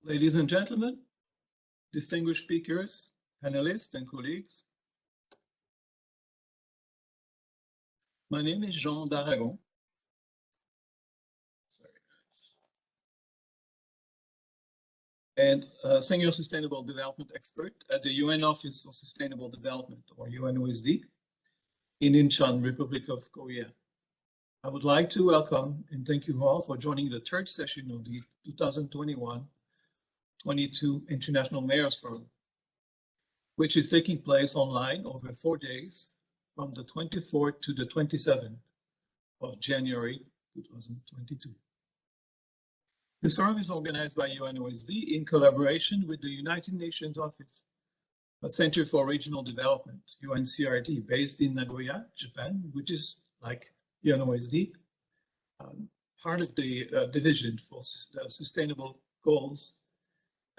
Ladies and gentlemen, distinguished speakers, panelists, and colleagues, my name is Jean d'Aragon. And Senior Sustainable Development Expert at the UN Office for Sustainable Development, or UNOSD, in Incheon, Republic of Korea. I would like to welcome and thank you all for joining the third session of the 2021-22 International Mayors Forum, which is taking place online over 4 days from the 24th to the 27th of January 2022. This forum is organized by UNOSD in collaboration with the United Nations Office, a Center for Regional Development, UNCRD, based in Nagoya, Japan, which is like UNOSD, part of the Division for Sustainable Goals,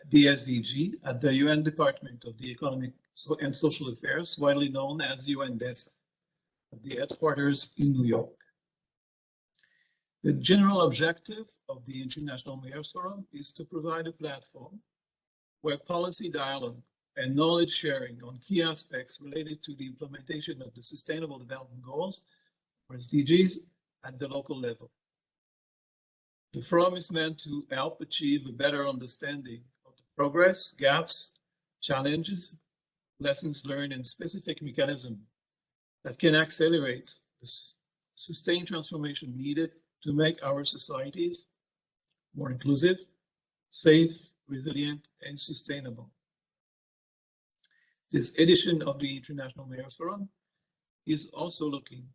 the SDG, at the UN Department of the Economic and Social Affairs, widely known as UNDESA, at the headquarters in New York. The general objective of the International Mayors Forum is to provide a platform where policy dialogue and knowledge sharing on key aspects related to the implementation of the Sustainable Development Goals, or SDGs, at the local level. The forum is meant to help achieve a better understanding of the progress, gaps, challenges, lessons learned, and specific mechanisms that can accelerate the sustained transformation needed to make our societies more inclusive, safe, resilient, and sustainable. This edition of the International Mayors Forum is also looking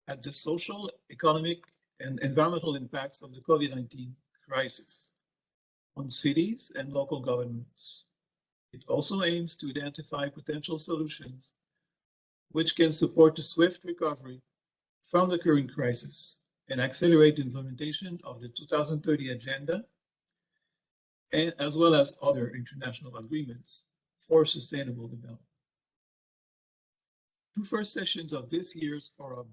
at the social, economic, and environmental impacts of the COVID-19 crisis on cities and local governments. It also aims to identify potential solutions which can support the swift recovery from the current crisis and accelerate the implementation of the 2030 Agenda, and as well as other international agreements for sustainable development. Two first sessions of this year's forum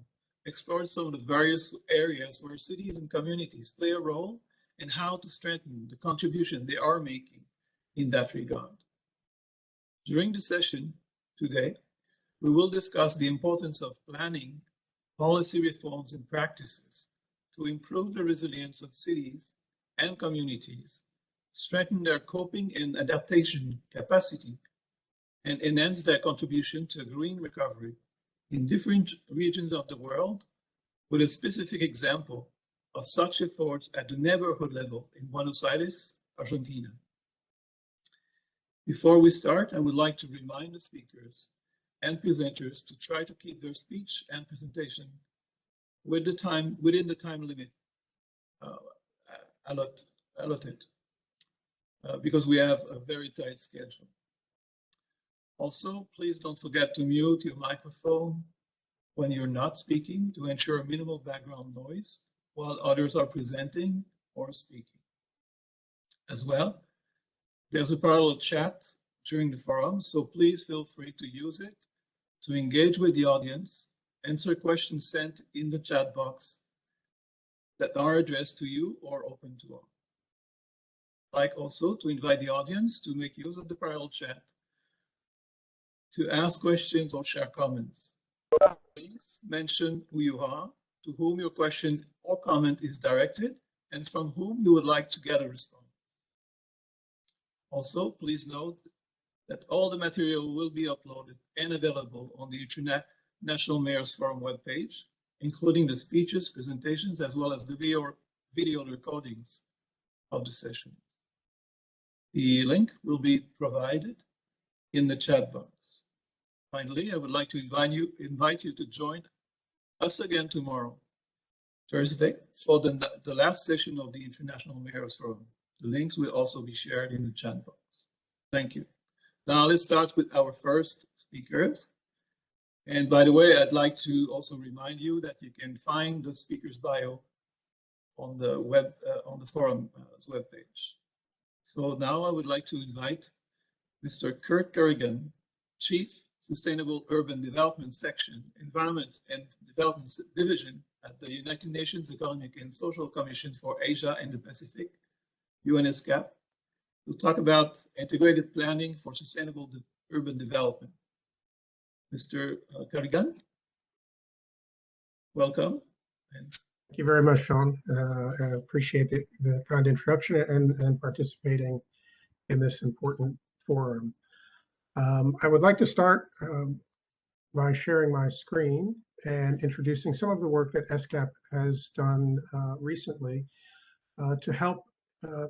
explored some of the various areas where cities and communities play a role and how to strengthen the contribution they are making in that regard. During the session today, we will discuss the importance of planning, policy reforms, and practices to improve the resilience of cities and communities, strengthen their coping and adaptation capacity, and enhance their contribution to a green recovery in different regions of the world, with a specific example of such efforts at the neighborhood level in Buenos Aires, Argentina. Before we start, I would like to remind the speakers and presenters to try to keep their speech and presentation within the time limit allotted, because we have a very tight schedule. Also, please don't forget to mute your microphone when you're not speaking to ensure minimal background noise while others are presenting or speaking. As well, there's a parallel chat during the forum, so please feel free to use it to engage with the audience, answer questions sent in the chat box that are addressed to you or open to all. I'd like also to invite the audience to make use of the parallel chat to ask questions or share comments. Please mention who you are, to whom your question or comment is directed, and from whom you would like to get a response. Also, please note that all the material will be uploaded and available on the International Mayors Forum webpage, including the speeches, presentations, as well as the video recordings of the session. The link will be provided in the chat box. Finally, I would like to invite you to join us again tomorrow, Thursday, for the last session of the International Mayors Forum. The links will also be shared in the chat box. Thank you. Now let's start with our first speakers. And by the way, I'd like to also remind you that you can find the speaker's bio on the forum's webpage. So now I would like to invite Mr. Kurt Kerrigan, Chief Sustainable Urban Development Section, Environment and Development Division at the United Nations Economic and Social Commission for Asia and the Pacific, UNESCAP, We'll talk about integrated planning for sustainable urban development. Mr. Karigan, welcome. Thank you very much, Sean. I appreciate the kind introduction and participating in this important forum. I would like to start by sharing my screen and introducing some of the work that ESCAP has done recently to help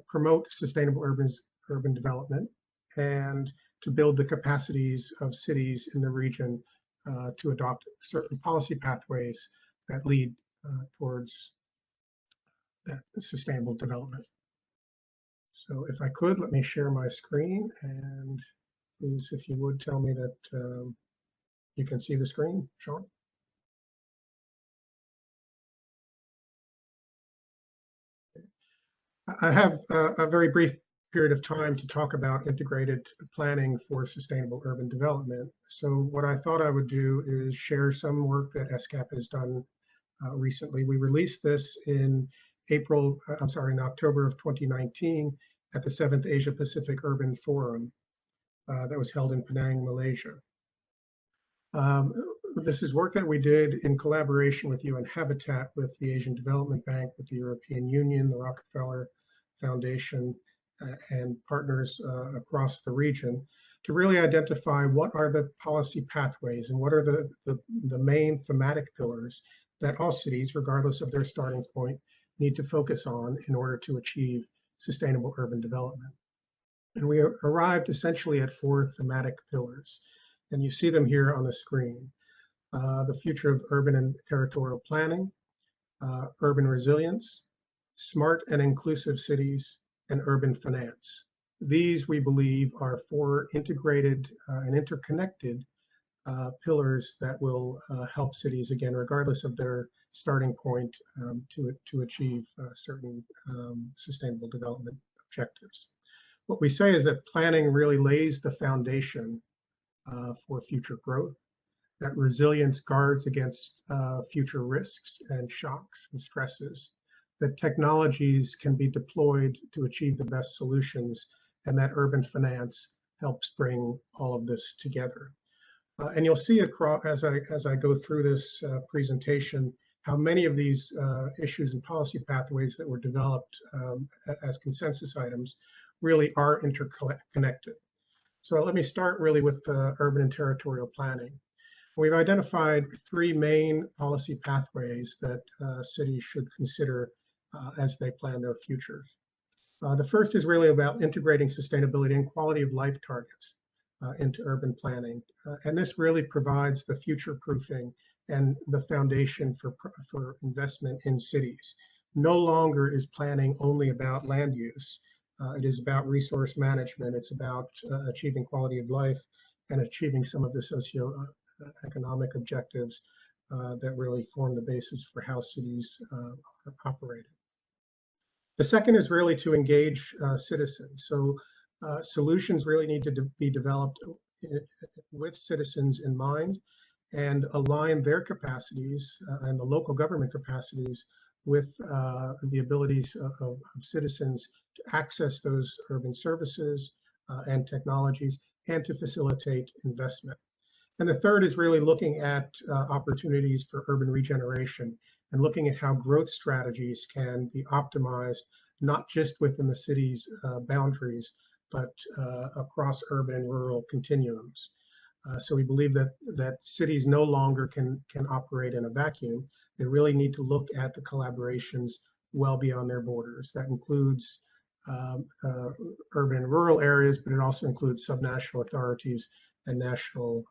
promote sustainable urban development and to build the capacities of cities in the region to adopt certain policy pathways that lead towards that sustainable development. So if I could, let me share my screen, and please, if you would, tell me that you can see the screen, Sean. I have a very brief period of time to talk about integrated planning for sustainable urban development. So what I thought I would do is share some work that ESCAP has done recently. We released this in October of 2019 at the 7th Asia Pacific Urban Forum that was held in Penang, Malaysia. This is work that we did in collaboration with UN Habitat, with the Asian Development Bank, with the European Union, the Rockefeller Foundation, and partners across the region to really identify what are the policy pathways and what are the main thematic pillars that all cities, regardless of their starting point, need to focus on in order to achieve sustainable urban development. And we arrived essentially at 4 thematic pillars, and you see them here on the screen. The future of urban and territorial planning, urban resilience, smart and inclusive cities, and urban finance. These, we believe, are 4 integrated and interconnected pillars that will help cities, again, regardless of their starting point, to achieve certain sustainable development objectives. What we say is that planning really lays the foundation for future growth, that resilience guards against future risks and shocks and stresses, that technologies can be deployed to achieve the best solutions, and that urban finance helps bring all of this together. And you'll see across, as I go through this presentation, how many of these issues and policy pathways that were developed as consensus items really are interconnected. So let me start really with urban and territorial planning. We've identified 3 main policy pathways that cities should consider as they plan their futures. The first is really about integrating sustainability and quality of life targets into urban planning. And this really provides the future proofing and the foundation for investment in cities. No longer is planning only about land use. It is about resource management. It's about achieving quality of life and achieving some of the socio-economic objectives that really form the basis for how cities are operated. The second is really to engage citizens. So solutions really need to be developed with citizens in mind and align their capacities and the local government capacities with the abilities of citizens to access those urban services and technologies and to facilitate investment. And the third is really looking at opportunities for urban regeneration and looking at how growth strategies can be optimized, not just within the city's boundaries, but across urban and rural continuums. So we believe that cities no longer can operate in a vacuum. They really need to look at the collaborations well beyond their borders. That includes urban and rural areas, but it also includes subnational authorities and national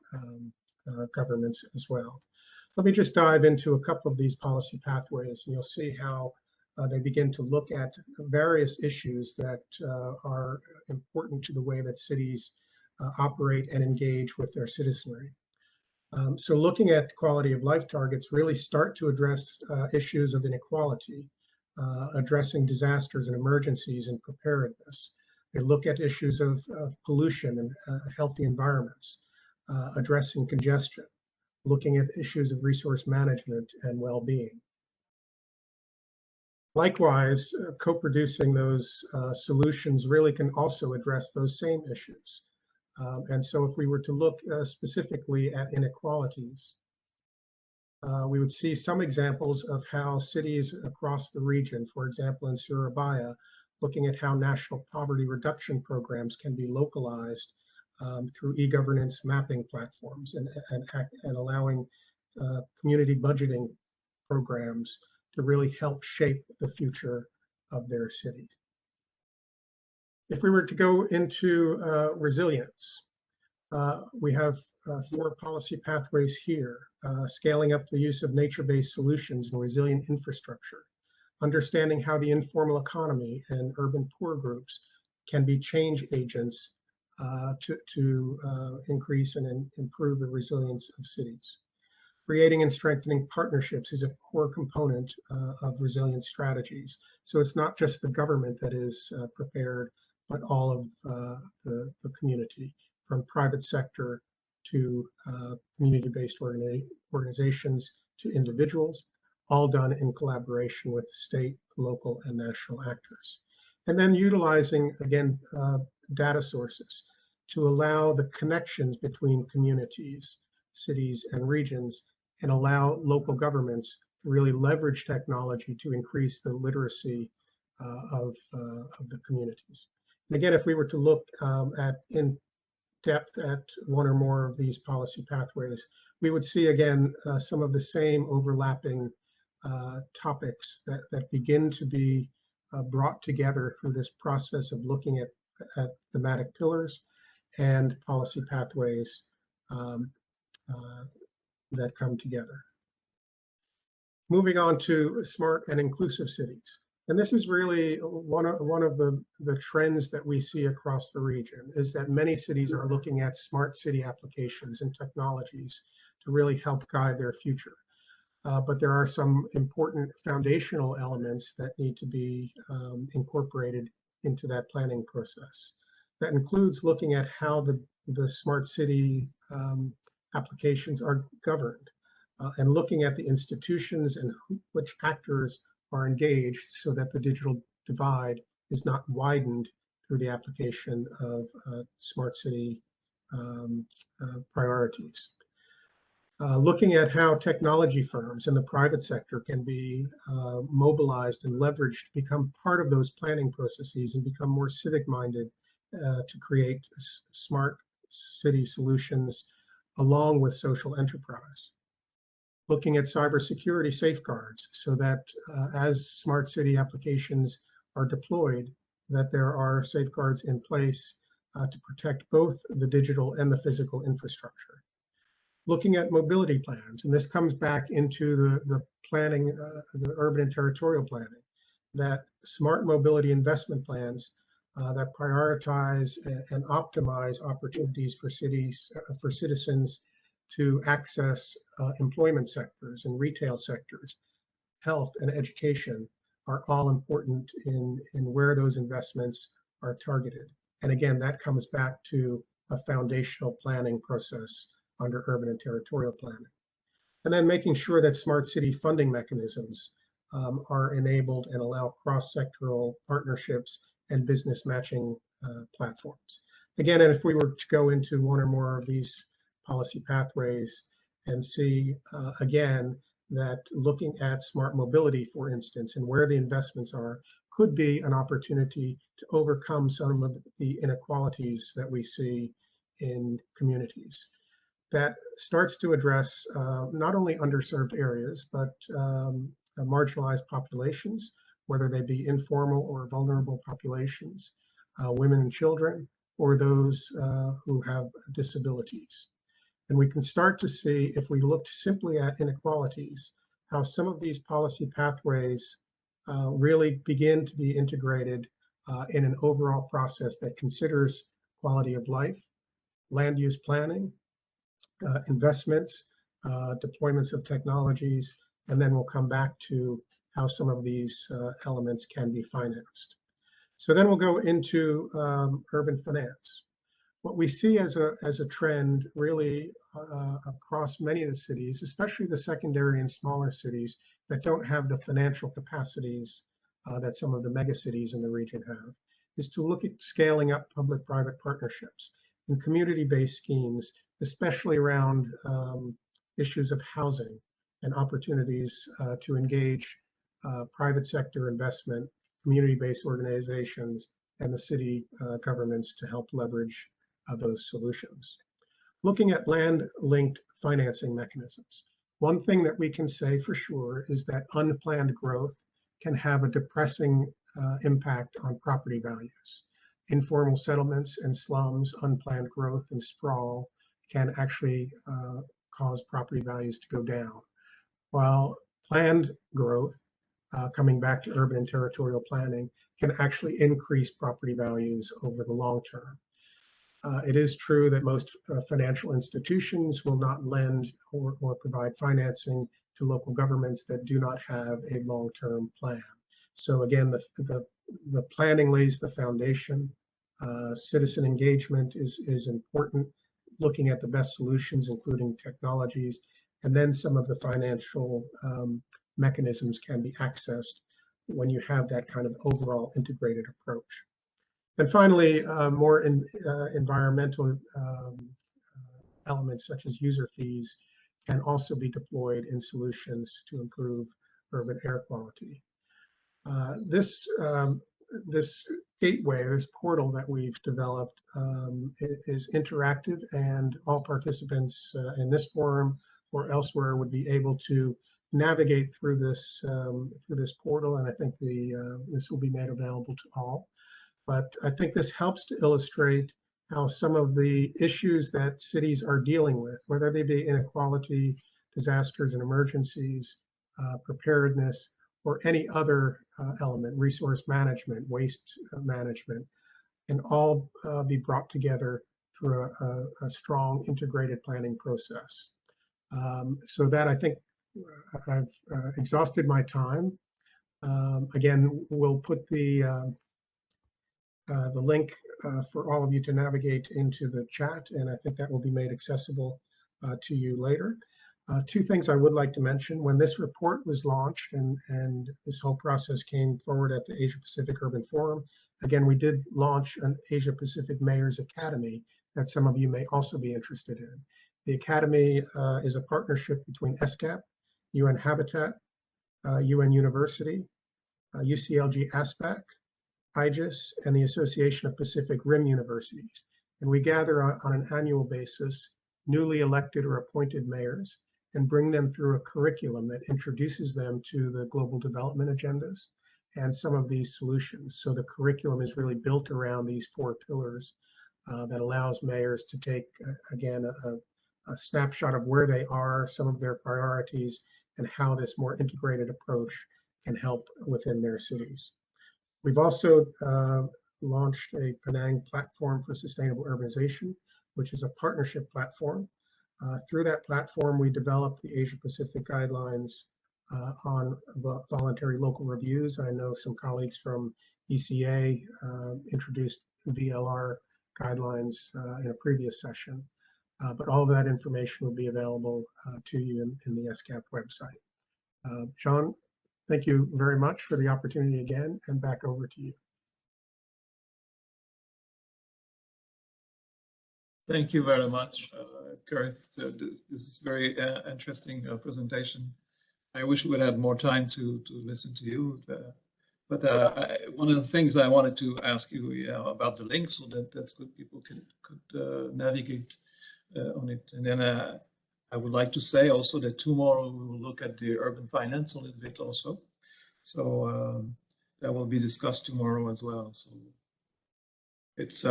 governments as well. Let me just dive into a couple of these policy pathways, and you'll see how they begin to look at various issues that are important to the way that cities operate and engage with their citizenry. So looking at quality of life targets really start to address issues of inequality, addressing disasters and emergencies and preparedness. They look at issues of pollution and healthy environments, addressing congestion, looking at issues of resource management and well-being. Likewise, co-producing those solutions really can also address those same issues. And so if we were to look specifically at inequalities, we would see some examples of how cities across the region, for example, in Surabaya, looking at how national poverty reduction programs can be localized through e-governance mapping platforms and allowing community budgeting programs to really help shape the future of their cities. If we were to go into resilience, we have 4 policy pathways here, scaling up the use of nature-based solutions and resilient infrastructure, understanding how the informal economy and urban poor groups can be change agents to increase and improve the resilience of cities. Creating and strengthening partnerships is a core component of resilience strategies. So it's not just the government that is prepared, but all of the community, from private sector to community-based organizations to individuals, all done in collaboration with state, local, and national actors. And then utilizing, again, data sources to allow the connections between communities, cities, and regions, and allow local governments to really leverage technology to increase the literacy of the communities. And again, if we were to look in depth at one or more of these policy pathways, we would see again some of the same overlapping topics that begin to be brought together through this process of looking at thematic pillars and policy pathways that come together. Moving on to smart and inclusive cities. And this is really one of the trends that we see across the region, is that many cities are looking at smart city applications and technologies to really help guide their future. But there are some important foundational elements that need to be incorporated into that planning process. That includes looking at how the smart city applications are governed, and looking at the institutions and which actors are engaged so that the digital divide is not widened through the application of smart city priorities. Looking at how technology firms and the private sector can be mobilized and leveraged to become part of those planning processes and become more civic-minded to create smart city solutions along with social enterprise. Looking at cybersecurity safeguards so that as smart city applications are deployed, that there are safeguards in place to protect both the digital and the physical infrastructure. Looking at mobility plans, and this comes back into the planning, the urban and territorial planning, that smart mobility investment plans that prioritize and optimize opportunities for cities, for citizens to access employment sectors and retail sectors, health and education are all important in where those investments are targeted. And again, that comes back to a foundational planning process under urban and territorial planning. And then making sure that smart city funding mechanisms are enabled and allow cross-sectoral partnerships and business matching platforms. Again, and if we were to go into one or more of these policy pathways and see again that looking at smart mobility, for instance, and where the investments are, could be an opportunity to overcome some of the inequalities that we see in communities. That starts to address not only underserved areas, but marginalized populations, whether they be informal or vulnerable populations, women and children, or those who have disabilities. And we can start to see, if we looked simply at inequalities, how some of these policy pathways really begin to be integrated in an overall process that considers quality of life, land use planning, investments, deployments of technologies, and then we'll come back to how some of these elements can be financed. So then we'll go into urban finance. What we see as a trend really across many of the cities, especially the secondary and smaller cities that don't have the financial capacities that some of the megacities in the region have, is to look at scaling up public-private partnerships and community-based schemes, especially around issues of housing and opportunities to engage private sector investment, community-based organizations, and the city governments to help leverage those solutions. Looking at land-linked financing mechanisms, one thing that we can say for sure is that unplanned growth can have a depressing impact on property values. Informal settlements and slums, unplanned growth and sprawl can actually cause property values to go down. While planned growth, coming back to urban and territorial planning, can actually increase property values over the long term. It is true that most financial institutions will not lend or provide financing to local governments that do not have a long-term plan. So again, the planning lays the foundation. Citizen engagement is important, looking at the best solutions, including technologies, and then some of the financial mechanisms can be accessed when you have that kind of overall integrated approach. And finally, more environmental elements such as user fees can also be deployed in solutions to improve urban air quality. This gateway, this portal that we've developed is interactive, and all participants in this forum or elsewhere would be able to navigate through this portal, and I think this will be made available to all. But I think this helps to illustrate how some of the issues that cities are dealing with, whether they be inequality, disasters and emergencies, preparedness, or any other element, resource management, waste management, can all be brought together through a strong integrated planning process. So that, I think, I've exhausted my time. Again, we'll put the link for all of you to navigate into the chat, and I think that will be made accessible to you later. Two things I would like to mention. When this report was launched and this whole process came forward at the Asia Pacific Urban Forum, again, we did launch an Asia Pacific Mayors Academy that some of you may also be interested in. The Academy is a partnership between ESCAP, UN Habitat, UN University, UCLG ASPAC, IGES, and the Association of Pacific Rim Universities. And we gather on an annual basis newly elected or appointed mayors and bring them through a curriculum that introduces them to the global development agendas and some of these solutions. So the curriculum is really built around these 4 pillars that allows mayors to take, again, a snapshot of where they are, some of their priorities, and how this more integrated approach can help within their cities. We've also launched a Penang platform for sustainable urbanization, which is a partnership platform. Through that platform, we developed the Asia Pacific guidelines on voluntary local reviews. I know some colleagues from ECA introduced VLR guidelines in a previous session, but all of that information will be available to you in the ESCAP website. John, thank you very much for the opportunity again, and back over to you. Thank you very much, Gareth. This is very interesting presentation. I wish we would have more time to listen to you. But one of the things I wanted to ask you about the link, so that's good, people could navigate on it. And then I would like to say also that tomorrow we will look at the urban finance a little bit also. So that will be discussed tomorrow as well. So it's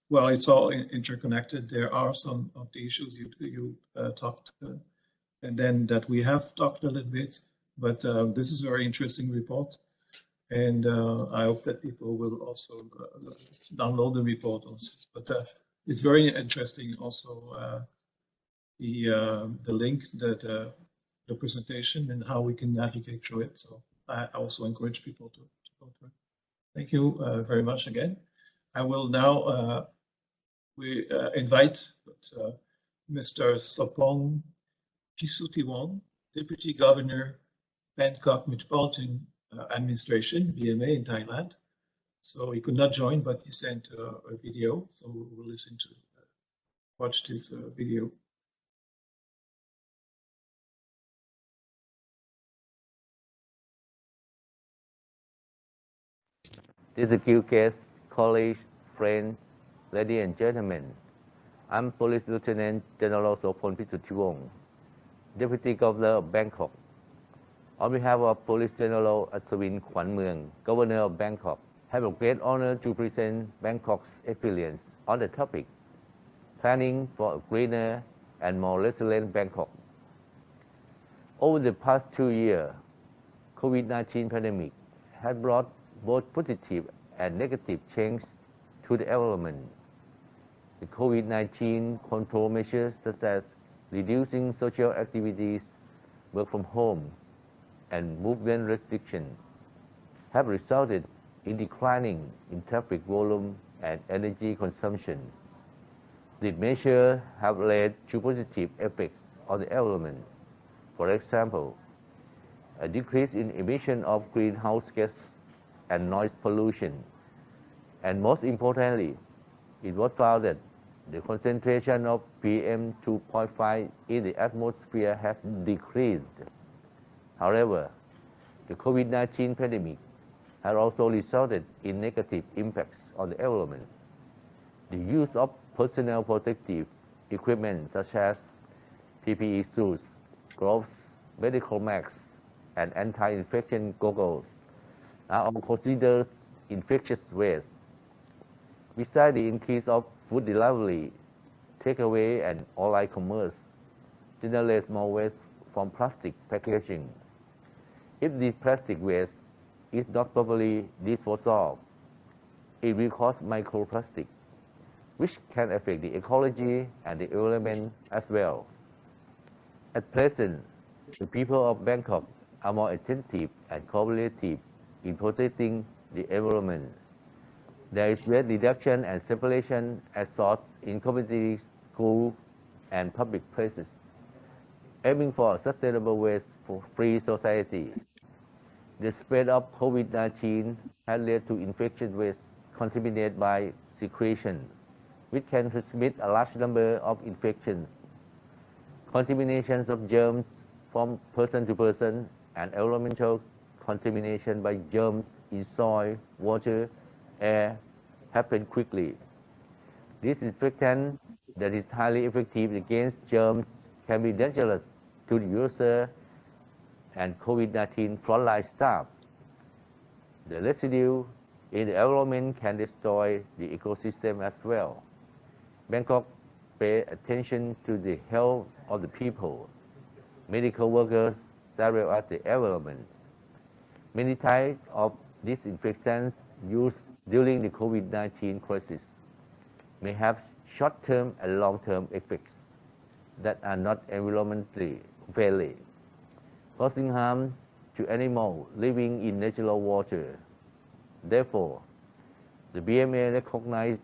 well, it's all interconnected. There are some of the issues you talked, and then that we have talked a little bit. But this is a very interesting report, and I hope that people will also download the report also. But it's very interesting also the link, that the presentation, and how we can navigate through it. So I also encourage people to go through it. Thank you very much again. I will now we invite Mr. Sopong Pisutiwong, Deputy Governor, Bangkok Metropolitan administration, BMA in Thailand. So he could not join, but he sent a video. So we'll listen to watch this video. Distinguished guests, colleagues, friends, ladies and gentlemen, I'm Police Lieutenant General Sopon Pitsuchiwong, Deputy Governor of Bangkok. On behalf of Police General Aswin Kwanmueng, Governor of Bangkok, I have a great honor to present Bangkok's experience on the topic, planning for a greener and more resilient Bangkok. Over the past 2 years, COVID-19 pandemic has brought both positive and negative change to the environment. The COVID-19 control measures such as reducing social activities, work from home, and movement restrictions have resulted in declining in traffic volume and energy consumption. These measures have led to positive effects on the environment. For example, a decrease in emission of greenhouse gases and noise pollution. And most importantly, it was found that the concentration of PM 2.5 in the atmosphere has decreased. However, the COVID-19 pandemic has also resulted in negative impacts on the environment. The use of personal protective equipment such as PPE suits, gloves, medical masks, and anti-infection goggles are all considered infectious waste. Besides the increase of food delivery, takeaway, and online commerce generates more waste from plastic packaging. If this plastic waste is not properly disposed of, it will cause microplastic, which can affect the ecology and the environment as well. At present, the people of Bangkok are more attentive and cooperative in protecting the environment. There is waste reduction and separation at source in communities, schools, and public places, aiming for a sustainable waste-free society. The spread of COVID-19 has led to infectious waste contaminated by secretion, which can transmit a large number of infections. Contaminations of germs from person to person and environmental contamination by germs in soil, water, air happen quickly. This disinfectant that is highly effective against germs can be dangerous to the user and COVID-19 frontline staff. The residue in the environment can destroy the ecosystem as well. Bangkok pay attention to the health of the people, medical workers, as well as the environment. Many types of disinfectants used during the COVID-19 crisis may have short-term and long-term effects that are not environmentally friendly, causing harm to animals living in natural water. Therefore, the BMA recognized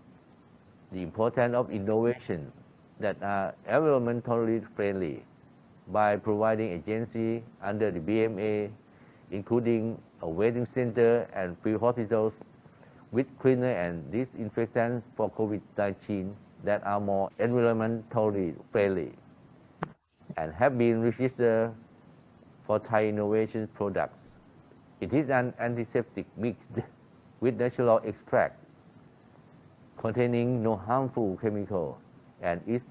the importance of innovation that are environmentally friendly by providing agencies under the BMA, including a waiting center and field hospitals with cleaner and disinfectants for COVID-19 that are more environmentally friendly and have been registered for Thai innovation products. It is an antiseptic mixed with natural extract containing no harmful chemical and is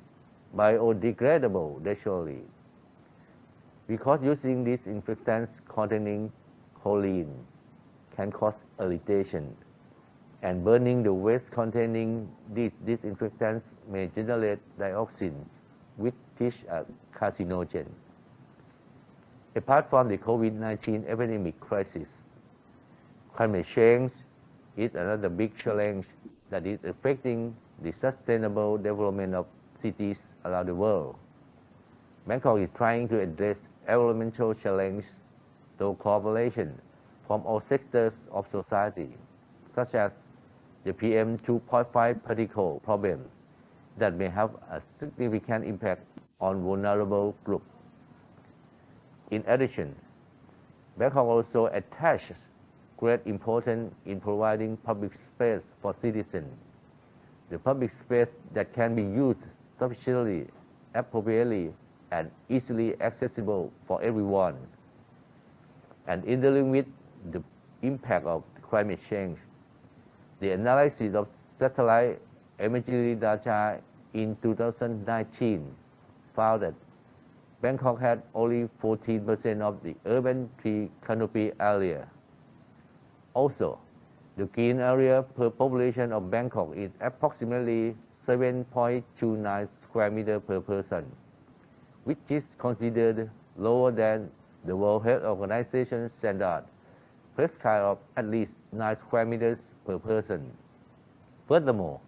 biodegradable naturally. Because using disinfectants containing choline can cause irritation, and burning the waste containing these disinfectants may generate dioxin, which is a carcinogen. Apart from the COVID-19 epidemic crisis, climate change is another big challenge that is affecting the sustainable development of cities around the world. Bangkok is trying to address environmental challenges through cooperation from all sectors of society, such as the PM 2.5 particle problem that may have a significant impact on vulnerable groups. In addition, Bangkok also attaches great importance in providing public space for citizens. The public space that can be used sufficiently, appropriately, and easily accessible for everyone. And in dealing with the impact of climate change, the analysis of satellite imagery data in 2019 found that Bangkok had only 14% of the urban tree canopy area. Also, the green area per population of Bangkok is approximately 7.29 square meters per person, which is considered lower than the World Health Organization standard, prescribed of at least 9 square meters per person. Furthermore,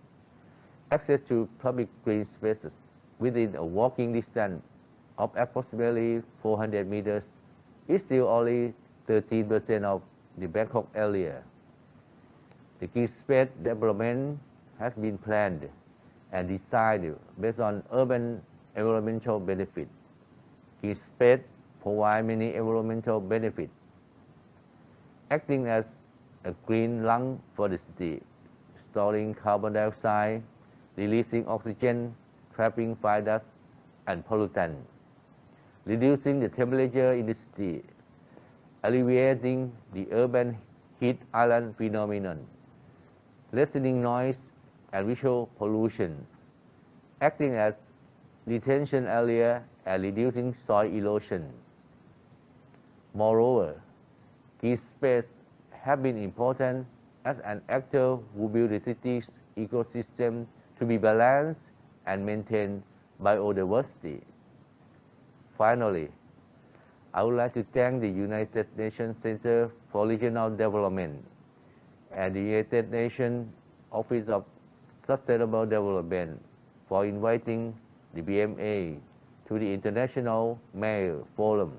access to public green spaces within a walking distance of approximately 400 meters is still only 13% of the Bangkok area. The green space development has been planned and designed based on urban environmental benefits. Green space provide many environmental benefits, acting as a green lung for the city, storing carbon dioxide, releasing oxygen, trapping fire dust and pollutants, reducing the temperature in the city, alleviating the urban heat island phenomenon, lessening noise and visual pollution, acting as detention area and reducing soil erosion. Moreover, green space have been important as an actor who build the city's ecosystem to be balanced and maintain biodiversity. Finally, I would like to thank the United Nations Center for Regional Development and the United Nations Office of Sustainable Development for inviting the BMA to the International Mayor Forum.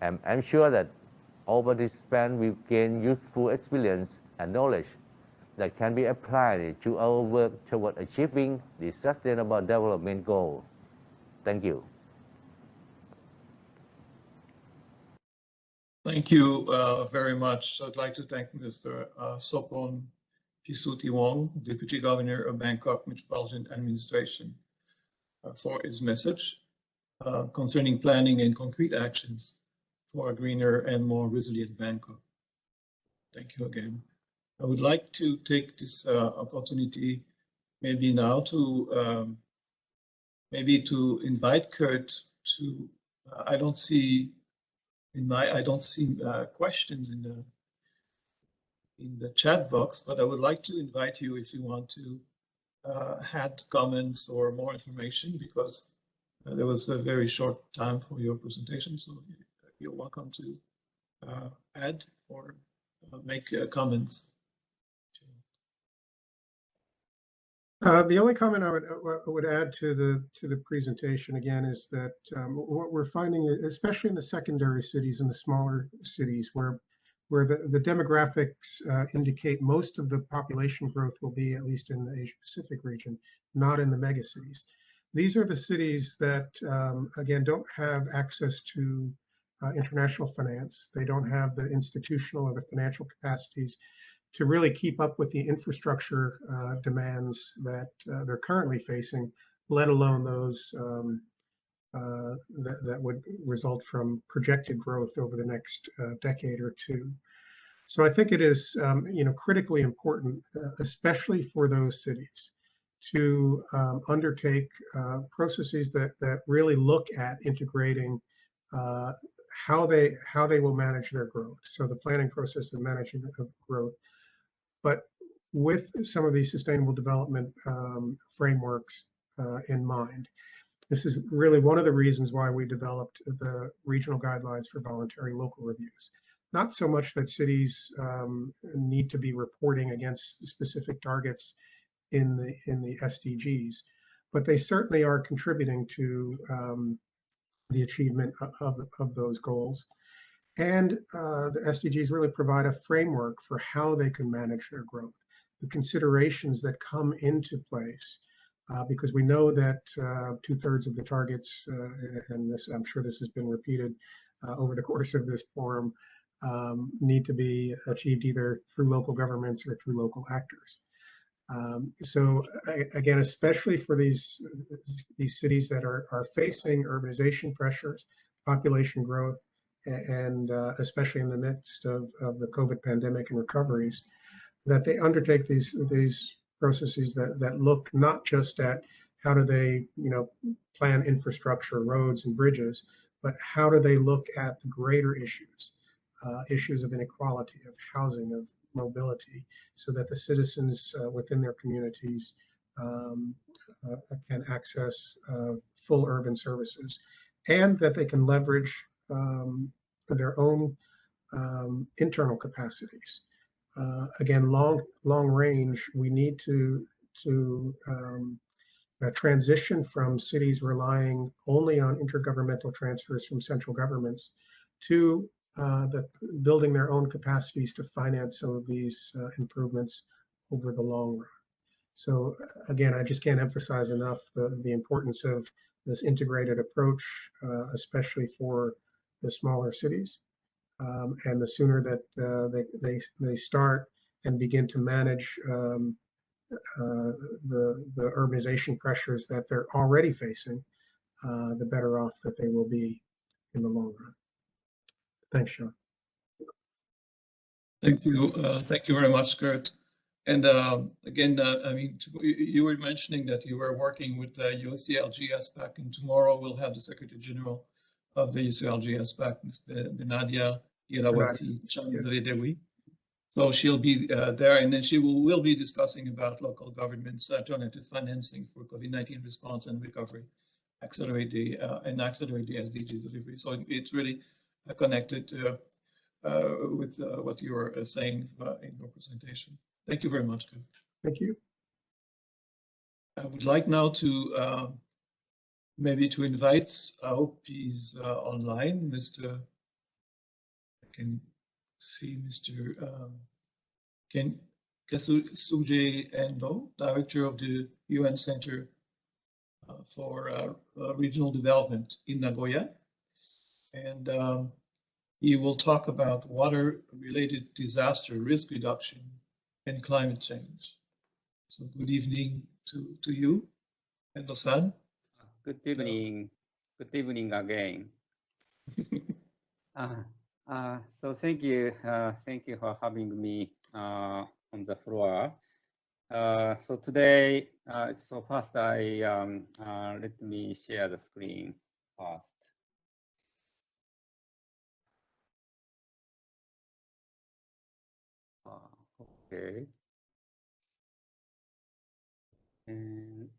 And I'm sure that all participants will gain useful experience and knowledge that can be applied to our work toward achieving the Sustainable Development Goal. Thank you. Thank you very much. I'd like to thank Mr. Sopon Pisutiwong, Deputy Governor of Bangkok Metropolitan Administration, for his message concerning planning and concrete actions for a greener and more resilient Bangkok. Thank you again. I would like to take this opportunity maybe now to invite Kurt to. I don't see questions in the chat box, but I would like to invite you if you want to add comments or more information, because there was a very short time for your presentation, so you're welcome to add or make comments. The only comment I would add to the presentation again is that what we're finding, especially in the secondary cities and the smaller cities, where the demographics indicate most of the population growth will be, at least in the Asia Pacific region, not in the megacities. These are the cities that again don't have access to international finance. They don't have the institutional or the financial capacities to really keep up with the infrastructure demands that they're currently facing, let alone those that would result from projected growth over the next decade or two. So I think it is critically important, especially for those cities, to undertake processes that really look at integrating how they will manage their growth. So the planning process of management of growth, but with some of these sustainable development frameworks in mind. This is really one of the reasons why we developed the regional guidelines for voluntary local reviews. Not so much that cities need to be reporting against specific targets in the SDGs, but they certainly are contributing to the achievement of those goals. And the SDGs really provide a framework for how they can manage their growth, the considerations that come into place, because we know that 2/3 of the targets, and this, I'm sure this has been repeated over the course of this forum need to be achieved either through local governments or through local actors. So again, especially for these cities that are facing urbanization pressures, population growth, and especially in the midst of the COVID pandemic and recoveries, that they undertake these processes that look not just at how do they, plan infrastructure, roads and bridges, but how do they look at the greater issues, issues of inequality, of housing, of mobility, so that the citizens within their communities can access full urban services, and that they can leverage their own internal capacities. Again, long range, we need to transition from cities relying only on intergovernmental transfers from central governments to building their own capacities to finance some of these improvements over the long run. So again, I just can't emphasize enough the importance of this integrated approach, especially for the smaller cities. And the sooner that they start and begin to manage the urbanization pressures that they're already facing, the better off that they will be in the long run. Thanks, Sean. Thank you very much, Kurt. And again, I mean, you were mentioning that you were working with the USCLGS back, and tomorrow we'll have the Secretary General of the USCLGS back, Ms. Benadia Irawati Chandredewi. So she'll be there, and then she will be discussing about local government's alternative financing for COVID-19 response and recovery, accelerate the SDG delivery. So it's really connected with what you were saying in your presentation. Thank you very much, Kurt. Thank you. I would like now to maybe to invite, I hope he's online, Mr. I can see Mr. Kesuge Endo, Director of the UN Center for Regional Development in Nagoya. And he will talk about water-related disaster risk reduction and climate change. So good evening to you, Endo-san. Good evening. Good evening again. So thank you for having me on the floor. So today, so first let me share the screen first. Okay. And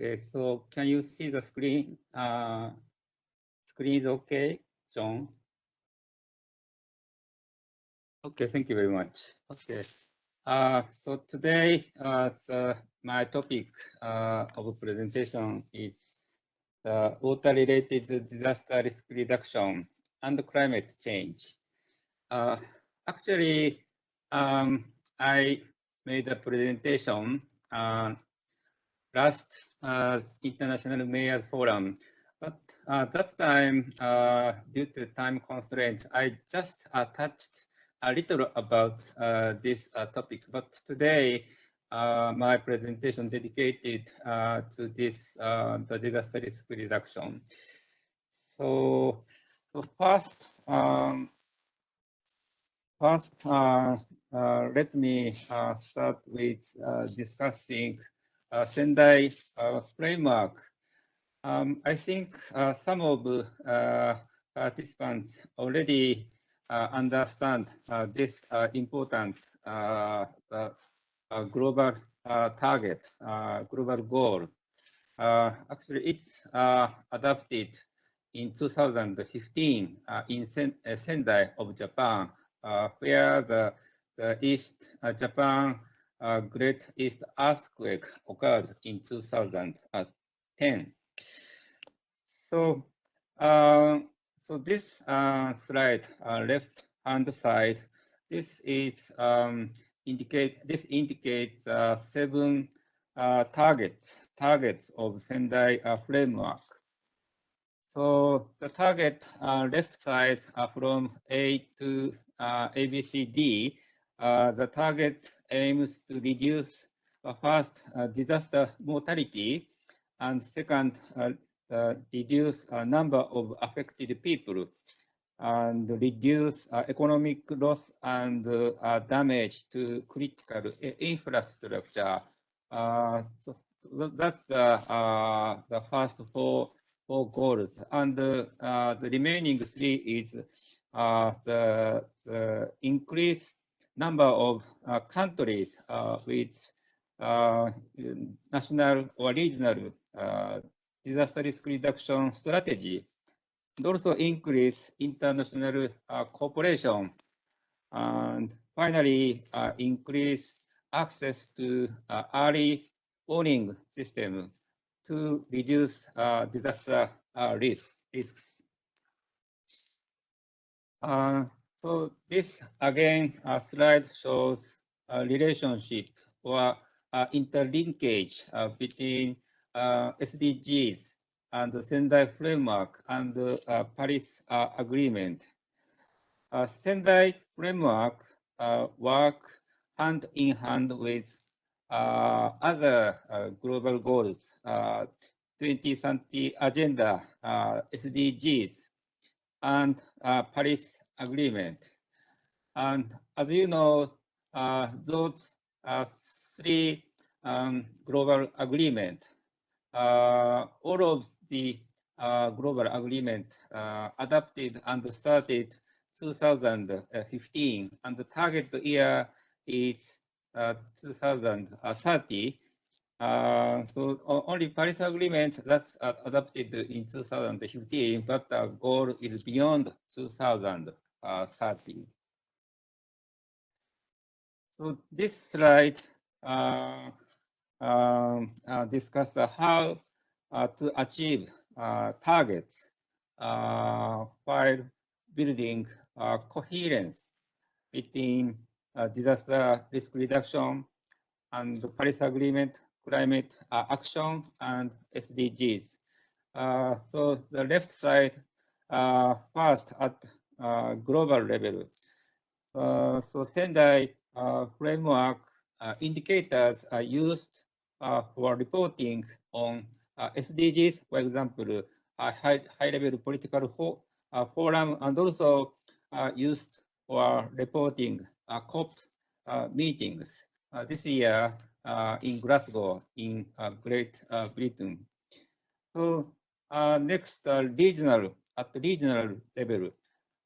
okay, so can you see the screen? Screen is okay, John? Okay, thank you very much. Okay. So today, my topic of presentation is water-related disaster risk reduction and climate change. Actually, I made a presentation last International Mayors Forum, but that time, due to time constraints, I just touched a little about this topic. But today, my presentation dedicated to this, the disaster risk reduction. So first, let me start with discussing Sendai framework. I think some of participants already understand this important global target, global goal. Actually, it's adopted in 2015 in Sendai of Japan, where the East Japan Great East Earthquake occurred in 2010. So, so this slide, left hand side, this is indicates 7 targets of Sendai framework. So the target left side from A to ABCD, the target aims to reduce first disaster mortality, and second reduce number of affected people, and reduce economic loss and damage to critical infrastructure. So that's the first four goals, and the remaining three is the increased number of countries with national or regional disaster risk reduction strategy, and also increase international cooperation, and finally increase access to early warning system to reduce disaster risks. So this again slide shows a relationship or interlinkage between SDGs and the Sendai framework and the Paris Agreement. Sendai framework work hand in hand with other global goals, 2030 Agenda, SDGs, and Paris Agreement. And as you know, those three global agreements, all of the global agreement adopted and started 2015, and the target year is 2030. So only Paris Agreement that's adopted in 2015, but the goal is beyond 2030. So this slide discusses how to achieve targets while building coherence between disaster risk reduction and the Paris Agreement, climate action, and SDGs. So the left side, first at global level. So Sendai framework indicators are used for reporting on SDGs, for example, high-level political forum, and also used for reporting COP meetings this year in Glasgow, in Great Britain. So next, at regional level,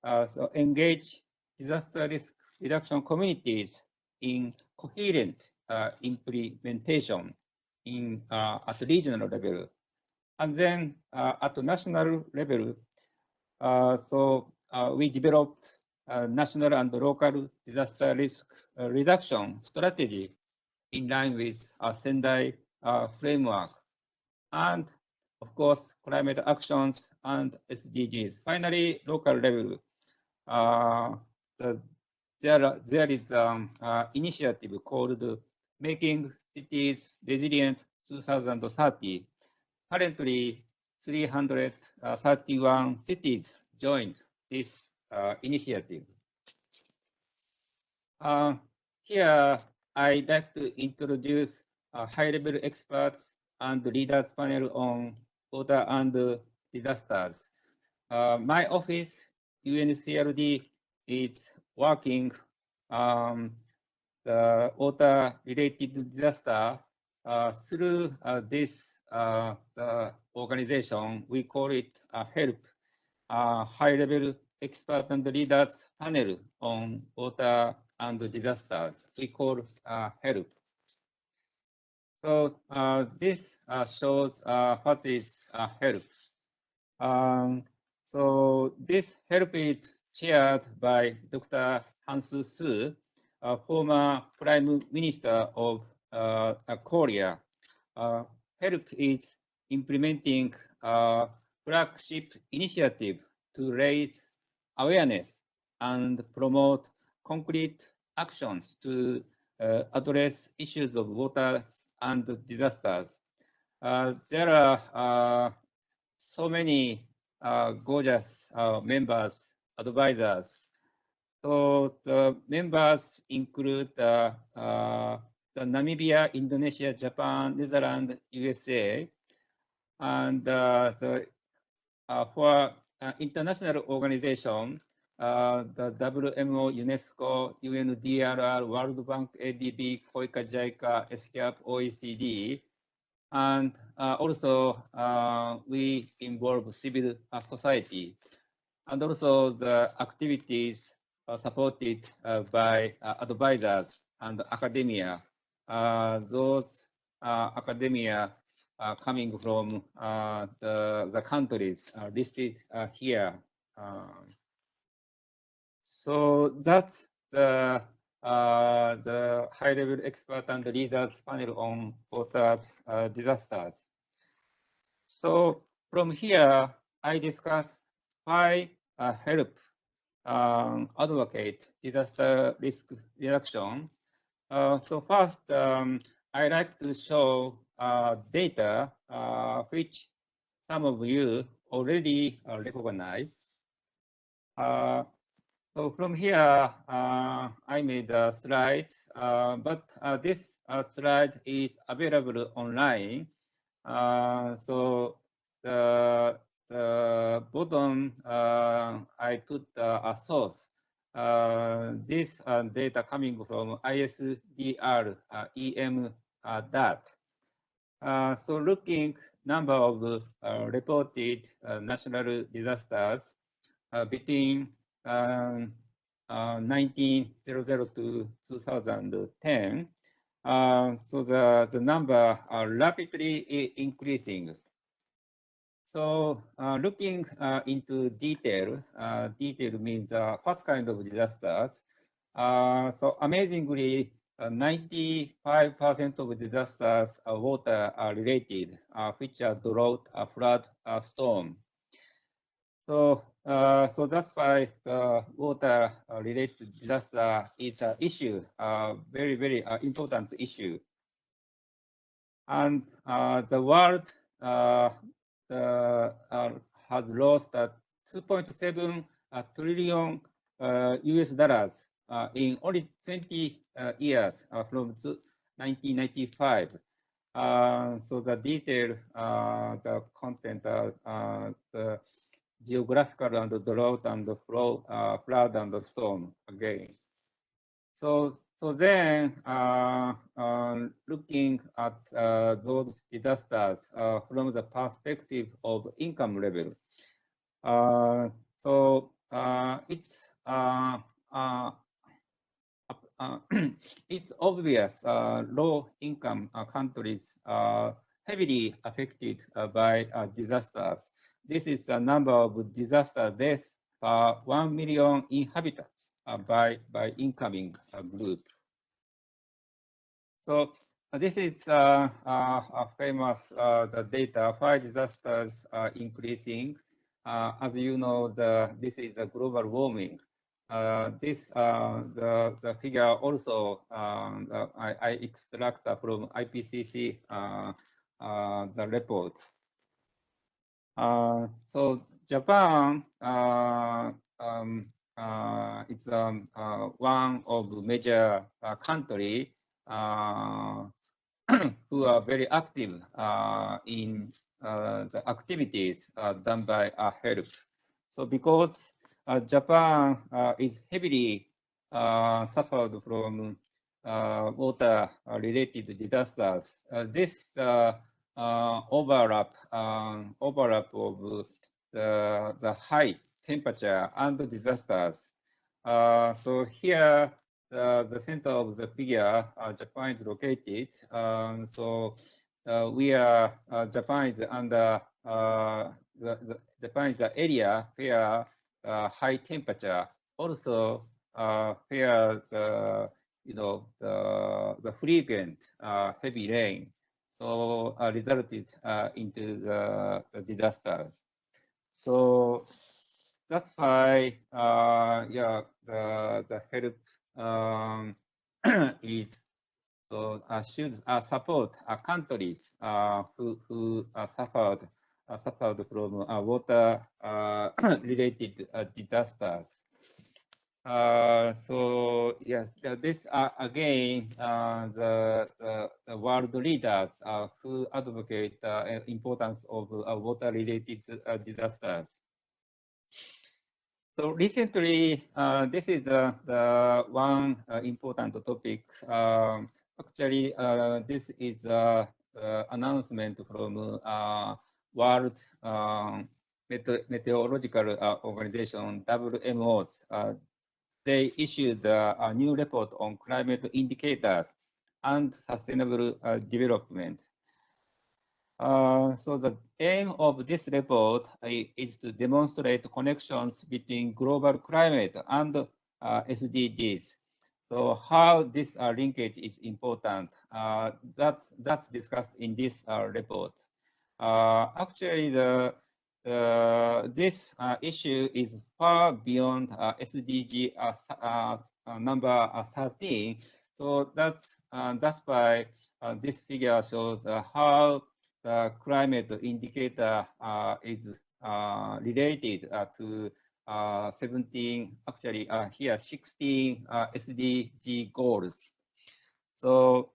so engage disaster risk reduction communities in coherent implementation at regional level. And then at the national level, so we developed national and local disaster risk reduction strategy in line with Sendai framework, and of course climate actions and SDGs. Finally, local level, there is an initiative called Making Cities Resilient 2030. Currently, 331 cities joined this initiative. Here, I'd like to introduce high-level experts and leaders panel on water and disasters. My office, UNCRD, is working the water-related disaster through this organization. We call it HELP, high-level expert and leaders panel on water and disasters. We call HELP. So this shows what is HELP. So this HELP is chaired by Dr. Han-Soo Soo, former Prime Minister of Korea. HELP is implementing a flagship initiative to raise awareness and promote concrete actions to address issues of water and disasters. There are so many gorgeous members, advisors. So the members include the Namibia, Indonesia, Japan, Netherlands, USA, and for international organization, the WMO, UNESCO, UNDRR, World Bank, ADB, COICA, JICA, SCAP, OECD, and also we involve civil society, and also the activities supported by advisors and academia. Those academia coming from the countries listed here. So that's the high-level expert and leaders panel on water disasters. So from here, I discuss why help advocate disaster risk reduction. So first, I like to show data which some of you already recognize. So from here, I made slides, but this slide is available online. So the bottom, I put a source. This data coming from ISDR EM DAT. So looking number of reported natural disasters between 1900 to 2010. So the number are rapidly increasing. So looking into detail, detail means what kind of disasters. So amazingly, 95% of disasters are water related, which are drought, flood, storm. So, so that's why the water related disaster is an issue, very, very important issue. And the world has lost 2.7 trillion US dollars in only 20 years from 1995. So the detail, the content, the geographical and the drought and the flood and the storm again. So then looking at those disasters from the perspective of income level. So it's it's obvious low income countries are heavily affected by disasters. This is the number of disaster deaths per 1 million inhabitants by incoming group. So this is famous the data why disasters are increasing. As you know, this is a global warming. This the figure also I extract from IPCC the report. So Japan it's one of the major country who are very active in the activities done by health. So because Japan is heavily suffered from water-related disasters, this overlap of the high temperature and the disasters. So here, the center of the figure, Japan is located. So we are Japan is under Japan is the area where high temperature, also where the the frequent heavy rain, so resulted into the disasters. So that's why yeah the help is So should support countries who suffered from water related disasters. So yes, this again the world leaders who advocate the importance of water-related disasters. So recently, this is the one important topic. Actually, this is an announcement from World Meteorological Organization, WMO's. They issued a new report on climate indicators and sustainable development. So the aim of this report is to demonstrate connections between global climate and SDGs. So how this linkage is important, that's discussed in this report. Actually, this issue is far beyond SDG number 13. So that's why this figure shows how the climate indicator is related to 17, actually here 16 SDG goals. So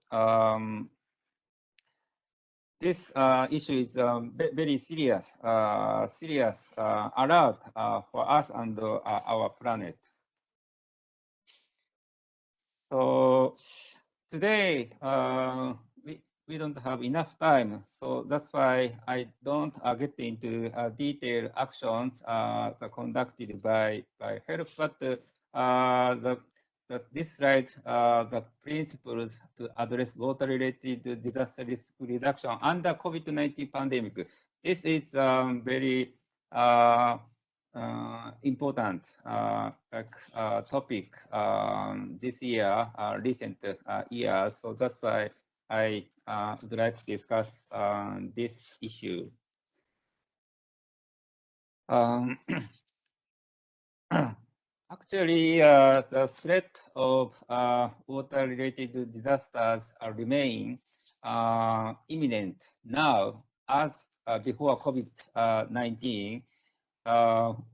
this issue is very serious, alert for us and our planet. So today we don't have enough time, so that's why I don't get into detailed actions conducted by HELP, but this slide, the principles to address water-related disaster risk reduction under COVID-19 pandemic. This is very important topic this year, recent years. So that's why I would like to discuss this issue. Actually, the threat of water-related disasters remain imminent now as before COVID-19.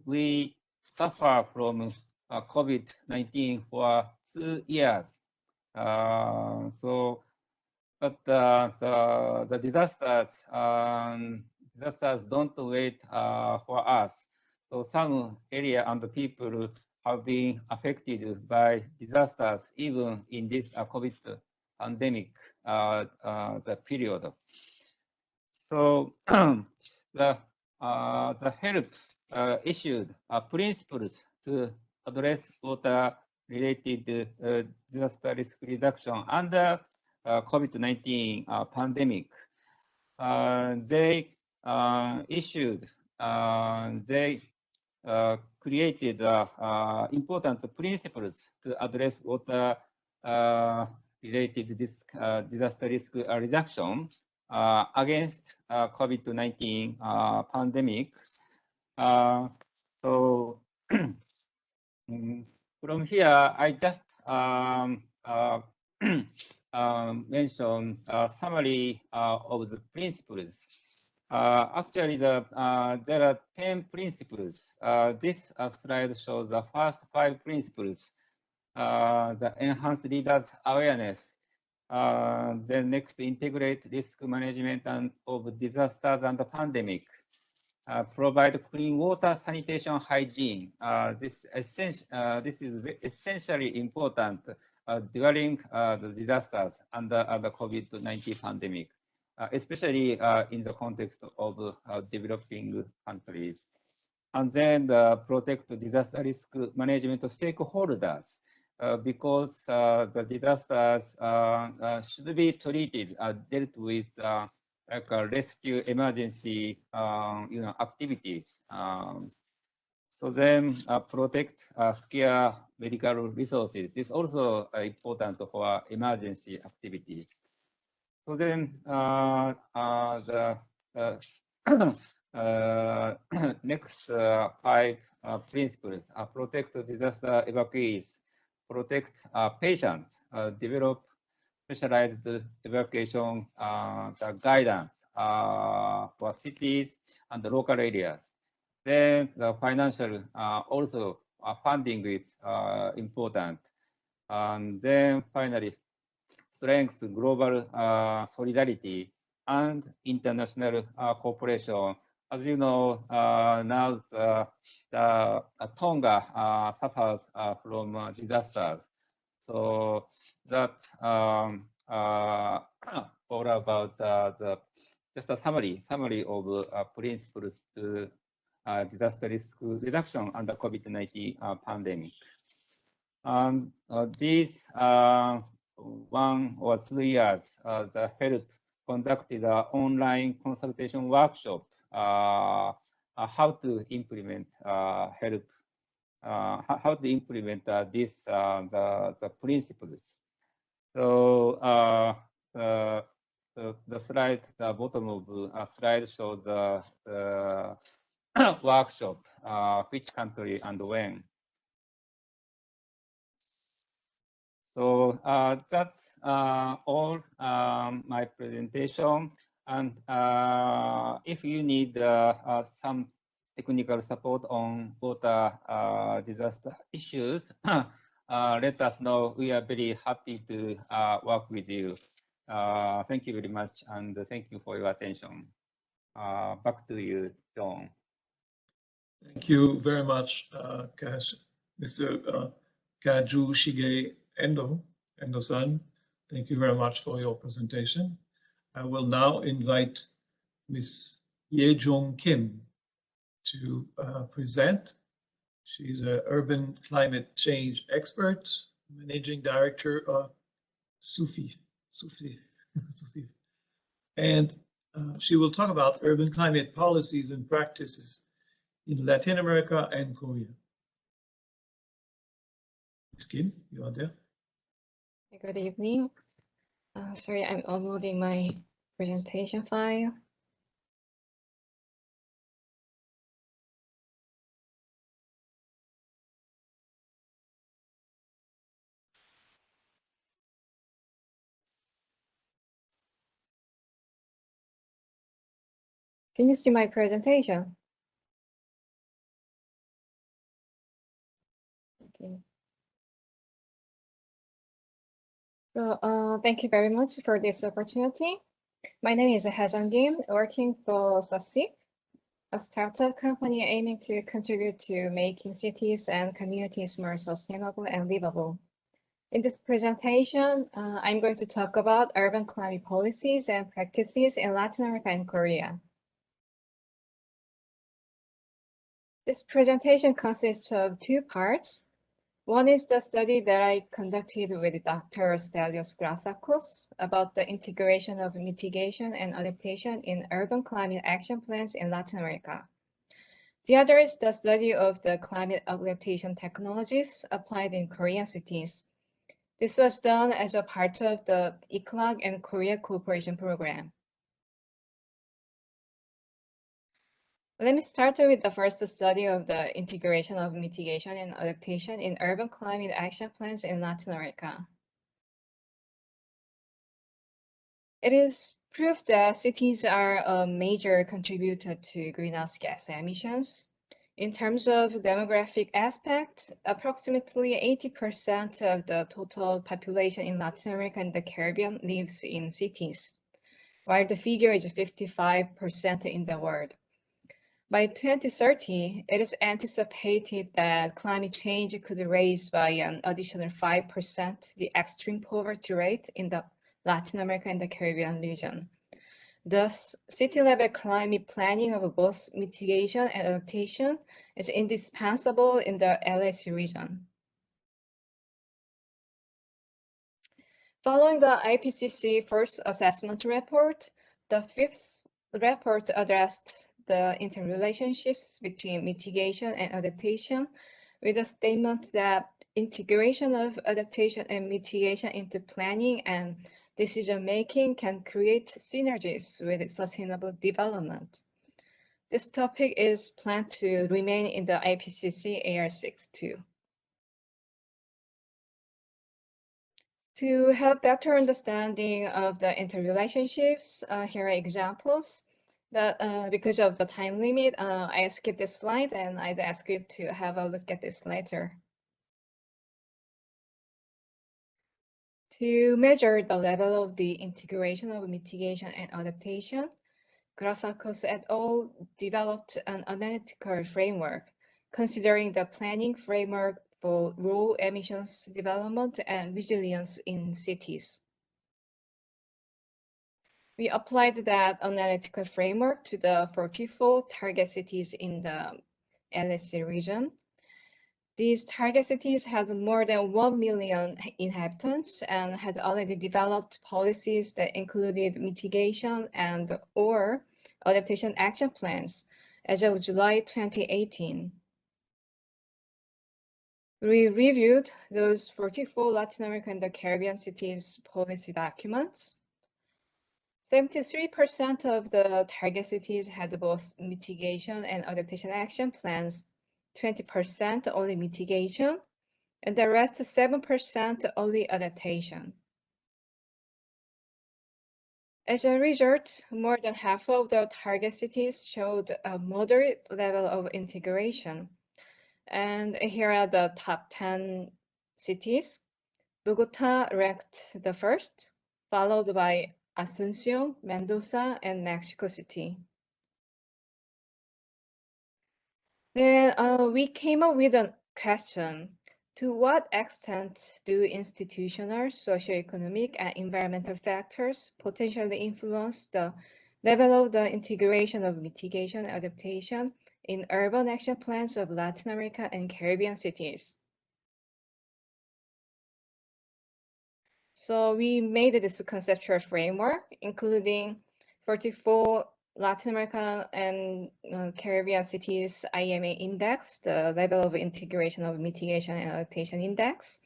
We suffer from COVID-19 for 2 years. But the disasters don't wait for us. So some area and the people have been affected by disasters even in this COVID pandemic the period. So the HELP issued principles to address water-related disaster risk reduction under COVID-19 pandemic. They issued, they created important principles to address water-related disaster risk reduction against COVID-19 pandemic. So from here, I just mention a summary of the principles. Actually, there are 10 principles. This slide shows the first 5 principles. The enhanced leaders' awareness. Then next, integrate risk management and of disasters and the pandemic. Provide clean water, sanitation, hygiene. This is essentially important during the disasters and the COVID-19 pandemic, especially in the context of developing countries. And then protect disaster risk management stakeholders, because the disasters should be treated, dealt with like rescue emergency activities. So then protect scarce medical resources. This is also important for emergency activities. So then the next 5 principles are protect disaster evacuees, protect patients, develop specialized evacuation the guidance for cities and the local areas. Then the financial also funding is important. And then finally, strength global solidarity and international cooperation. As you know, now Tonga suffers from disasters. So that all about just a summary of principles to disaster risk reduction under COVID-19 pandemic. And these 1 or 2 years, the HELP conducted an online consultation workshop how to implement HELP, how to implement the principles. So the slide, the bottom of the slide shows the workshop, which country and when. So that's all my presentation. And if you need some technical support on water disaster issues, let us know. We are very happy to work with you. Thank you very much, and thank you for your attention. Back to you, John. Thank you very much, Mr. Kazushige Endo-san. Thank you very much for your presentation. I will now invite Ms. Ye-jong Kim to present. She's an urban climate change expert, managing director of Subsidy. And she will talk about urban climate policies and practices in Latin America and Korea. Ms. Kim, you are there? Good evening. Sorry, I'm uploading my presentation file. Can you see my presentation? Okay. So thank you very much for this opportunity. My name is Hae-jung Kim, working for Subsidy, a startup company aiming to contribute to making cities and communities more sustainable and livable. In this presentation, I'm going to talk about urban climate policies and practices in Latin America and Korea. This presentation consists of 2 parts. One is the study that I conducted with Dr. Stelios Grassakos about the integration of mitigation and adaptation in urban climate action plans in Latin America. The other is the study of the climate adaptation technologies applied in Korean cities. This was done as a part of the ICLAG and Korea Cooperation Program. Let me start with the first study of the integration of mitigation and adaptation in urban climate action plans in Latin America. It is proof that cities are a major contributor to greenhouse gas emissions. In terms of demographic aspects, approximately 80% of the total population in Latin America and the Caribbean lives in cities, while the figure is 55% in the world. By 2030, it is anticipated that climate change could raise by an additional 5% the extreme poverty rate in the Latin America and the Caribbean region. Thus, city-level climate planning of both mitigation and adaptation is indispensable in the LAC region. Following the IPCC first assessment report, the 5th report addressed the interrelationships between mitigation and adaptation with a statement that integration of adaptation and mitigation into planning and decision-making can create synergies with sustainable development. This topic is planned to remain in the IPCC AR6 too. To have better understanding of the interrelationships, here are examples. But because of the time limit, I skipped this slide and I'd ask you to have a look at this later. To measure the level of the integration of mitigation and adaptation, Grafakos et al. Developed an analytical framework considering the planning framework for low emissions development and resilience in cities. We applied that analytical framework to the 44 target cities in the LSC region. These target cities had more than 1 million inhabitants and had already developed policies that included mitigation and or adaptation action plans as of July 2018. We reviewed those 44 Latin American and the Caribbean cities' policy documents. 73% of the target cities had both mitigation and adaptation action plans, 20% only mitigation, and the rest 7% only adaptation. As a result, more than half of the target cities showed a moderate level of integration. And here are the top 10 cities. Bogota ranked the first, followed by Asunción, Mendoza, and Mexico City. Then we came up with a question. To what extent do institutional, socioeconomic, and environmental factors potentially influence the level of the integration of mitigation and adaptation in urban action plans of Latin America and Caribbean cities? So we made this conceptual framework, including 44 Latin American and Caribbean cities IMA index, the level of integration of mitigation and adaptation index,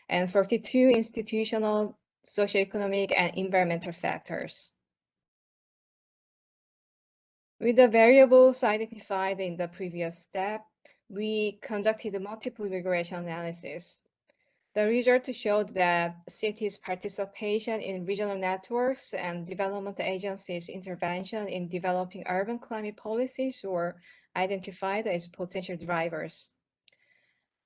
and 42 institutional, socioeconomic, and environmental factors. With the variables identified in the previous step, we conducted multiple regression analysis. The results showed that cities' participation in regional networks and development agencies' intervention in developing urban climate policies were identified as potential drivers.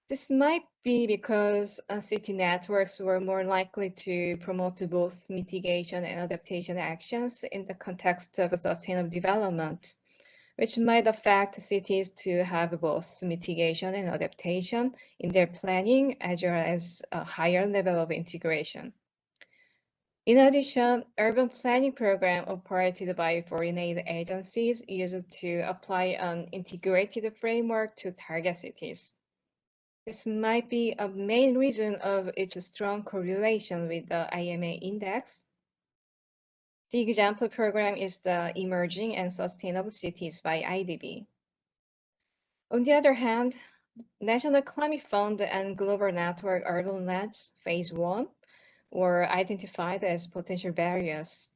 This might be because city networks were more likely to promote both mitigation and adaptation actions in the context of sustainable development, which might affect cities to have both mitigation and adaptation in their planning, as well as a higher level of integration. In addition, urban planning program operated by foreign aid agencies used to apply an integrated framework to target cities. This might be a main reason of its strong correlation with the IMA index. The example program is the Emerging and Sustainable Cities by IDB. On the other hand, National Climate Fund and Global Network Urban Nets Phase 1 were identified as potential barriers.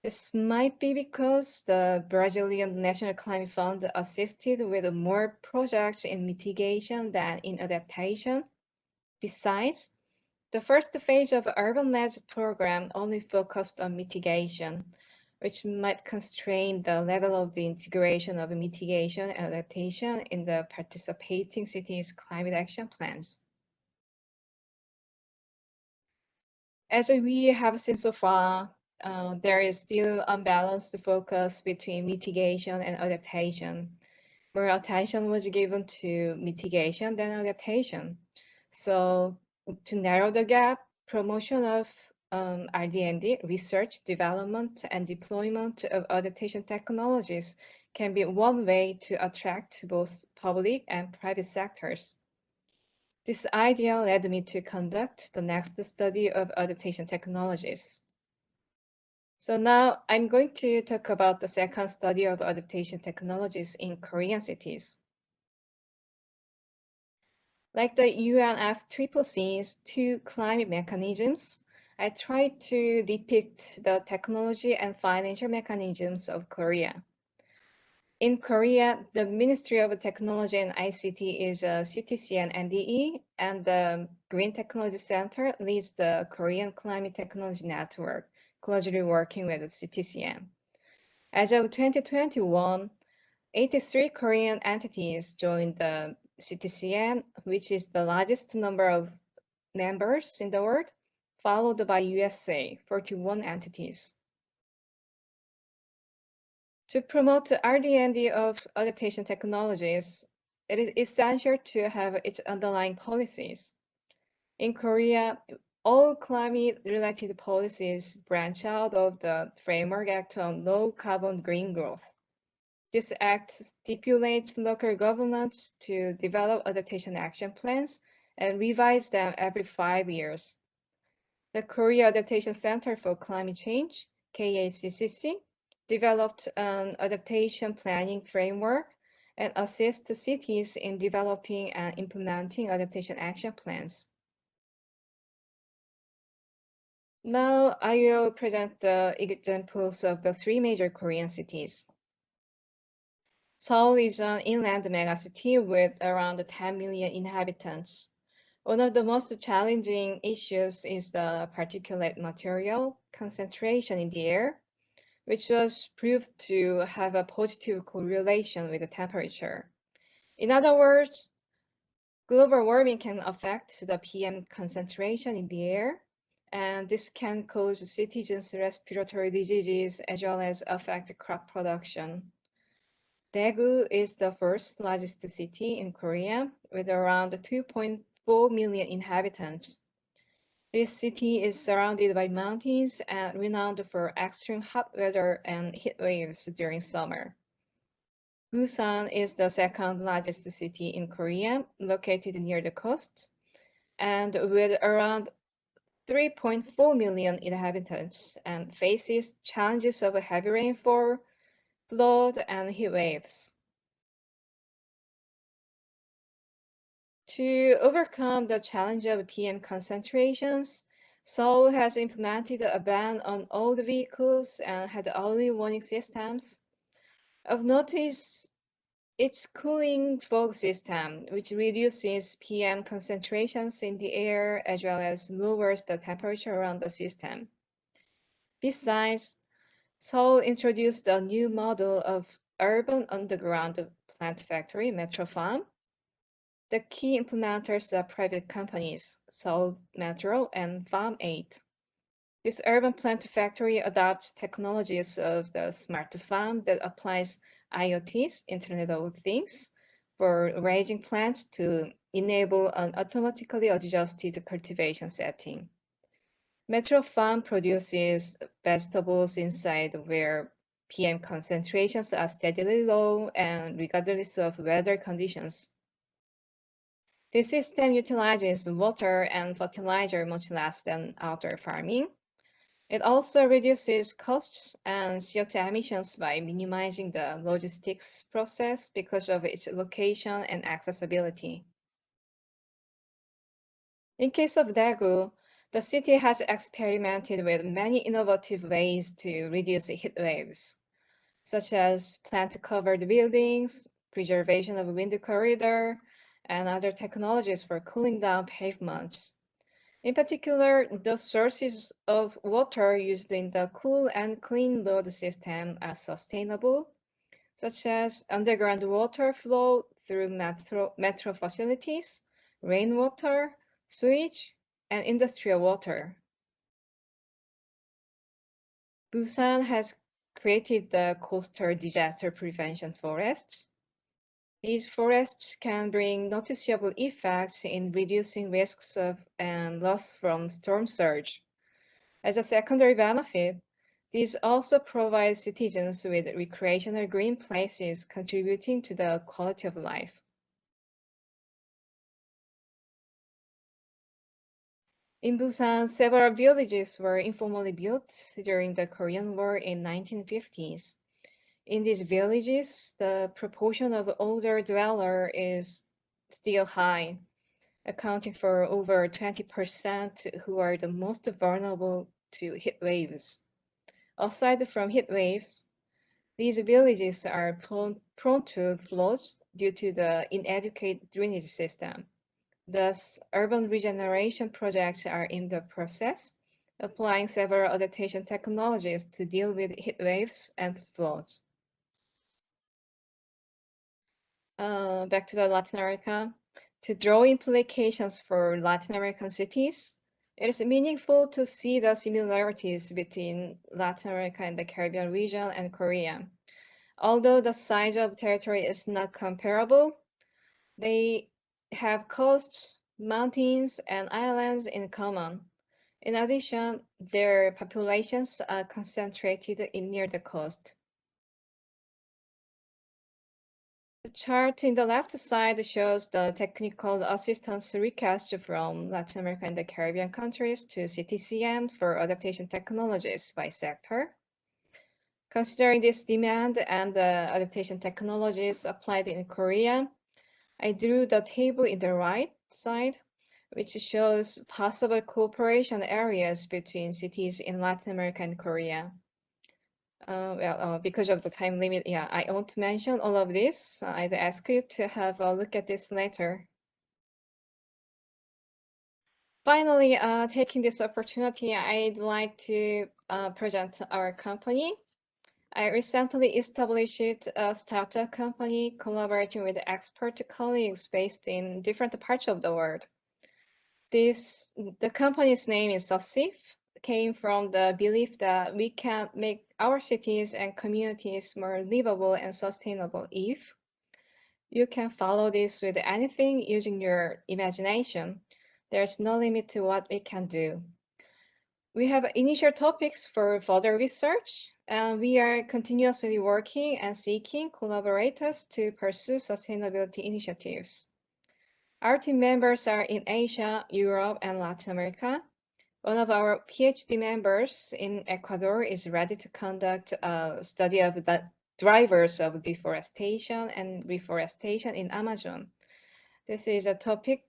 This might be because the Brazilian National Climate Fund assisted with more projects in mitigation than in adaptation. Besides, the first phase of UrbanNet's program only focused on mitigation, which might constrain the level of the integration of mitigation and adaptation in the participating cities' climate action plans. As we have seen so far, there is still unbalanced focus between mitigation and adaptation. More attention was given to mitigation than adaptation. So to narrow the gap, promotion of RD&D, research, development, and deployment of adaptation technologies can be one way to attract both public and private sectors. This idea led me to conduct the next study of adaptation technologies. So now I'm going to talk about the second study of adaptation technologies in Korean cities. Like the UNFCCC's two climate mechanisms, I tried to depict the technology and financial mechanisms of Korea. In Korea, the Ministry of Technology and ICT is CTC and NDE, and the Green Technology Center leads the Korean Climate Technology Network, closely working with CTCN. As of 2021, 83 Korean entities joined the CTCN, which is the largest number of members in the world, followed by USA, 41 entities. To promote the RD&D of adaptation technologies, it is essential to have its underlying policies. In Korea, all climate-related policies branch out of the Framework Act on Low Carbon Green Growth. This act stipulates local governments to develop adaptation action plans and revise them every 5 years. The Korea Adaptation Center for Climate Change, KACCC, developed an adaptation planning framework and assists cities in developing and implementing adaptation action plans. Now I will present the examples of the 3 major Korean cities. Seoul is an inland megacity with around 10 million inhabitants. One of the most challenging issues is the particulate material concentration in the air, which was proved to have a positive correlation with the temperature. In other words, global warming can affect the PM concentration in the air, and this can cause citizens' respiratory diseases as well as affect crop production. Daegu is the first largest city in Korea with around 2.4 million inhabitants. This city is surrounded by mountains and renowned for extreme hot weather and heat waves during summer. Busan is the second largest city in Korea, located near the coast, and with around 3.4 million inhabitants, and faces challenges of heavy rainfall, flood, and heat waves. To overcome the challenge of PM concentrations, Seoul has implemented a ban on all the vehicles and had early warning systems. Of notice, its cooling fog system, which reduces PM concentrations in the air as well as lowers the temperature around the system. Besides, Seoul introduced a new model of urban underground plant factory, Metro Farm. The key implementers are private companies, Seoul Metro and Farm 8. This urban plant factory adopts technologies of the smart farm that applies IoTs, Internet of Things, for raising plants to enable an automatically adjusted cultivation setting. Metro Farm produces vegetables inside where PM concentrations are steadily low and regardless of weather conditions. This system utilizes water and fertilizer much less than outdoor farming. It also reduces costs and CO2 emissions by minimizing the logistics process because of its location and accessibility. In case of Daegu, the city has experimented with many innovative ways to reduce heat waves, such as plant-covered buildings, preservation of wind corridor, and other technologies for cooling down pavements. In particular, the sources of water used in the cool and clean load system are sustainable, such as underground water flow through metro facilities, rainwater, sewage, and industrial water. Busan has created the coastal disaster prevention forests. These forests can bring noticeable effects in reducing risks of and loss from storm surge. As a secondary benefit, these also provide citizens with recreational green places contributing to the quality of life. In Busan, several villages were informally built during the Korean War in 1950s. In these villages, the proportion of older dwellers is still high, accounting for over 20% who are the most vulnerable to heat waves. Aside from heat waves, these villages are prone prone to floods due to the inadequate drainage system. Thus, urban regeneration projects are in the process, applying several adaptation technologies to deal with heat waves and floods. Back to the Latin America. To draw implications for Latin American cities, it is meaningful to see the similarities between Latin America and the Caribbean region and Korea. Although the size of territory is not comparable, they have coasts, mountains, and islands in common. In addition, their populations are concentrated in near the coast. The chart in the left side shows the technical assistance request from Latin America and the Caribbean countries to CTCN for adaptation technologies by sector. Considering this demand and the adaptation technologies applied in Korea, I drew the table in the right side, which shows possible cooperation areas between cities in Latin America and Korea. Because of the time limit, I won't mention all of this. I'd ask you to have a look at this later. Finally, taking this opportunity, I'd like to present our company. I recently established a startup company collaborating with expert colleagues based in different parts of the world. The company's name is Subsidy, came from the belief that we can make our cities and communities more livable and sustainable if you can follow this with anything using your imagination. There's no limit to what we can do. We have initial topics for further research, and we are continuously working and seeking collaborators to pursue sustainability initiatives. Our team members are in Asia, Europe, and Latin America. One of our PhD members in Ecuador is ready to conduct a study of the drivers of deforestation and reforestation in Amazon. This is a topic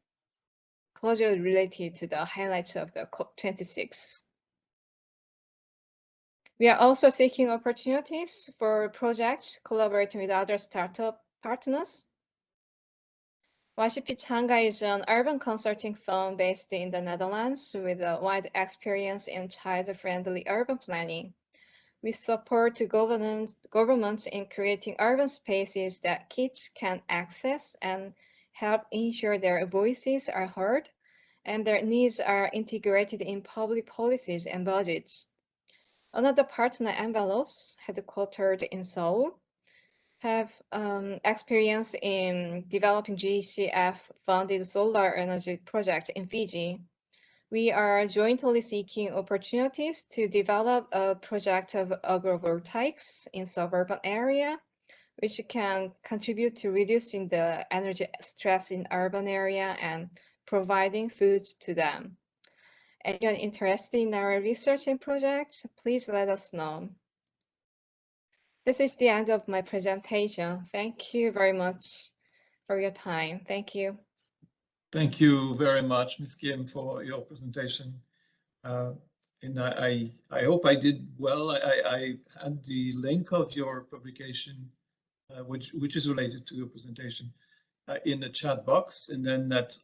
closely related to the highlights of the COP26. We are also seeking opportunities for projects collaborating with other startup partners. YCP Changa is an urban consulting firm based in the Netherlands with a wide experience in child-friendly urban planning. We support governments in creating urban spaces that kids can access and help ensure their voices are heard and their needs are integrated in public policies and budgets. Another partner, Nablus, headquartered in Seoul, have experience in developing GCF-funded solar energy project in Fiji. We are jointly seeking opportunities to develop a project of agrovoltaics in suburban area, which can contribute to reducing the energy stress in urban area and providing food to them. Anyone interested in our research and projects, please let us know. This is the end of my presentation. Thank you very much for your time. Thank you. Thank you very much, Ms. Kim, for your presentation. And I hope I did well. I had the link of your publication, which is related to your presentation, in the chat box. And then that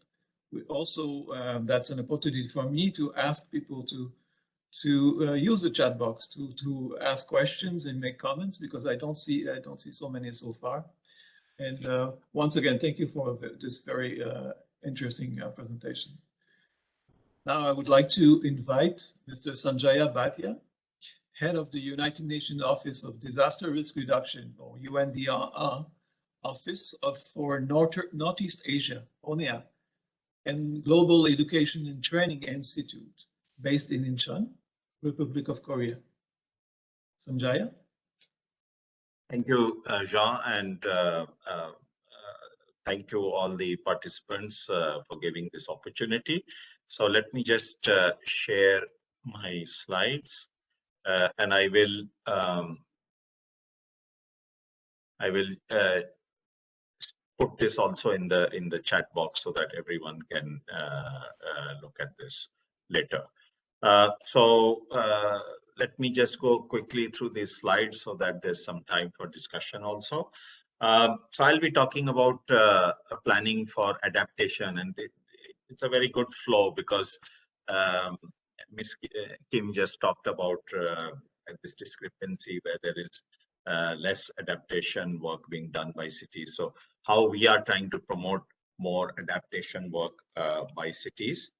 we also, that's an opportunity for me to ask people to use the chat box to ask questions and make comments, because I don't see so many so far. And once again, thank you for this very interesting presentation. Now I would like to invite Mr. Sanjaya Bhatia, head of the United Nations Office of Disaster Risk Reduction, or UNDRR, Office for Northeast Asia, ONEA, and Global Education and Training Institute, based in Incheon, Republic of Korea. Sanjaya? Thank you, Jean, and thank you all the participants for giving this opportunity. So let me just share my slides, and I will put this also in the chat box so that everyone can look at this later. So let me just go quickly through these slides so that there's some time for discussion also. So I'll be talking about planning for adaptation, and it's a very good flow because Ms. Kim just talked about this discrepancy where there is less adaptation work being done by cities. So how we are trying to promote more adaptation work by cities.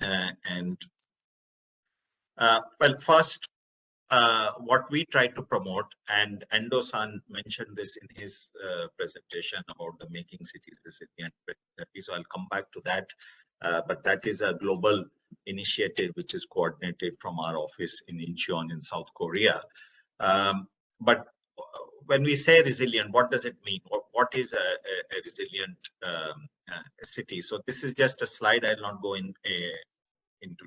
Well, first, what we try to promote, and Endo-san mentioned this in his presentation about the Making Cities Resilient 2030, so I'll come back to that. But that is a global initiative which is coordinated from our office in Incheon in South Korea. But when we say resilient, what does it mean? What is a resilient city? So this is just a slide. I'll not go into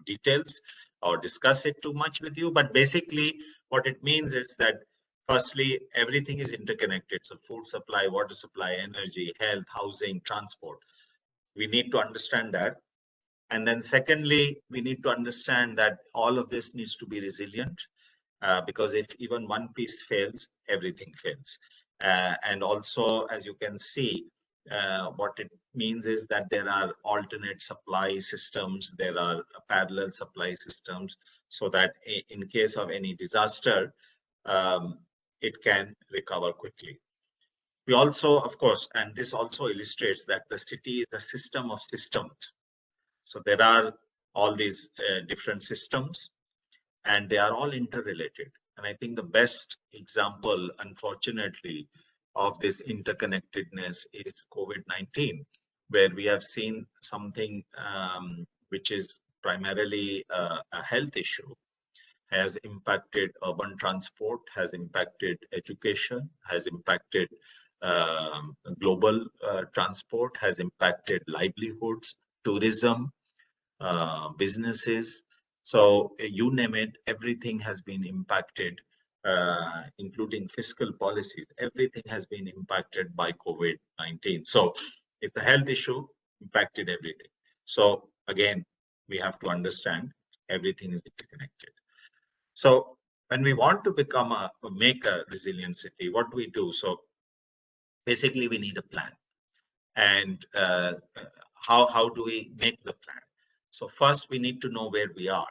details or discuss it too much with you, but basically what it means is that firstly, everything is interconnected. So food supply, water supply, energy, health, housing, transport. We need to understand that. And then secondly, we need to understand that all of this needs to be resilient because if even one piece fails, everything fails. And also, as you can see, what it means is that there are alternate supply systems, there are parallel supply systems, so that in case of any disaster, it can recover quickly. We also, of course, and this also illustrates that the city is a system of systems. So there are all these different systems, and they are all interrelated. And I think the best example, unfortunately, of this interconnectedness is COVID-19, where we have seen something which is primarily a health issue, has impacted urban transport, has impacted education, has impacted global transport, has impacted livelihoods, tourism, businesses. So you name it, everything has been impacted, including fiscal policies. Everything has been impacted by COVID-19. So it's a health issue, impacted everything. So again, we have to understand everything is interconnected. So when we want to make a resilient city, what do we do? So basically we need a plan. And how do we make the plan? So first we need to know where we are.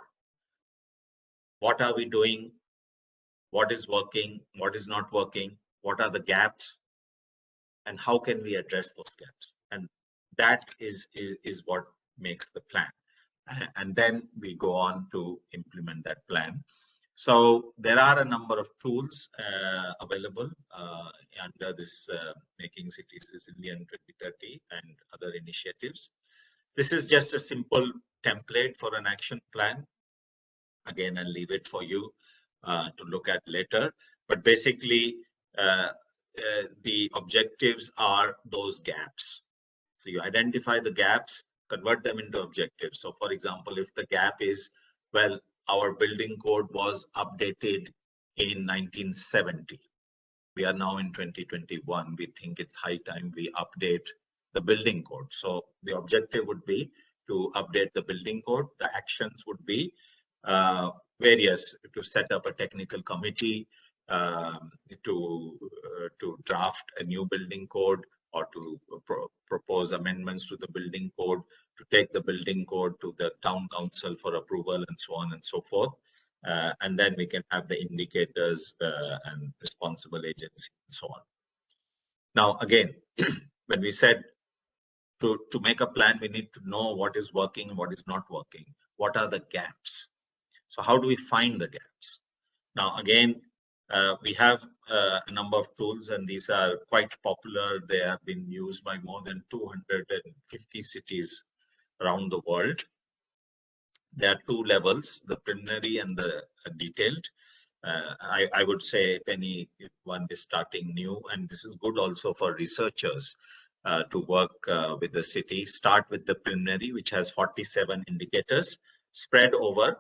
What are we doing? What is working? What is not working? What are the gaps? And how can we address those gaps? And that is what makes the plan. And then we go on to implement that plan. So there are a number of tools available under this Making Cities Resilient 2030 and other initiatives. This is just a simple template for an action plan. Again, I'll leave it for you to look at later. But basically, the objectives are those gaps. So you identify the gaps, convert them into objectives. So for example, if the gap is, well, our building code was updated in 1970. We are now in 2021. We think it's high time we update the building code. So the objective would be to update the building code. The actions would be various, to set up a technical committee, to draft a new building code, or to propose amendments to the building code, to take the building code to the town council for approval, and so on and so forth. And then we can have the indicators and responsible agency and so on. Now, again, when we said to make a plan, we need to know what is working, what is not working, what are the gaps. So how do we find the gaps? Now, again, we have a number of tools, and these are quite popular. They have been used by more than 250 cities around the world. There are two levels, the preliminary and the detailed. I would say if anyone is starting new, and this is good also for researchers to work with the city, start with the preliminary, which has 47 indicators spread over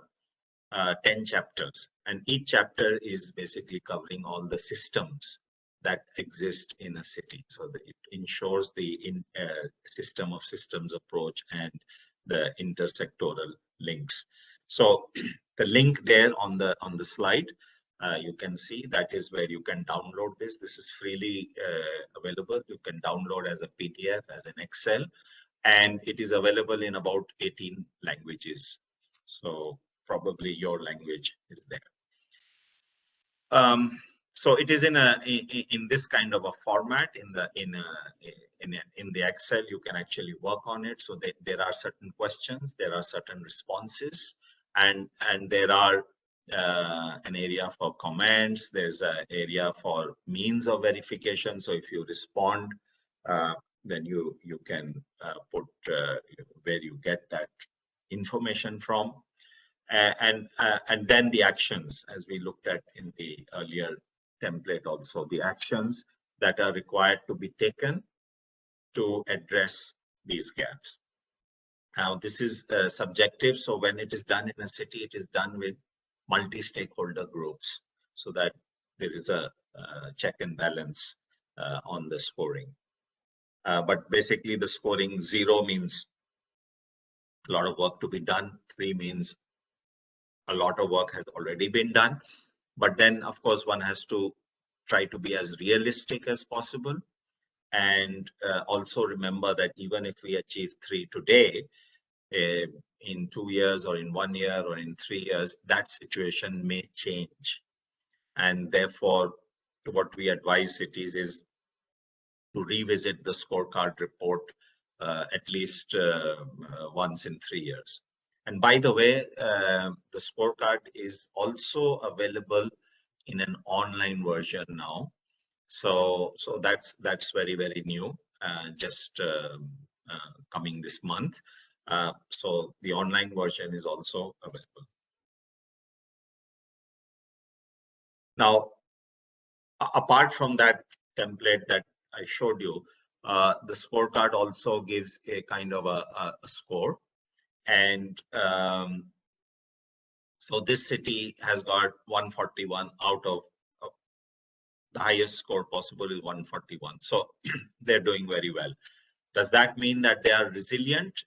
10 chapters, and each chapter is basically covering all the systems that exist in a city. So that it ensures the system of systems approach and the intersectoral links. So the link there on the slide You can see that is where you can download this. This is freely available. You can download as a PDF, as an Excel, and it is available in about 18 languages. So probably your language is there. So it is in this kind of a format. In the Excel, you can actually work on it. So there are certain questions, there are certain responses, and there are an area for comments. There's an area for means of verification. So if you respond, then you can put where you get that information from. And then the actions, as we looked at in the earlier template also, the actions that are required to be taken to address these gaps. Now, this is subjective. So when it is done in a city, it is done with multi-stakeholder groups so that there is a check and balance on the scoring. But basically the scoring 0 means a lot of work to be done. 3 means a lot of work has already been done. But then, of course, one has to try to be as realistic as possible. And also remember that even if we achieve 3 today, in 2 years or in 1 year or in 3 years, that situation may change. And therefore, what we advise cities is to revisit the scorecard report at least once in 3 years. And by the way, the scorecard is also available in an online version now. So that's very, very new, just coming this month. So the online version is also available. Now, apart from that template that I showed you, the scorecard also gives a kind of a score. And so this city has got 141 out of the highest score possible is 141. So they're doing very well. Does that mean that they are resilient?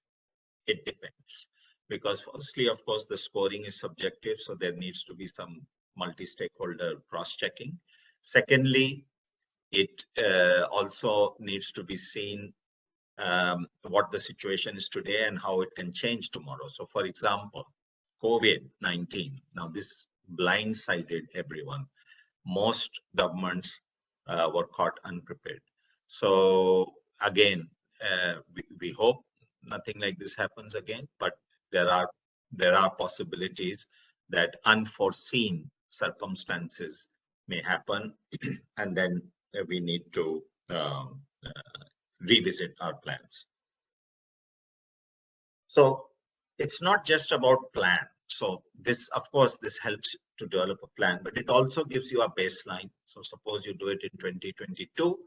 It depends. Because firstly, of course, the scoring is subjective. So there needs to be some multi-stakeholder cross-checking. Secondly, it also needs to be seen what the situation is today and how it can change tomorrow. So for example, COVID-19, now this blindsided everyone. Most governments were caught unprepared. So again, we hope nothing like this happens again, but there are possibilities that unforeseen circumstances may happen, and then we need to revisit our plans. So it's not just about plan. So this, of course, this helps to develop a plan, but it also gives you a baseline. So suppose you do it in 2022,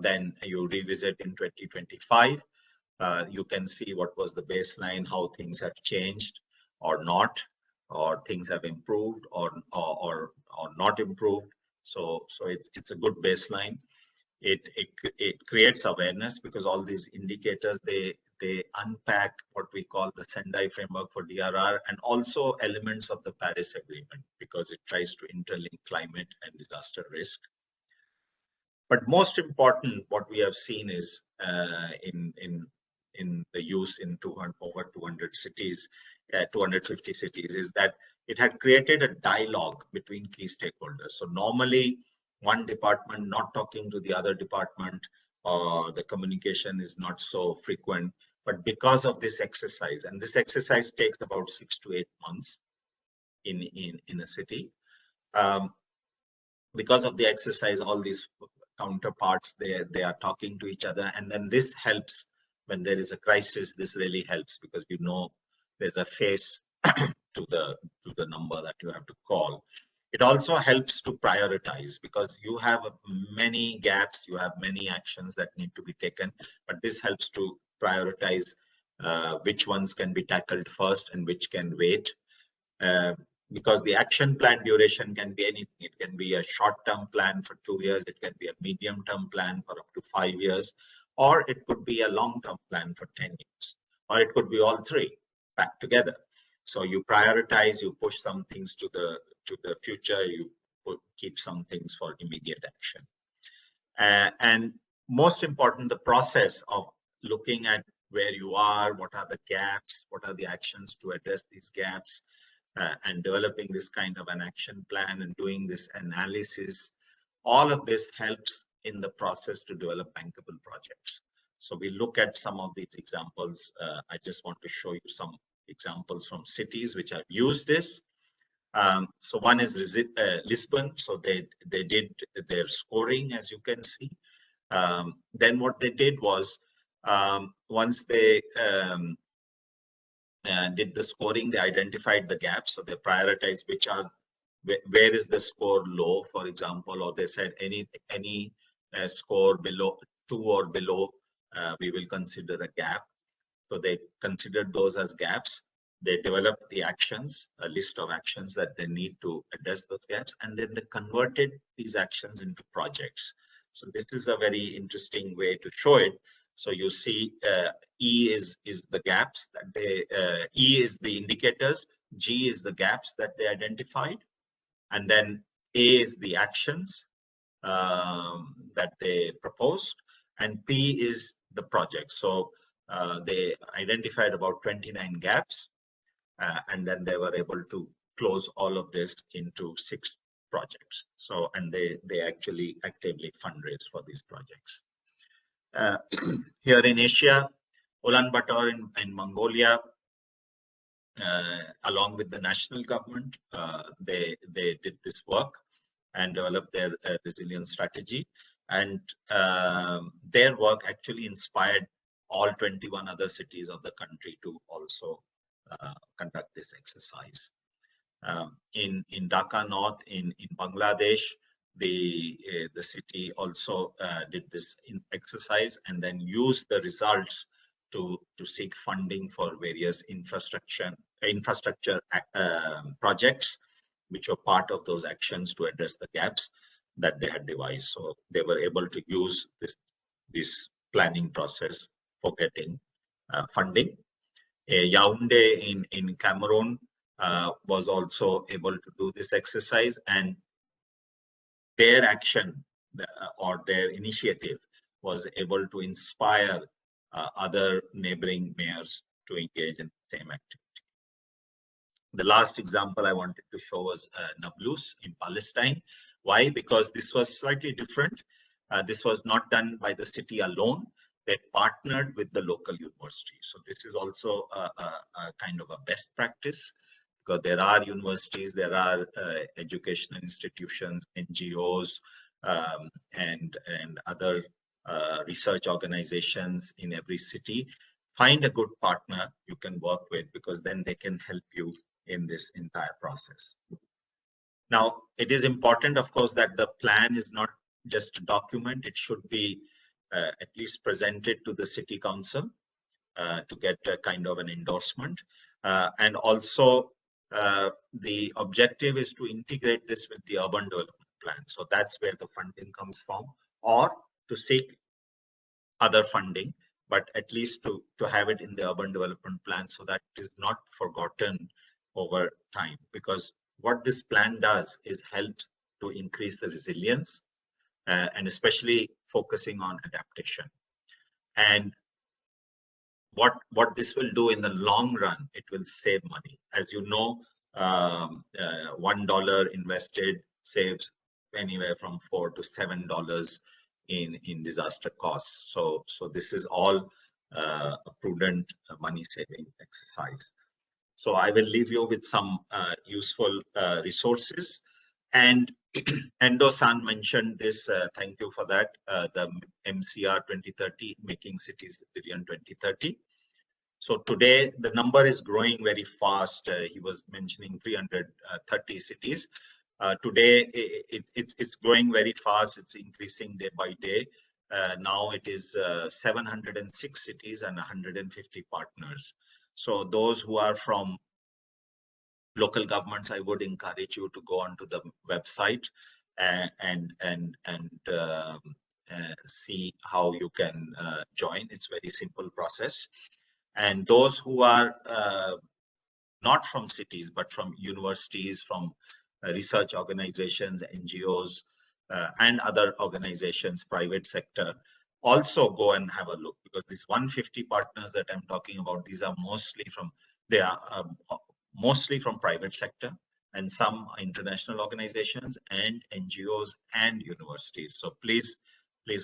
then you revisit in 2025. You can see what was the baseline, how things have changed or not, or things have improved or not improved. So it's a good baseline. It creates awareness because all these indicators, they unpack what we call the Sendai framework for DRR and also elements of the Paris Agreement because it tries to interlink climate and disaster risk. But most important, what we have seen is in the use in over 200 cities, 250 cities, is that it had created a dialogue between key stakeholders. So normally, one department not talking to the other department, or the communication is not so frequent. But because of this exercise, and this exercise takes about 6 to 8 months in a city, because of the exercise, all these counterparts, they are talking to each other, and then this helps when there is a crisis. This really helps because you know there's a face to the number that you have to call. It also helps to prioritize because you have many gaps, you have many actions that need to be taken, but this helps to prioritize which ones can be tackled first and which can wait. Because the action plan duration can be anything. It can be a short-term plan for 2 years, it can be a medium-term plan for up to 5 years, or it could be a long-term plan for 10 years, or it could be all three packed together. So you prioritize, you push some things to to the future, you keep some things for immediate action. And most important, the process of looking at where you are, what are the gaps, what are the actions to address these gaps, and developing this kind of an action plan and doing this analysis. All of this helps in the process to develop bankable projects. So we look at some of these examples. I just want to show you some examples from cities which have used this. So one is Lisbon. So they did their scoring, as you can see. Then what they did was, once they did the scoring, they identified the gaps. So they prioritized which are, where is the score low, for example, or they said any score below 2 or below, we will consider a gap. So they considered those as gaps. They developed the actions, a list of actions that they need to address those gaps, and then they converted these actions into projects. So this is a very interesting way to show it. So you see, E is the gaps that they, E is the indicators, G is the gaps that they identified, and then A is the actions that they proposed, and P is the project. So they identified about 29 gaps, and then they were able to close all of this into 6 projects. So, and they actually actively fundraise for these projects. Here in Asia, Ulaanbaatar in Mongolia, along with the national government, they did this work and developed their resilience strategy. And their work actually inspired all 21 other cities of the country to also conduct this exercise. In Dhaka North in Bangladesh, the city also did this exercise and then used the results to seek funding for various infrastructure projects, which were part of those actions to address the gaps that they had devised. So they were able to use this planning process for getting funding. Yaoundé in Cameroon was also able to do this exercise, and their action or their initiative was able to inspire other neighboring mayors to engage in the same activity. The last example I wanted to show was Nablus in Palestine. Why? Because this was slightly different. This was not done by the city alone. They partnered with the local university. So this is also a kind of a best practice, because there are universities, there are educational institutions, NGOs, and other research organizations in every city. Find a good partner you can work with, because then they can help you in this entire process. Now, it is important, of course, that the plan is not just a document. It should be at least presented to the city council to get a kind of an endorsement. And also, the objective is to integrate this with the urban development plan. So that's where the funding comes from, or to seek other funding, but at least to have it in the urban development plan so that it is not forgotten over time. Because what this plan does is helps to increase the resilience, and especially focusing on adaptation. And what this will do in the long run, it will save money. As you know, $1 invested saves anywhere from $4 to $7 in disaster costs. So this is all a prudent money saving exercise. So I will leave you with some useful resources. And Endo-san mentioned this, thank you for that, the MCR 2030, Making Cities Resilient 2030. So today the number is growing very fast. He was mentioning 330 cities. Today it's growing very fast. It's increasing day by day. Now it is 706 cities and 150 partners. So those who are from local governments, I would encourage you to go onto the website and see how you can join. It's a very simple process. And those who are not from cities, but from universities, from research organizations, NGOs, and other organizations, private sector, also go and have a look, because these 150 partners that I'm talking about, these are mostly from, they are mostly from private sector, and some international organizations and NGOs and universities. So please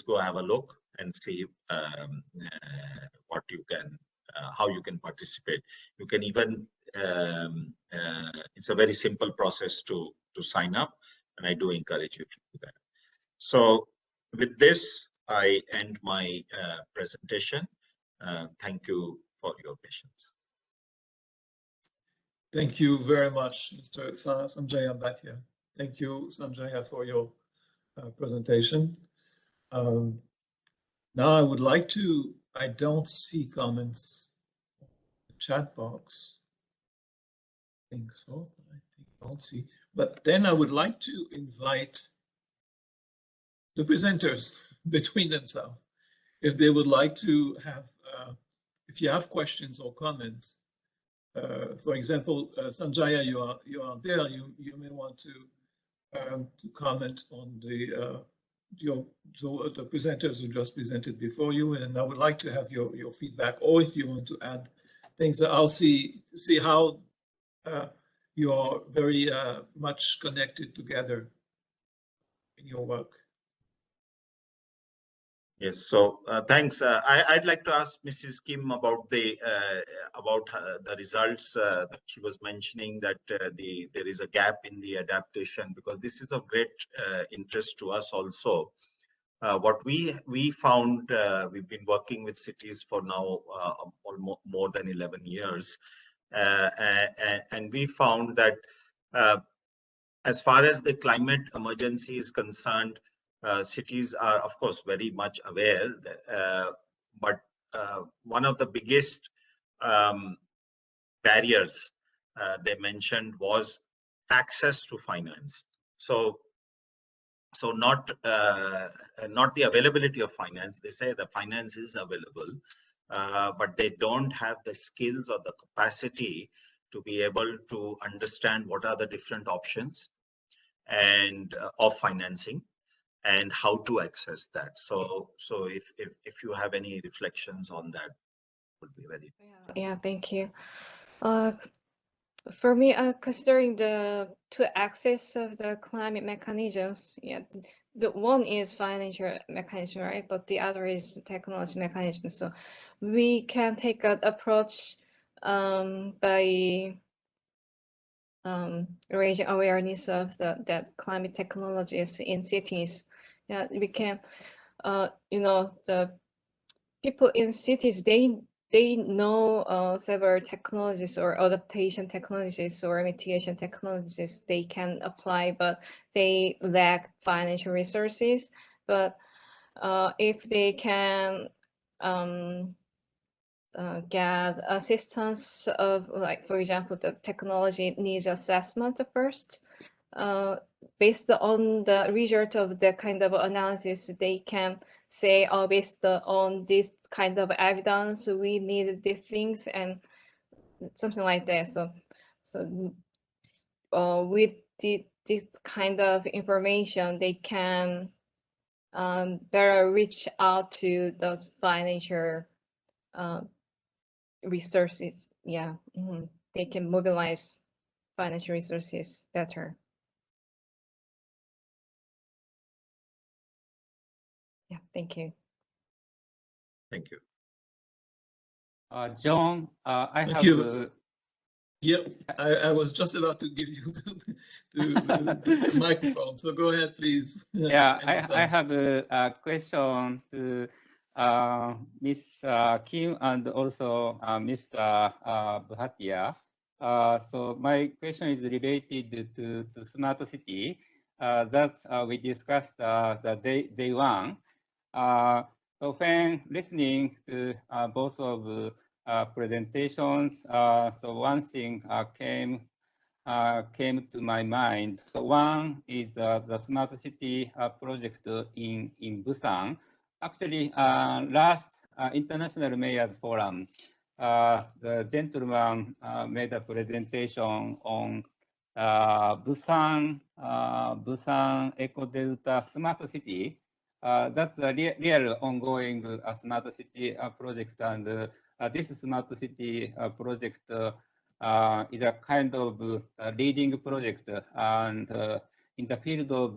go have a look and see what you can, how you can participate. You can even, it's a very simple process to sign up, and I do encourage you to do that. So with this, I end my presentation. Thank you for your patience. Thank you very much, Mr. Sanjaya Bhatia. Thank you, Sanjaya, for your presentation. Now I would like to, I don't see comments in the chat box. I think so, I don't see. But then I would like to invite the presenters between themselves, if they would like to have, if you have questions or comments. For example, Sanjaya, you are there. You may want to comment on the presenters who just presented before you, and I would like to have your feedback, or if you want to add things, I'll see how you're very much connected together in your work. Yes, so thanks. I'd like to ask Mrs. Kim about the results that she was mentioning, that there is a gap in the adaptation, because this is of great interest to us also. What we found, we've been working with cities for now almost more than 11 years, and we found that as far as the climate emergency is concerned, cities are, of course, very much aware, but one of the biggest barriers they mentioned was access to finance. So not the availability of finance. They say the finance is available, but they don't have the skills or the capacity to be able to understand what are the different options and of financing, and how to access that. So if you have any reflections on that, would be very. Yeah, thank you. For me, considering the two axes of the climate mechanisms, yeah, the one is financial mechanism, right? But the other is technology mechanism. So we can take an approach by raising awareness of that climate technologies in cities. Yeah, we can, you know, the people in cities, they know several technologies or adaptation technologies or mitigation technologies they can apply, but they lack financial resources. But if they can get assistance of, like, for example, the technology needs assessment first, based on the result of the kind of analysis, they can say, oh, based on this kind of evidence, we need these things and something like that. So with this kind of information, they can better reach out to the financial resources. Yeah, they can mobilize financial resources better. Yeah, thank you. Thank you. John, I Thank have. you. Yep, I was just about to give you the microphone, so go ahead, please. Yeah, I have a question to Ms. Kim and also Mr. Bhatia. So my question is related to smart city that we discussed the day one. So when listening to both of presentations, so one thing came to my mind. So one is the smart city project in Busan. Actually, last International Mayors Forum, the gentleman made a presentation on Busan Eco Delta Smart City. That's a real ongoing smart city project, and this smart city project is a kind of leading project, and in the field of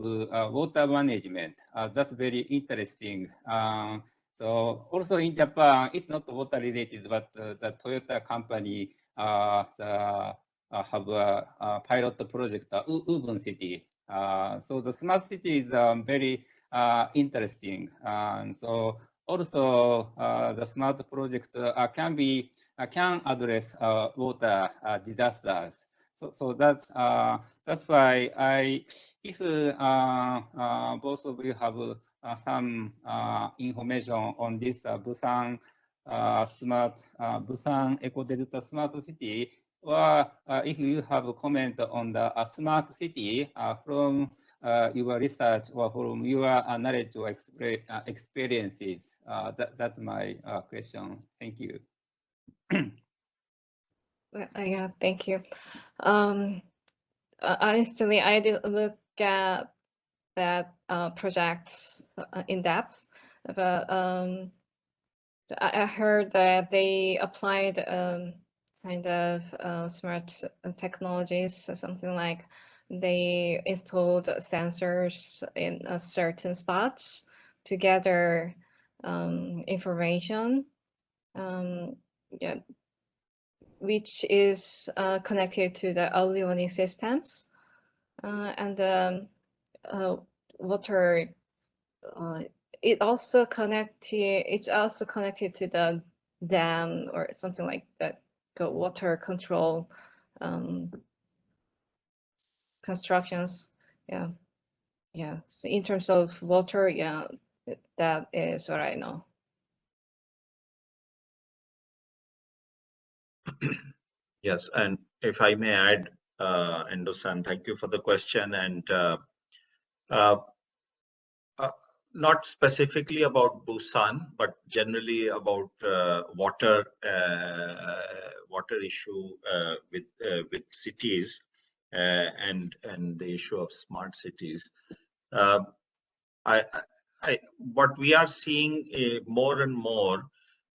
water management. That's very interesting. So also in Japan, it's not water related, but the Toyota company have a pilot project, Urban City. So the smart city is very interesting. And so also the smart project can address water disasters. So that's why if both of you have some information on this Busan Eco Delta Smart City, or if you have a comment on the smart city from your research or from your knowledge or experiences, that's my question. Thank you. Yeah, thank you. Honestly, I didn't look at that project in depth, but I heard that they applied kind of smart technologies, so something like they installed sensors in certain spots to gather information. Yeah, which is connected to the early warning systems, and water. It's also connected to the dam or something like that. The water control constructions. Yeah, yeah. So in terms of water, yeah, that is what I know. Yes, and if I may add, Endo-san, thank you for the question, and not specifically about Busan, but generally about water issue with cities and the issue of smart cities. What we are seeing more and more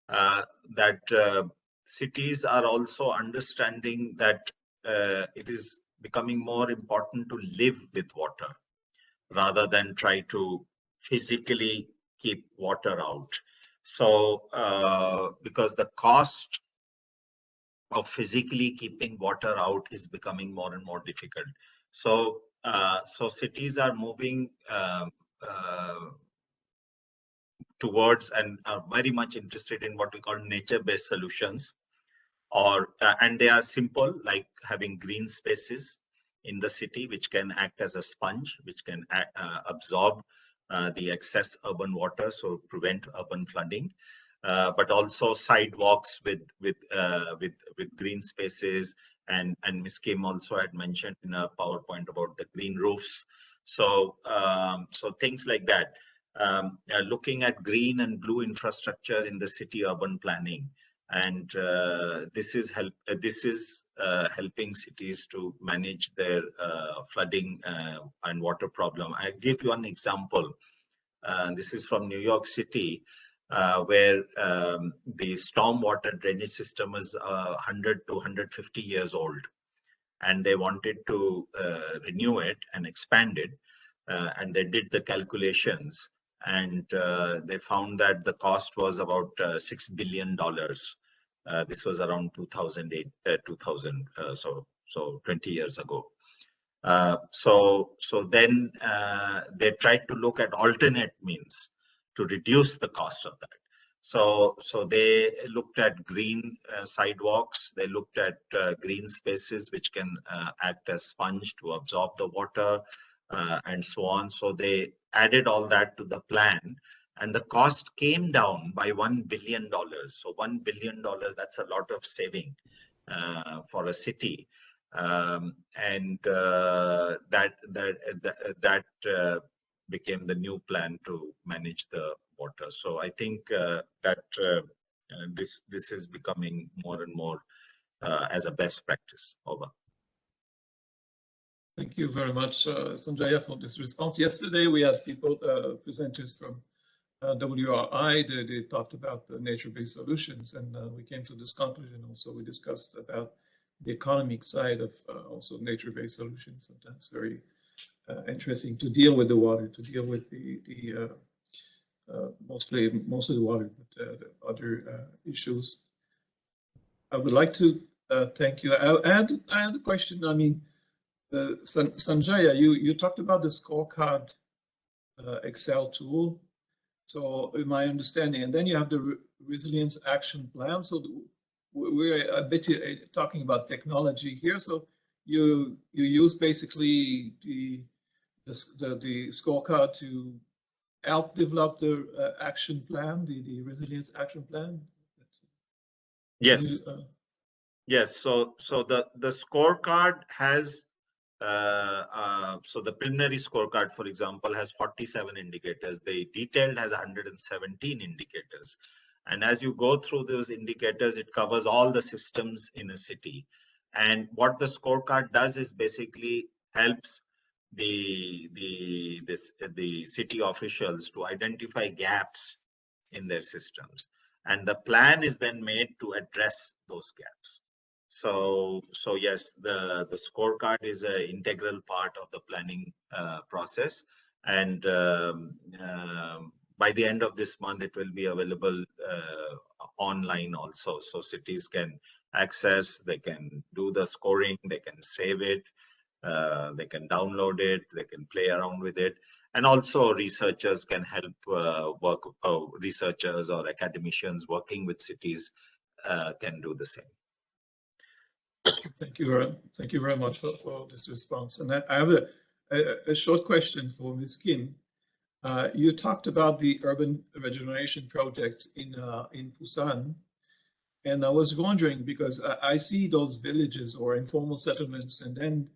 that cities are also understanding that it is becoming more important to live with water rather than try to physically keep water out. So because the cost of physically keeping water out is becoming more and more difficult. So so cities are moving towards and are very much interested in what we call nature-based solutions, or and they are simple, like having green spaces in the city which can act as a sponge, which can absorb the excess urban water, so prevent urban flooding, but also sidewalks with green spaces, and Ms. Kim also had mentioned in a PowerPoint about the green roofs. So so things like that. Looking at green and blue infrastructure in the city urban planning, and this is helping cities to manage their flooding and water problem. I give you an example. This is from New York City, where the stormwater drainage system is 100 to 150 years old, and they wanted to renew it and expand it, and they did the calculations, and they found that the cost was about $6 billion. This was around 2008, so 20 years ago. So then they tried to look at alternate means to reduce the cost of that. So they looked at green sidewalks, they looked at green spaces which can act as sponge to absorb the water, and so on. So they added all that to the plan, and the cost came down by $1 billion. So $1 billion, that's a lot of saving for a city. And that became the new plan to manage the water. So I think that this is becoming more and more as a best practice. Over. Thank you very much, Sanjaya, for this response. Yesterday, we had people, presenters from WRI, they talked about the nature-based solutions, and we came to this conclusion. Also, we discussed about the economic side of also nature-based solutions. Sometimes very interesting to deal with the water, to deal with the mostly the water, but the other issues. I would like to thank you. I had a question. I mean, Sanjaya, you talked about the scorecard Excel tool. So in my understanding, and then you have the resilience action plan. So we're a bit talking about technology here. So you use basically the scorecard to help develop the action plan, the resilience action plan. Yes. Yes. So the scorecard has so the preliminary scorecard, for example, has 47 indicators. The detailed has 117 indicators. And as you go through those indicators, it covers all the systems in a city. And what the scorecard does is basically helps the city officials to identify gaps in their systems. And the plan is then made to address those gaps. So yes, the scorecard is an integral part of the planning process, and by the end of this month, it will be available online also. So cities can access, they can do the scoring, they can save it, they can download it, they can play around with it, and also researchers can help researchers or academicians working with cities can do the same. Thank you very much for this response. And I have a short question for Ms. Kim. You talked about the urban regeneration projects in Busan, and I was wondering because I see those villages or informal settlements, and then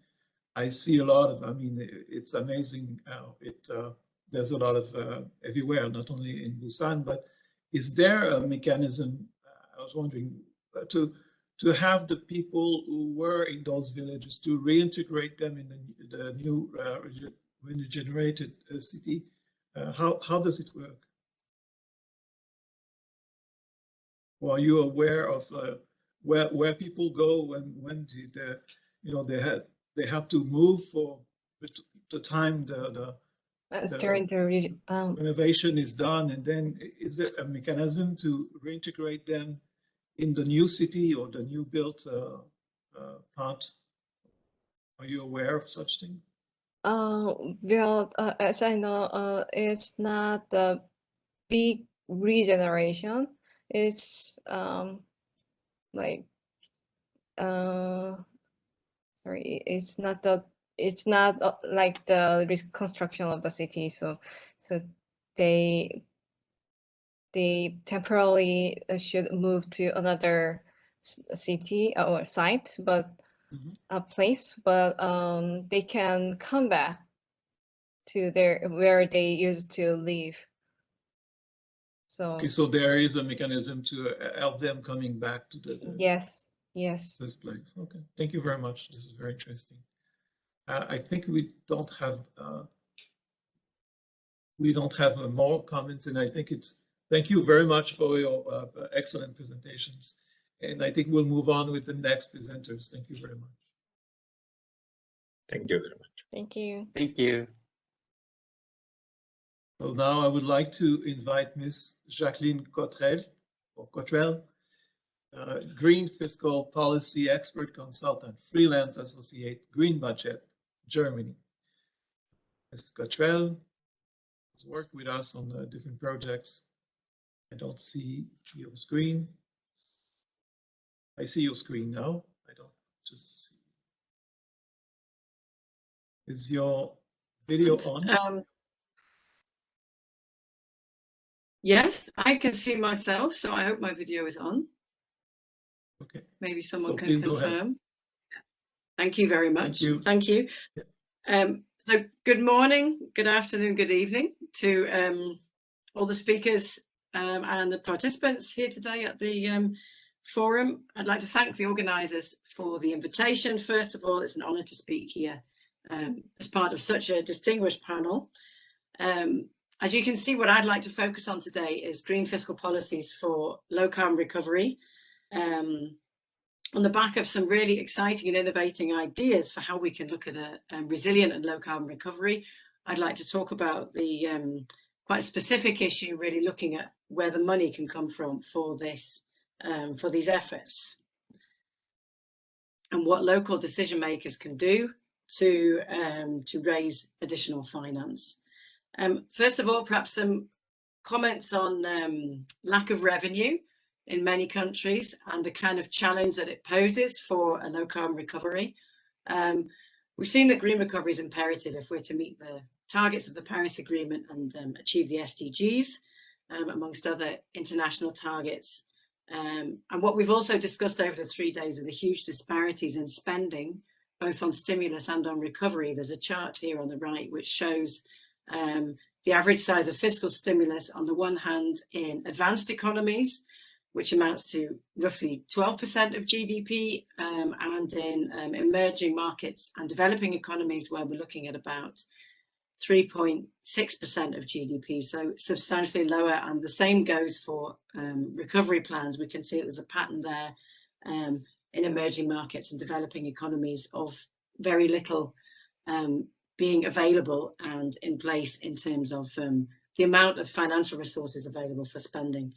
I see a lot of. I mean, it's amazing how there's a lot of everywhere, not only in Busan, but is there a mechanism? I was wondering to have the people who were in those villages to reintegrate them in the new regenerated city. How does it work? Or are you aware of where people go when they have to move for the time during the renovation is done, and then is there a mechanism to reintegrate them in the new city or the new built part? Are you aware of such thing? Well, as I know, it's not a big regeneration. It's like sorry, it's not like the reconstruction of the city. So they temporarily should move to another city or site, but a place, but they can come back to where they used to live. So okay, so there is a mechanism to help them coming back to the yes this place. Okay, thank you very much. This is very interesting. I think we don't have more comments, and I think thank you very much for your excellent presentations. And I think we'll move on with the next presenters. Thank you very much. Thank you very much. Thank you. Thank you. So now I would like to invite Ms. Jacqueline Cottrell, Green Fiscal Policy Expert Consultant, Freelance Associate, Green Budget, Germany. Ms. Cottrell has worked with us on different projects. I don't see your screen. I see your screen now. I don't just see. Is your video on? Yes, I can see myself, so I hope my video is on. Okay. Maybe someone So can please go ahead. confirm. Thank you very much. Thank you. So good morning, good afternoon, good evening to all the speakers and the participants here today at the forum. I'd like to thank the organisers for the invitation. First of all, it's an honour to speak here as part of such a distinguished panel. As you can see, what I'd like to focus on today is green fiscal policies for low carbon recovery, on the back of some really exciting and innovating ideas for how we can look at a resilient and low carbon recovery. I'd like to talk about the quite specific issue, really looking at where the money can come from for this, for these efforts, and what local decision makers can do to raise additional finance. First of all, perhaps some comments on lack of revenue in many countries and the kind of challenge that it poses for a low carbon recovery. We've seen that green recovery is imperative if we're to meet the targets of the Paris Agreement and achieve the SDGs, amongst other international targets. And what we've also discussed over the 3 days are the huge disparities in spending, both on stimulus and on recovery. There's a chart here on the right which shows the average size of fiscal stimulus on the one hand in advanced economies, which amounts to roughly 12% of GDP, and in emerging markets and developing economies, where we're looking at about 3.6% of GDP, so substantially lower. And the same goes for recovery plans. We can see that there's a pattern there in emerging markets and developing economies of very little being available and in place in terms of the amount of financial resources available for spending.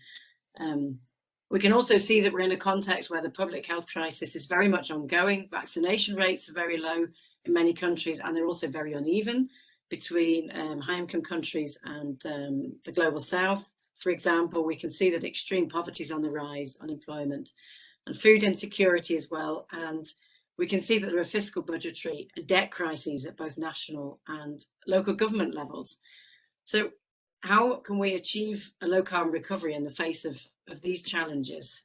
We can also see that we're in a context where the public health crisis is very much ongoing. Vaccination rates are very low in many countries, and they're also very uneven between high-income countries and the global south. For example, we can see that extreme poverty is on the rise, unemployment, and food insecurity as well. And we can see that there are fiscal, budgetary, and debt crises at both national and local government levels. So how can we achieve a low carbon recovery in the face of these challenges?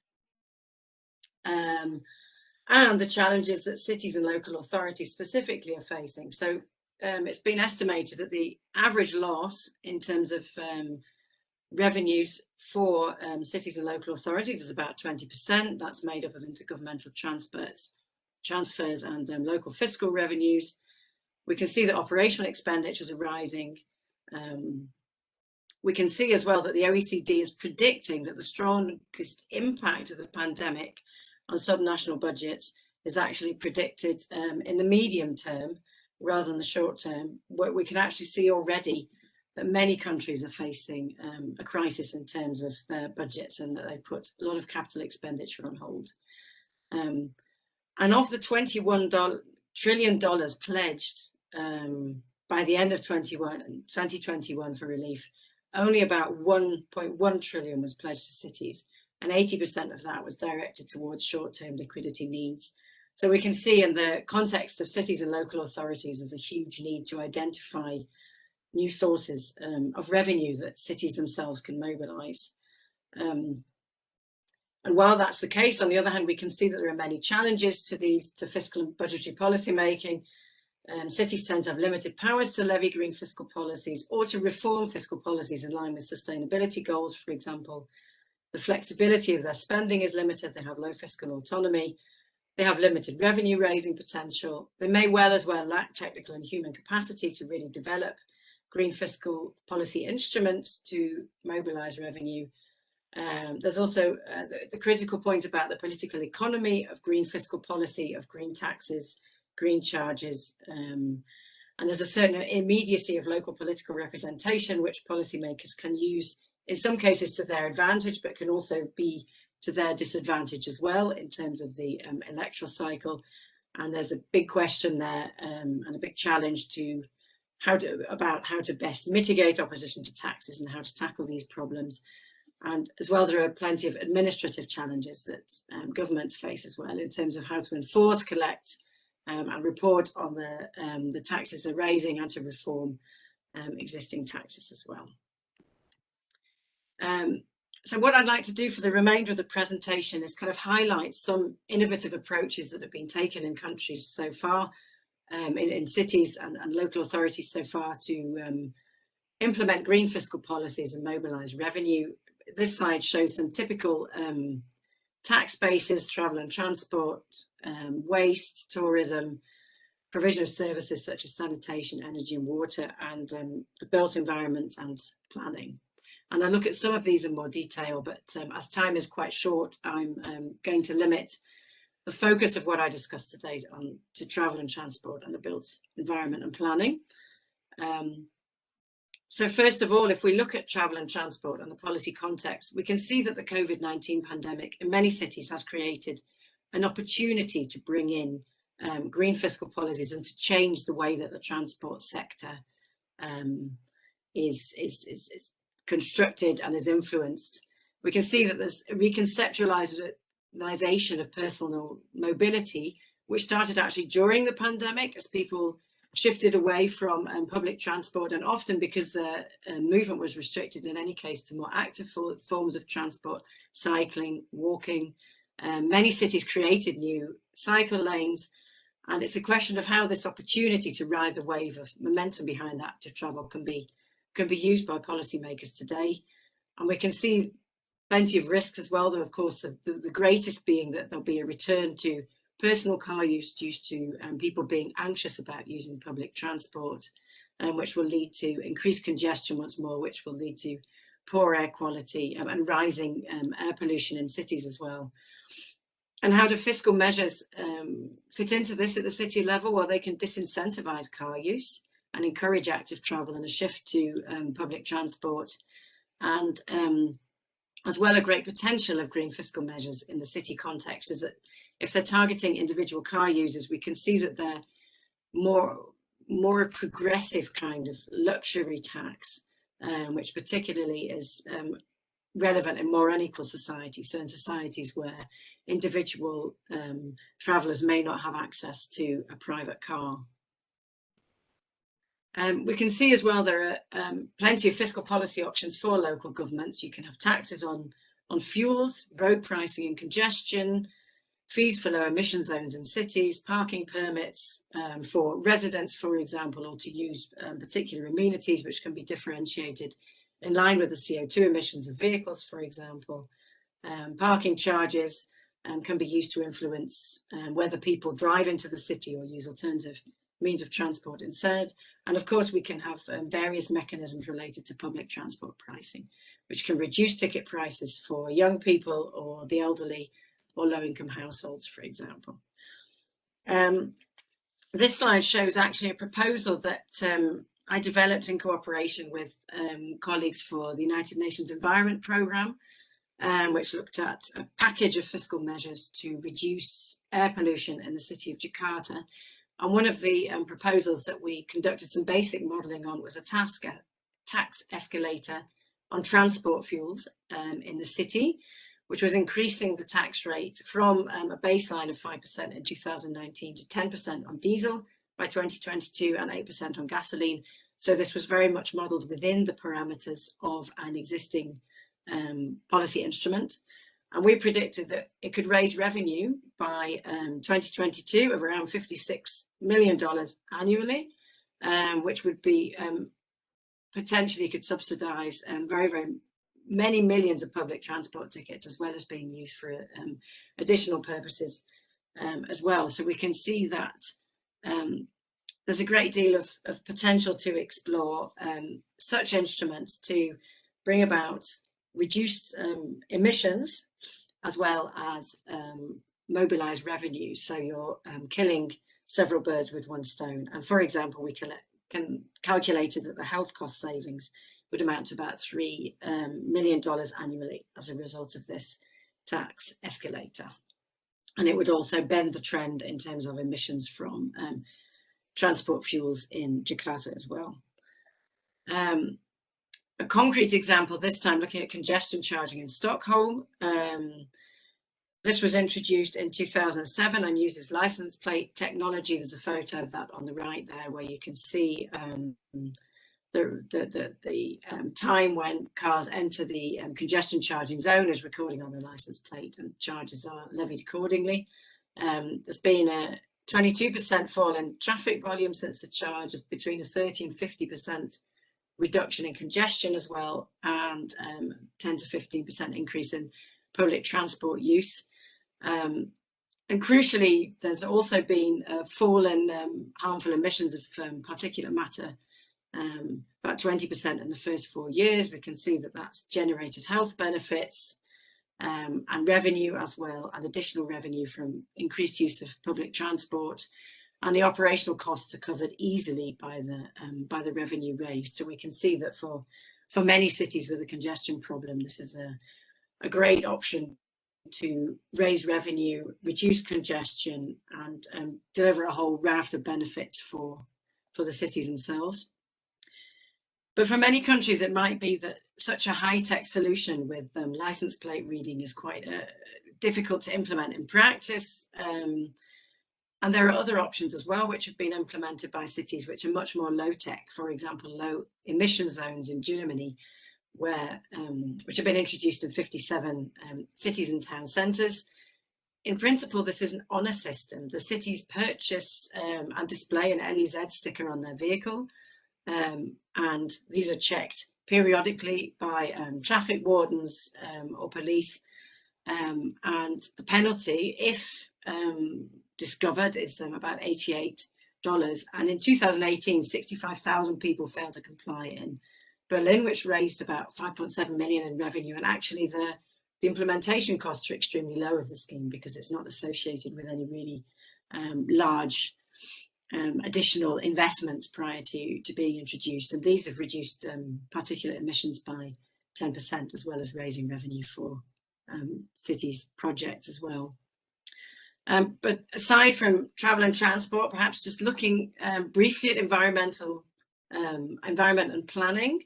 And the challenges that cities and local authorities specifically are facing. So it's been estimated that the average loss in terms of revenues for cities and local authorities is about 20%. That's made up of intergovernmental transfers and local fiscal revenues. We can see that operational expenditures are rising. We can see as well that the OECD is predicting that the strongest impact of the pandemic on subnational budgets is actually predicted in the medium term rather than the short term, where we can actually see already that many countries are facing a crisis in terms of their budgets, and that they put a lot of capital expenditure on hold. And of the $21 trillion pledged by the end of 2021 for relief, only about 1.1 trillion was pledged to cities, and 80% of that was directed towards short-term liquidity needs. So we can see in the context of cities and local authorities, there's a huge need to identify new sources of revenue that cities themselves can mobilize. And while that's the case, on the other hand, we can see that there are many challenges to fiscal and budgetary policy making. Cities tend to have limited powers to levy green fiscal policies or to reform fiscal policies in line with sustainability goals. For example, the flexibility of their spending is limited. They have low fiscal autonomy. They have limited revenue raising potential. They may well as well lack technical and human capacity to really develop green fiscal policy instruments to mobilize revenue. There's also the critical point about the political economy of green fiscal policy, of green taxes, green charges, and there's a certain immediacy of local political representation which policymakers can use in some cases to their advantage, but can also be to their disadvantage as well in terms of the electoral cycle. And there's a big question there and a big challenge to how to best mitigate opposition to taxes and how to tackle these problems. And as well, there are plenty of administrative challenges that governments face as well in terms of how to enforce, collect, and report on the taxes they're raising, and to reform existing taxes as well. So what I'd like to do for the remainder of the presentation is kind of highlight some innovative approaches that have been taken in countries so far, in cities and local authorities so far, to implement green fiscal policies and mobilize revenue. This slide shows some typical tax bases: travel and transport, waste, tourism, provision of services such as sanitation, energy and water, and the built environment and planning. And I look at some of these in more detail, but as time is quite short, I'm going to limit the focus of what I discussed today to travel and transport and the built environment and planning. So first of all, if we look at travel and transport and the policy context, we can see that the COVID-19 pandemic in many cities has created an opportunity to bring in green fiscal policies and to change the way that the transport sector is constructed and is influenced. We can see that there's a reconceptualization of personal mobility, which started actually during the pandemic as people shifted away from public transport, and often because the movement was restricted in any case to more active forms of transport, cycling, walking. Many cities created new cycle lanes, and it's a question of how this opportunity to ride the wave of momentum behind active travel can be used by policymakers today. And we can see plenty of risks as well, though of course the greatest being that there'll be a return to personal car use due to people being anxious about using public transport, which will lead to increased congestion once more, which will lead to poor air quality and rising air pollution in cities as well. And how do fiscal measures fit into this at the city level? Well, they can disincentivize car use and encourage active travel and a shift to public transport. And as well, a great potential of green fiscal measures in the city context is that if they're targeting individual car users, we can see that they're more a progressive kind of luxury tax, which particularly is relevant in more unequal societies. So in societies where individual travellers may not have access to a private car. We can see as well there are plenty of fiscal policy options for local governments. You can have taxes on fuels, road pricing and congestion, fees for low emission zones in cities, parking permits for residents, for example, or to use particular amenities which can be differentiated in line with the CO2 emissions of vehicles, for example. Parking charges can be used to influence whether people drive into the city or use alternative means of transport instead. And of course, we can have various mechanisms related to public transport pricing, which can reduce ticket prices for young people or the elderly or low-income households, for example. This slide shows actually a proposal that I developed in cooperation with colleagues for the United Nations Environment Programme, which looked at a package of fiscal measures to reduce air pollution in the city of Jakarta. And one of the proposals that we conducted some basic modelling on was a tax escalator on transport fuels in the city, which was increasing the tax rate from a baseline of 5% in 2019 to 10% on diesel by 2022 and 8% on gasoline. So this was very much modelled within the parameters of an existing policy instrument. And we predicted that it could raise revenue by 2022 of around $56 million annually, which would be potentially could subsidise very, very many millions of public transport tickets, as well as being used for additional purposes as well. So we can see that there's a great deal of potential to explore such instruments to bring about reduced emissions, as well as mobilise revenue. So you're killing several birds with one stone. And for example, we can calculated that the health cost savings would amount to about $3 million annually as a result of this tax escalator. And it would also bend the trend in terms of emissions from transport fuels in Jakarta as well. A concrete example, this time looking at congestion charging in Stockholm. This was introduced in 2007 and uses license plate technology. There's a photo of that on the right there, where you can see the time when cars enter the congestion charging zone is recording on the license plate, and charges are levied accordingly. There's been a 22% fall in traffic volume since the charge, between a 30 and 50% reduction in congestion as well, and 10 to 15% increase in public transport use. And crucially, there's also been a fall in harmful emissions of particulate matter, about 20% in the first 4 years. We can see that that's generated health benefits and revenue as well, and additional revenue from increased use of public transport. And the operational costs are covered easily by the revenue raised. So we can see that for many cities with a congestion problem, this is a great option to raise revenue, reduce congestion, and deliver a whole raft of benefits for the cities themselves. But for many countries, it might be that such a high-tech solution with license plate reading is quite difficult to implement in practice. And there are other options as well, which have been implemented by cities which are much more low-tech. For example, low emission zones in Germany, which have been introduced in 57 cities and town centres. In principle, this is an honour system. The cities purchase and display an LEZ sticker on their vehicle, and these are checked periodically by traffic wardens or police. And the penalty, if discovered, is about $88. And in 2018, 65,000 people failed to comply in Berlin, which raised about 5.7 million in revenue. And actually the implementation costs are extremely low of the scheme because it's not associated with any really large additional investments prior to being introduced. And these have reduced particulate emissions by 10%, as well as raising revenue for cities projects as well. But aside from travel and transport, perhaps just looking briefly at environment and planning.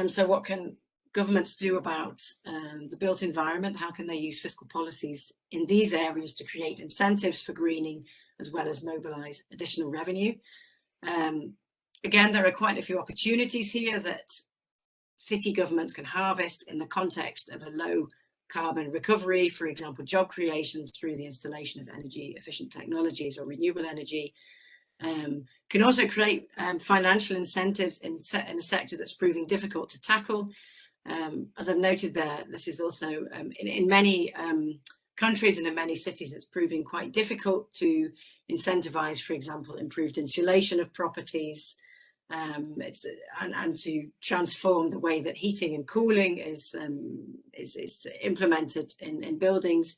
So what can governments do about the built environment? How can they use fiscal policies in these areas to create incentives for greening, as well as mobilize additional revenue? Again, there are quite a few opportunities here that city governments can harvest in the context of a low carbon recovery, for example, job creation through the installation of energy efficient technologies or renewable energy. Can also create financial incentives in a sector that's proving difficult to tackle. As I've noted there, this is also in many countries and in many cities, it's proving quite difficult to incentivize, for example, improved insulation of properties, and to transform the way that heating and cooling is implemented in buildings.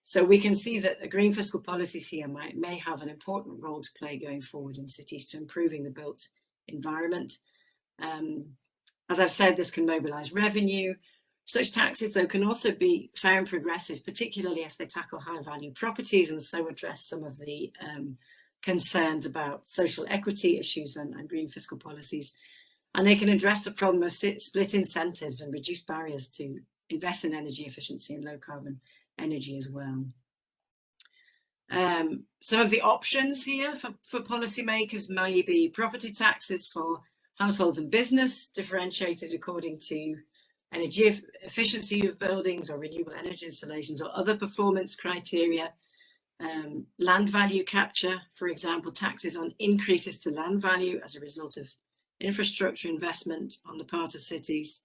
So we can see that the green fiscal policies here may have an important role to play going forward in cities to improving the built environment. As I've said, this can mobilize revenue. Such taxes, though, can also be fair and progressive, particularly if they tackle high value properties and so address some of the concerns about social equity issues and green fiscal policies. And they can address the problem of split incentives and reduce barriers to invest in energy efficiency and low carbon energy as well. Some of the options here for policymakers may be property taxes for households and business, differentiated according to energy efficiency of buildings or renewable energy installations or other performance criteria. Land value capture, for example, taxes on increases to land value as a result of infrastructure investment on the part of cities.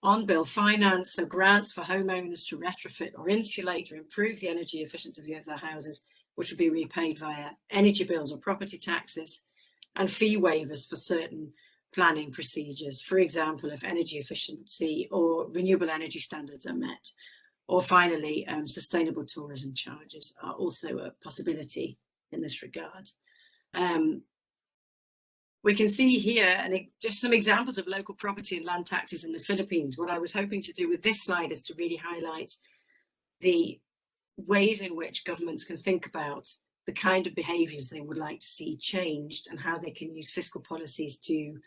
On-bill finance, so grants for homeowners to retrofit or insulate or improve the energy efficiency of their houses, which would be repaid via energy bills or property taxes, and fee waivers for certain planning procedures, for example, if energy efficiency or renewable energy standards are met. Or finally, sustainable tourism charges are also a possibility in this regard. We can see here and just some examples of local property and land taxes in the Philippines. What I was hoping to do with this slide is to really highlight the ways in which governments can think about the kind of behaviours they would like to see changed and how they can use fiscal policies to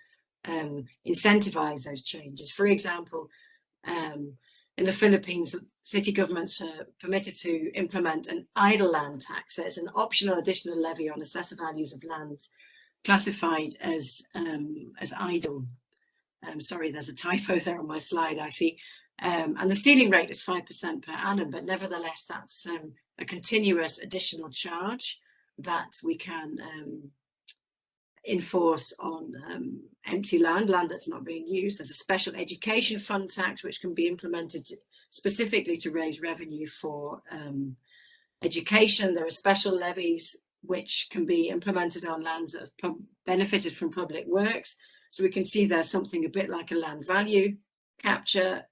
incentivize those changes. For example, in the Philippines, city governments are permitted to implement an idle land tax. So it's an optional additional levy on assessed values of lands classified as idle. Sorry, there's a typo there on my slide, I see. And the ceiling rate is 5% per annum, but nevertheless, that's a continuous additional charge that we can enforce on empty land that's not being used. There's a special education fund tax which can be implemented specifically to raise revenue for education. There are special levies which can be implemented on lands that have benefited from public works. So we can see there's something a bit like a land value capture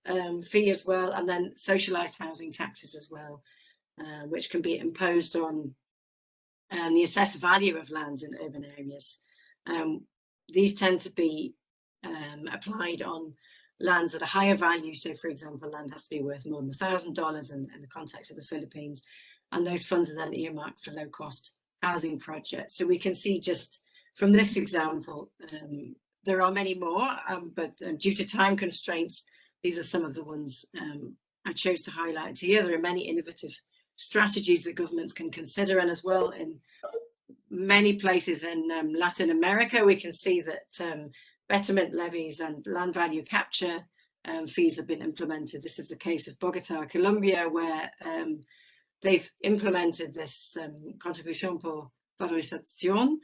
fee as well, and then socialised housing taxes as well, which can be imposed on the assessed value of lands in urban areas. These tend to be applied on lands at a higher value. So, for example, land has to be worth more than $1,000 in the context of the Philippines, and those funds are then earmarked for low-cost housing projects. So we can see just from this example, there are many more, but due to time constraints, these are some of the ones I chose to highlight here. There are many innovative strategies that governments can consider, and as well in many places in Latin America, we can see that betterment levies and land value capture fees have been implemented. This is the case of Bogota, Colombia, where they've implemented this contribución por valorización,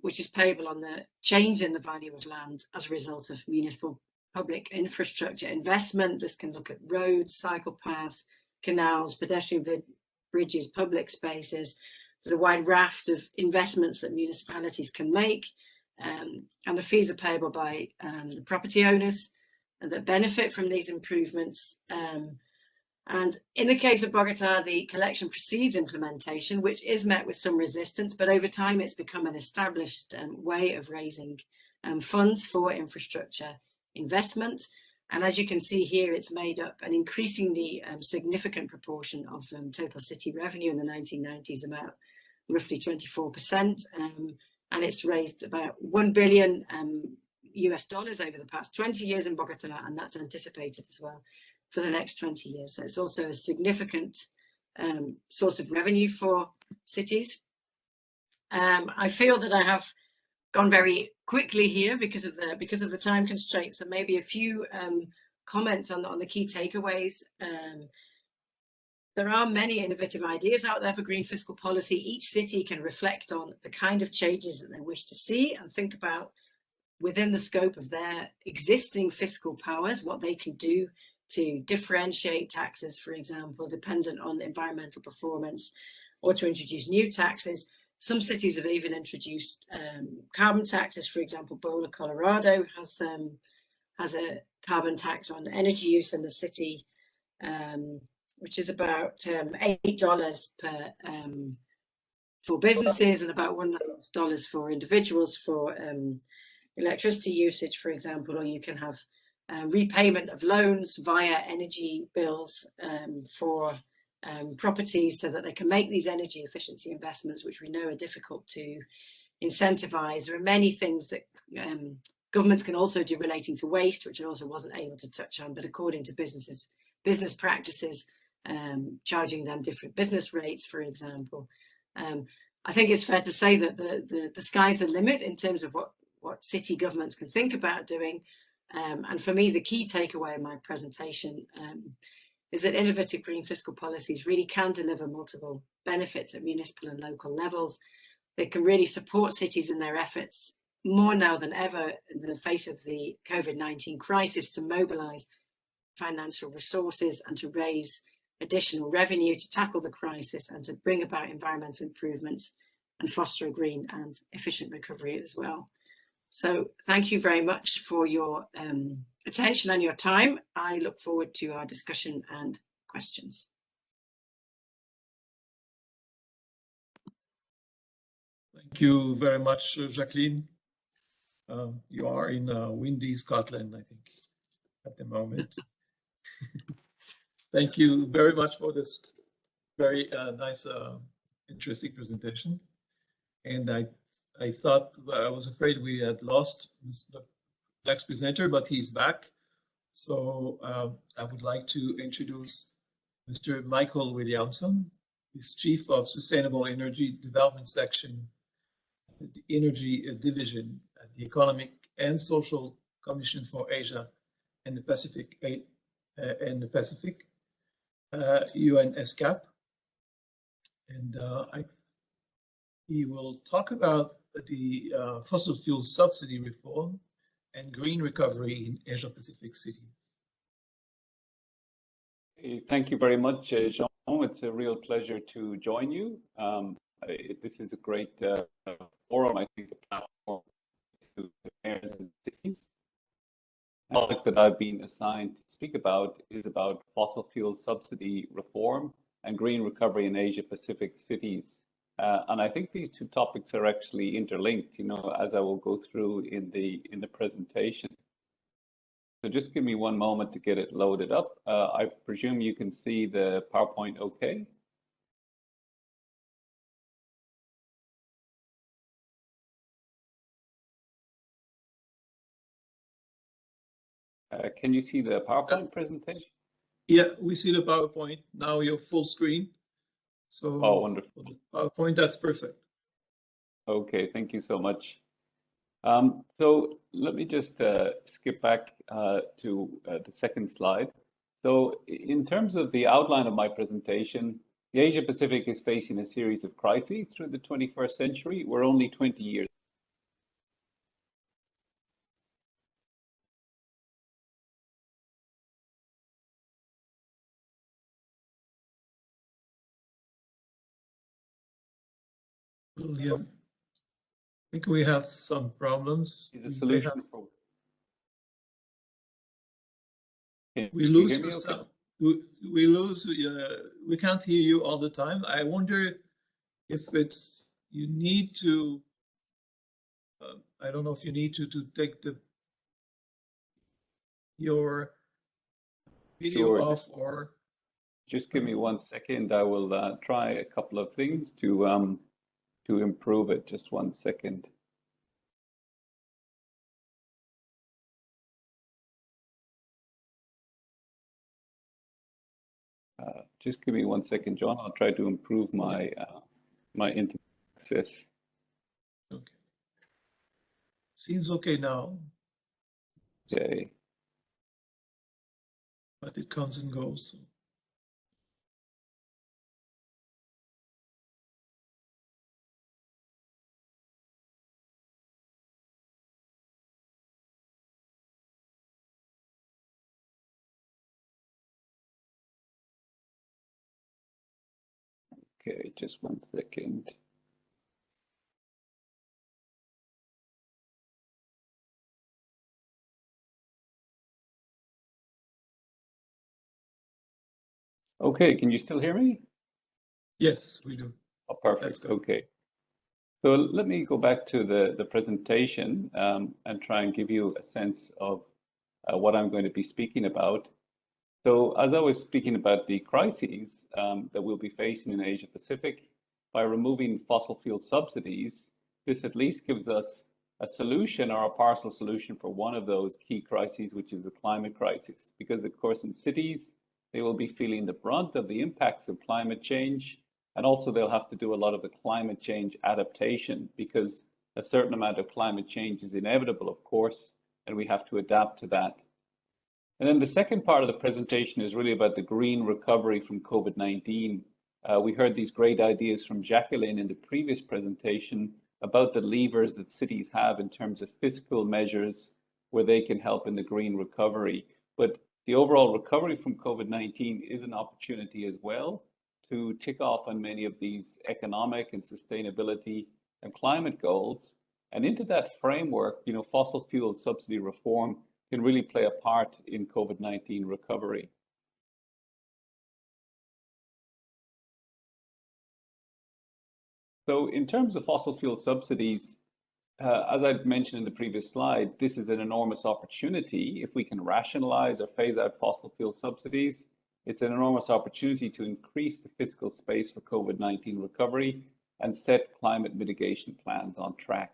which is payable on the change in the value of land as a result of municipal public infrastructure investment. This can look at roads, cycle paths, canals, pedestrian bridges, public spaces. There's a wide raft of investments that municipalities can make, and the fees are payable by the property owners that benefit from these improvements. And in the case of Bogota, the collection precedes implementation, which is met with some resistance, but over time it's become an established way of raising funds for infrastructure investment. And as you can see here, it's made up an increasingly significant proportion of total city revenue. In the 1990s, about roughly 24%, and it's raised about $1 billion US dollars over the past 20 years in Bogota, and that's anticipated as well for the next 20 years. So it's also a significant source of revenue for cities. I feel that I have gone very quickly here because of the time constraints, and maybe a few comments on the key takeaways. There are many innovative ideas out there for green fiscal policy. Each city can reflect on the kind of changes that they wish to see and think about within the scope of their existing fiscal powers, what they can do to differentiate taxes, for example, dependent on environmental performance, or to introduce new taxes. Some cities have even introduced carbon taxes. For example, Boulder, Colorado has a carbon tax on energy use in the city, which is about $8 per for businesses and about $1 for individuals for electricity usage, for example. Or you can have repayment of loans via energy bills for properties, so that they can make these energy efficiency investments, which we know are difficult to incentivize. There are many things that governments can also do relating to waste, which I also wasn't able to touch on, but according to business practices, charging them different business rates, for example. I think it's fair to say that the sky's the limit in terms of what city governments can think about doing. And for me, the key takeaway in my presentation is that innovative green fiscal policies really can deliver multiple benefits at municipal and local levels. They can really support cities in their efforts more now than ever in the face of the COVID-19 crisis to mobilize financial resources and to raise additional revenue to tackle the crisis and to bring about environmental improvements and foster a green and efficient recovery as well. So thank you very much for your attention and your time. I look forward to our discussion and questions. Thank you very much, Jacqueline. You are in windy Scotland, I think, at the moment. Thank you very much for this very nice, interesting presentation. And I thought, I was afraid we had lost the next presenter, but he's back. So I would like to introduce Mr. Michael Williamson. He's Chief of Sustainable Energy Development Section at the Energy Division at the Economic and Social Commission for Asia and the Pacific, UNESCAP. And he will talk about the fossil fuel subsidy reform and green recovery in Asia Pacific cities. Thank you very much, Jean, Chiwong. It's a real pleasure to join you. This is a great forum, I think, a platform to the mayors and cities. The topic that I've been assigned to speak about is about fossil fuel subsidy reform and green recovery in Asia Pacific cities. And I think these two topics are actually interlinked, you know, as I will go through in the presentation. So just give me one moment to get it loaded up. I presume you can see the PowerPoint okay? Can you see the PowerPoint presentation? Yeah, we see the PowerPoint. Now you're full screen. So oh, wonderful. PowerPoint, that's perfect. Okay, thank you so much. So let me just skip back to the second slide. So in terms of the outline of my presentation, the Asia Pacific is facing a series of crises through the 21st century. We're only 20 years. Yeah. I think we have some problems. Is a solution for. We lose your sound. We lose. We can't hear you all the time. I wonder if it's you need to. I don't know if you need to take your video off or. Just give me 1 second. I will try a couple of things to improve it. Just 1 second. Just give me 1 second, John. I'll try to improve my my internet access. Okay. Seems okay now. Okay. But it comes and goes. So. Okay, just 1 second. Okay, can you still hear me? Yes, we do. Oh, perfect. Okay. So let me go back to the presentation and try and give you a sense of what I'm going to be speaking about. So as I was speaking about the crises that we'll be facing in Asia Pacific, by removing fossil fuel subsidies, this at least gives us a solution or a partial solution for one of those key crises, which is the climate crisis. Because of course in cities, they will be feeling the brunt of the impacts of climate change. And also they'll have to do a lot of the climate change adaptation because a certain amount of climate change is inevitable, of course, and we have to adapt to that. And then the second part of the presentation is really about the green recovery from COVID-19. We heard these great ideas from Jacqueline in the previous presentation about the levers that cities have in terms of fiscal measures where they can help in the green recovery. But the overall recovery from COVID-19 is an opportunity as well to tick off on many of these economic and sustainability and climate goals. And into that framework, you know, fossil fuel subsidy reform can really play a part in COVID-19 recovery. So in terms of fossil fuel subsidies, as I've mentioned in the previous slide, this is an enormous opportunity. If we can rationalize or phase out fossil fuel subsidies, it's an enormous opportunity to increase the fiscal space for COVID-19 recovery and set climate mitigation plans on track.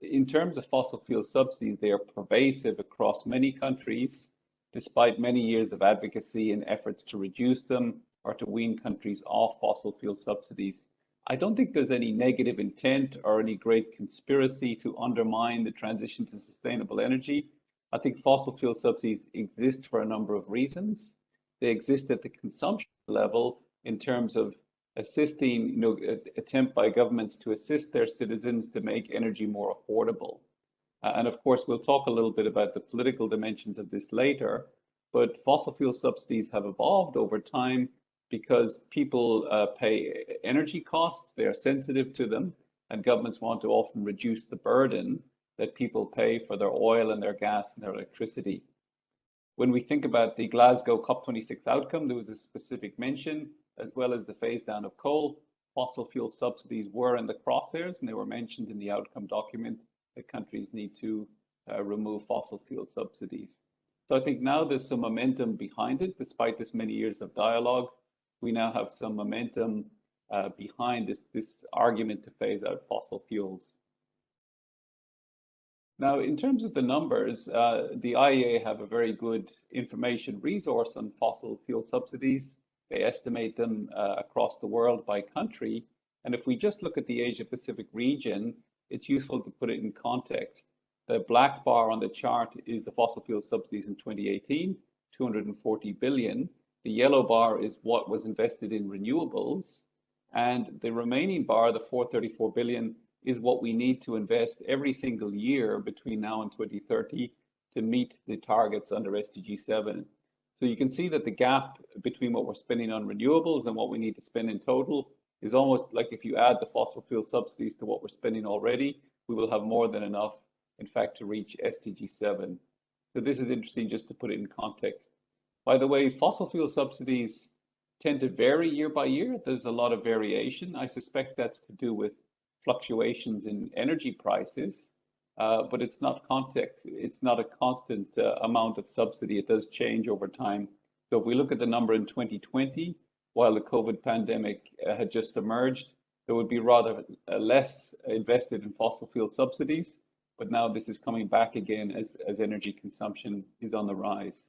In terms of fossil fuel subsidies, they are pervasive across many countries, despite many years of advocacy and efforts to reduce them or to wean countries off fossil fuel subsidies. I don't think there's any negative intent or any great conspiracy to undermine the transition to sustainable energy. I think fossil fuel subsidies exist for a number of reasons. They exist at the consumption level in terms of assisting, you know, attempt by governments to assist their citizens to make energy more affordable. And of course, we'll talk a little bit about the political dimensions of this later, but fossil fuel subsidies have evolved over time because people pay energy costs, they are sensitive to them, and governments want to often reduce the burden that people pay for their oil and their gas and their electricity. When we think about the Glasgow COP26 outcome, there was a specific mention, as well as the phase down of coal. Fossil fuel subsidies were in the crosshairs, and they were mentioned in the outcome document that countries need to remove fossil fuel subsidies. So I think now there's some momentum behind it, despite this many years of dialogue. We now have some momentum behind this argument to phase out fossil fuels. Now, in terms of the numbers, the IEA have a very good information resource on fossil fuel subsidies. They estimate them across the world by country. And if we just look at the Asia Pacific region, it's useful to put it in context. The black bar on the chart is the fossil fuel subsidies in 2018, 240 billion. The yellow bar is what was invested in renewables. And the remaining bar, the 434 billion, is what we need to invest every single year between now and 2030 to meet the targets under SDG 7. So you can see that the gap between what we're spending on renewables and what we need to spend in total is almost like if you add the fossil fuel subsidies to what we're spending already, we will have more than enough, in fact, to reach SDG 7. So this is interesting just to put it in context. By the way, fossil fuel subsidies tend to vary year by year. There's a lot of variation. I suspect that's to do with fluctuations in energy prices, but it's not context. It's not a constant amount of subsidy. It does change over time. So if we look at the number in 2020, while the COVID pandemic had just emerged, there would be rather less invested in fossil fuel subsidies. But now this is coming back again as energy consumption is on the rise.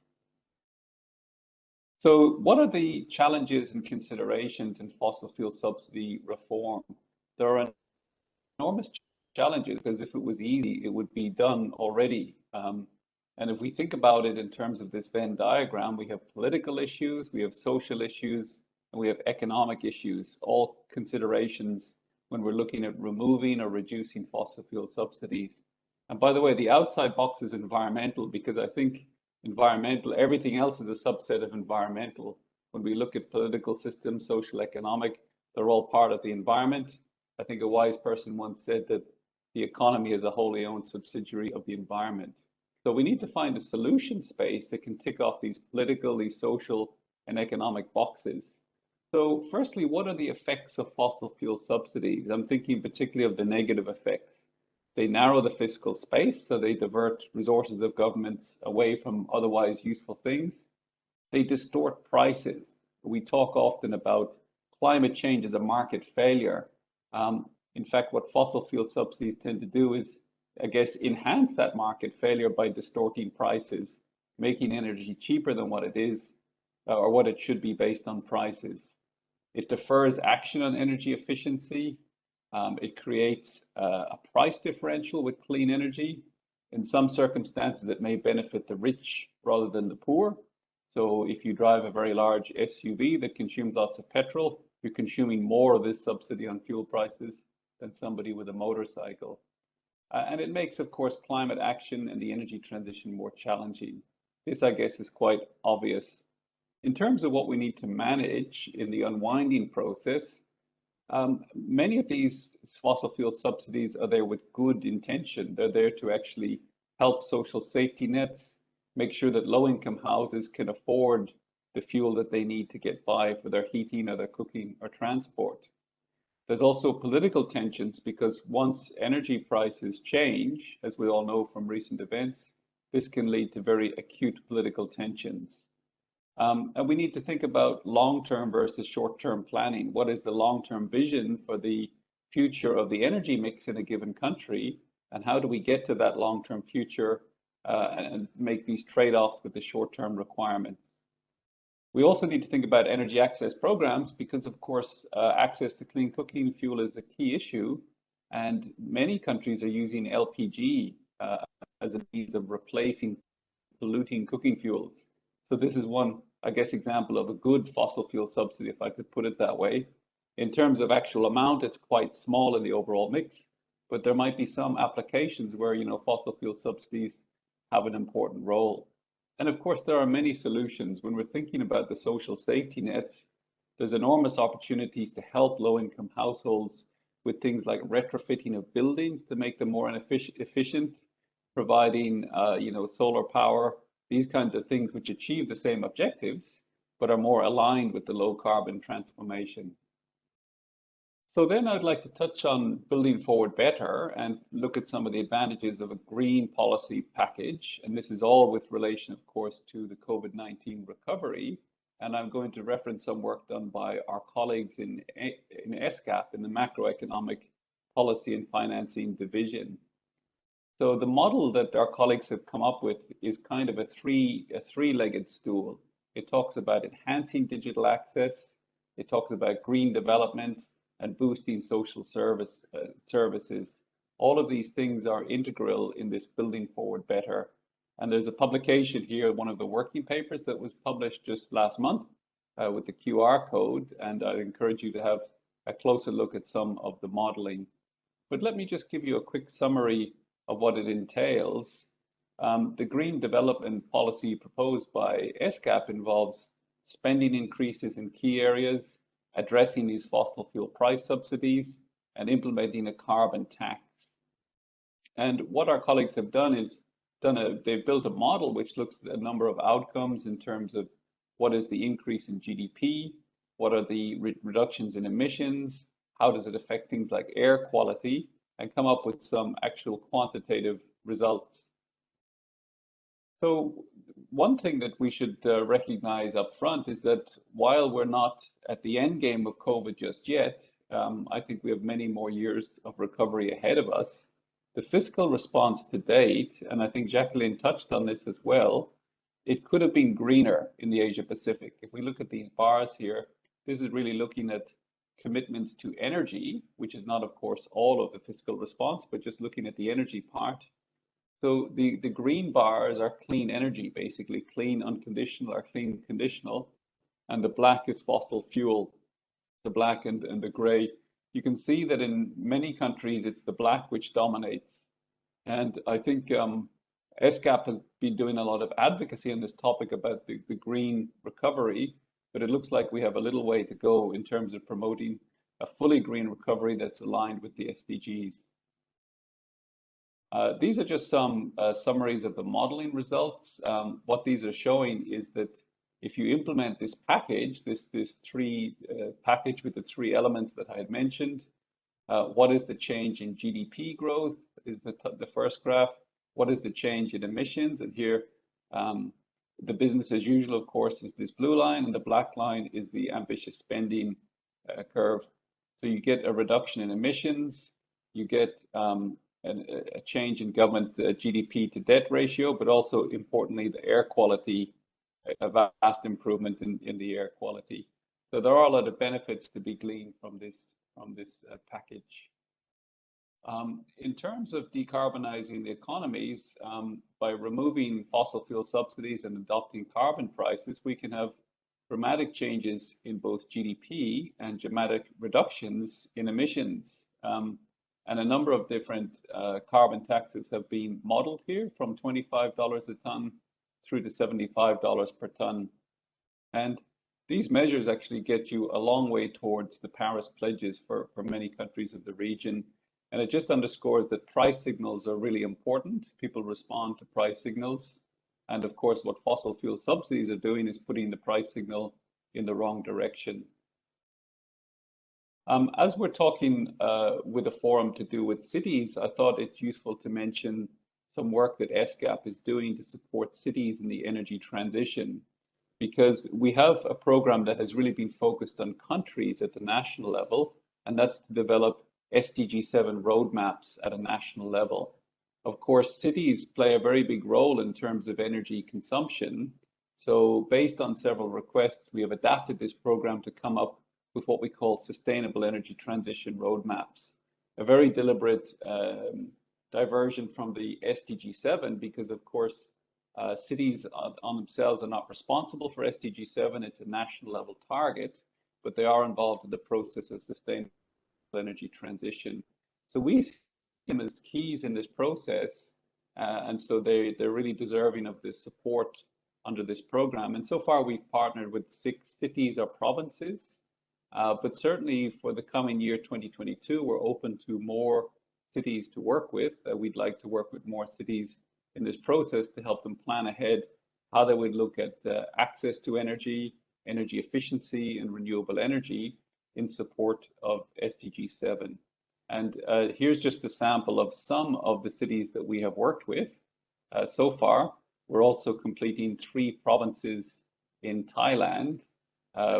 So what are the challenges and considerations in fossil fuel subsidy reform? There are enormous challenges, because if it was easy, it would be done already. And if we think about it in terms of this Venn diagram, we have political issues, we have social issues, and we have economic issues, all considerations when we're looking at removing or reducing fossil fuel subsidies. And by the way, the outside box is environmental, because I think environmental, everything else is a subset of environmental. When we look at political systems, social, economic, they're all part of the environment. I think a wise person once said that the economy is a wholly owned subsidiary of the environment. So we need to find a solution space that can tick off these political, these social, and economic boxes. So firstly, what are the effects of fossil fuel subsidies? I'm thinking particularly of the negative effects. They narrow the fiscal space, so they divert resources of governments away from otherwise useful things. They distort prices. We talk often about climate change as a market failure. In fact, what fossil fuel subsidies tend to do is, I guess, enhance that market failure by distorting prices, making energy cheaper than what it is, or what it should be based on prices. It defers action on energy efficiency. It creates a price differential with clean energy. In some circumstances, it may benefit the rich rather than the poor. So if you drive a very large SUV that consumes lots of petrol, you're consuming more of this subsidy on fuel prices than somebody with a motorcycle. And it makes, of course, climate action and the energy transition more challenging. This, I guess, is quite obvious. In terms of what we need to manage in the unwinding process, many of these fossil fuel subsidies are there with good intention. They're there to actually help social safety nets, make sure that low-income houses can afford the fuel that they need to get by for their heating or their cooking or transport. There's also political tensions, because once energy prices change, as we all know from recent events, this can lead to very acute political tensions. And we need to think about long-term versus short-term planning. What is the long-term vision for the future of the energy mix in a given country? And how do we get to that long-term future and make these trade-offs with the short-term requirements? We also need to think about energy access programs, because, of course, access to clean cooking fuel is a key issue. And many countries are using LPG as a means of replacing polluting cooking fuels. So this is one, I guess, example of a good fossil fuel subsidy, if I could put it that way. In terms of actual amount, it's quite small in the overall mix, but there might be some applications where, fossil fuel subsidies have an important role. And of course, there are many solutions. When we're thinking about the social safety nets, There's enormous opportunities to help low-income households with things like retrofitting of buildings to make them more efficient, providing solar power, these kinds of things which achieve the same objectives, but are more aligned with the low carbon transformation. So then I'd like to touch on building forward better and look at some of the advantages of a green policy package. And this is all with relation, of course, to the COVID-19 recovery. And I'm going to reference some work done by our colleagues in ESCAP, in the Macroeconomic Policy and Financing Division. So the model that our colleagues have come up with is kind of a three-legged stool. It talks about enhancing digital access, it talks about green development, and boosting social services. All of these things are integral in this building forward better. And there's a publication here, one of the working papers that was published just last month with the QR code. And I'd encourage you to have a closer look at some of the modeling. But let me just give you a quick summary of what it entails. The green development policy proposed by ESCAP involves spending increases in key areas, addressing these fossil fuel price subsidies, and implementing a carbon tax. And what our colleagues have done is they've built a model which looks at a number of outcomes in terms of what is the increase in GDP, what are the reductions in emissions, how does it affect things like air quality, and come up with some actual quantitative results. So one thing that we should recognize up front is that while we're not at the end game of COVID just yet, I think we have many more years of recovery ahead of us. The fiscal response to date, and I think Jacqueline touched on this as well, it could have been greener in the Asia Pacific. If we look at these bars here, this is really looking at commitments to energy, which is not, of course, all of the fiscal response, but just looking at the energy part. So the green bars are clean energy, basically clean unconditional or clean conditional, and the black is fossil fuel, the black and the gray. You can see that in many countries, it's the black which dominates. And I think ESCAP has been doing a lot of advocacy on this topic about the green recovery, but it looks like we have a little way to go in terms of promoting a fully green recovery that's aligned with the SDGs. These are just some summaries of the modeling results. What these are showing is that if you implement this package, this package with the three elements that I had mentioned, what is the change in GDP growth is the first graph. What is the change in emissions? And here, the business as usual, of course, is this blue line, and the black line is the ambitious spending curve. So you get a reduction in emissions, you get a change in government GDP to debt ratio, but also importantly, the air quality, a vast improvement in the air quality. So there are a lot of benefits to be gleaned from this package. In terms of decarbonizing the economies, by removing fossil fuel subsidies and adopting carbon prices, we can have dramatic changes in both GDP and dramatic reductions in emissions. And a number of different carbon taxes have been modeled here, from $25 a ton through to $75 per ton. And these measures actually get you a long way towards the Paris pledges for many countries of the region. And it just underscores that price signals are really important. People respond to price signals. And of course, what fossil fuel subsidies are doing is putting the price signal in the wrong direction. As we're talking with a forum to do with cities, I thought it's useful to mention some work that ESCAP is doing to support cities in the energy transition, because we have a program that has really been focused on countries at the national level, and that's to develop SDG 7 roadmaps at a national level. Of course, cities play a very big role in terms of energy consumption. So based on several requests, we have adapted this program to come up with what we call sustainable energy transition roadmaps. A very deliberate diversion from the SDG 7, because of course, cities on themselves are not responsible for SDG 7. It's a national level target, but they are involved in the process of sustainable energy transition. So we see them as keys in this process, and so they're really deserving of this support under this program. And so far, we've partnered with 6 cities or provinces But certainly for the coming year, 2022, we're open to more cities to work with. We'd like to work with more cities in this process to help them plan ahead how they would look at access to energy, energy efficiency, and renewable energy in support of SDG 7. And here's just a sample of some of the cities that we have worked with so far. We're also completing 3 provinces in Thailand,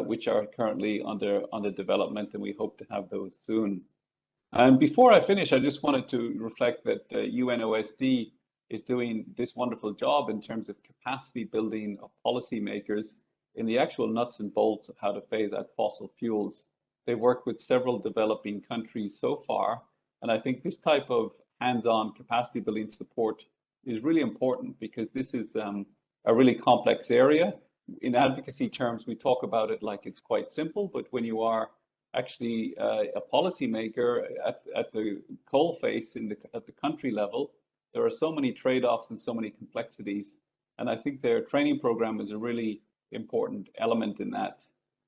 which are currently under development, and we hope to have those soon. And before I finish, I just wanted to reflect that UNOSD is doing this wonderful job in terms of capacity building of policymakers in the actual nuts and bolts of how to phase out fossil fuels. They've worked with several developing countries so far, and I think this type of hands-on capacity building support is really important because this is a really complex area. In advocacy terms, we talk about it like it's quite simple, but when you are actually a policymaker at the coalface at the country level, there are so many trade-offs and so many complexities. And I think their training program is a really important element in that.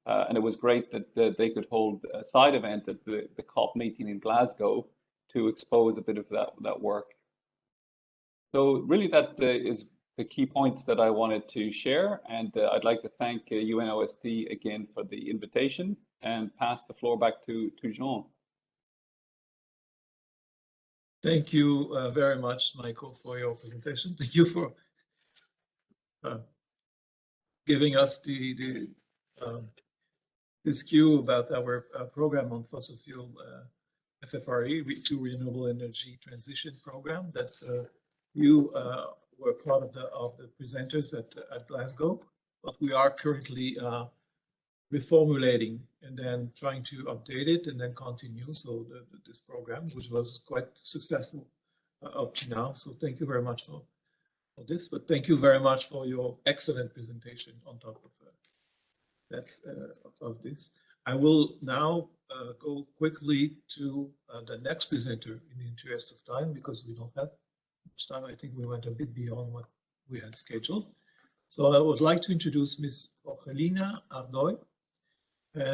And it was great that they could hold a side event at the COP meeting in Glasgow to expose a bit of that work. So really that is the key points that I wanted to share. And I'd like to thank UNOSD again for the invitation and pass the floor back to Jean. Thank you very much, Michael, for your presentation. Thank you for giving us this cue about our program on fossil fuel FFRE, to Renewable Energy Transition Program, that you were part of the presenters at Glasgow, but we are currently reformulating and then trying to update it and then continue. So this program, which was quite successful up to now. So thank you very much for this, but thank you very much for your excellent presentation on top of this. I will now go quickly to the next presenter in the interest of time, because we don't have much time. I think we went a bit beyond what we had scheduled. So I would like to introduce Ms. Jorgelina Ardoy.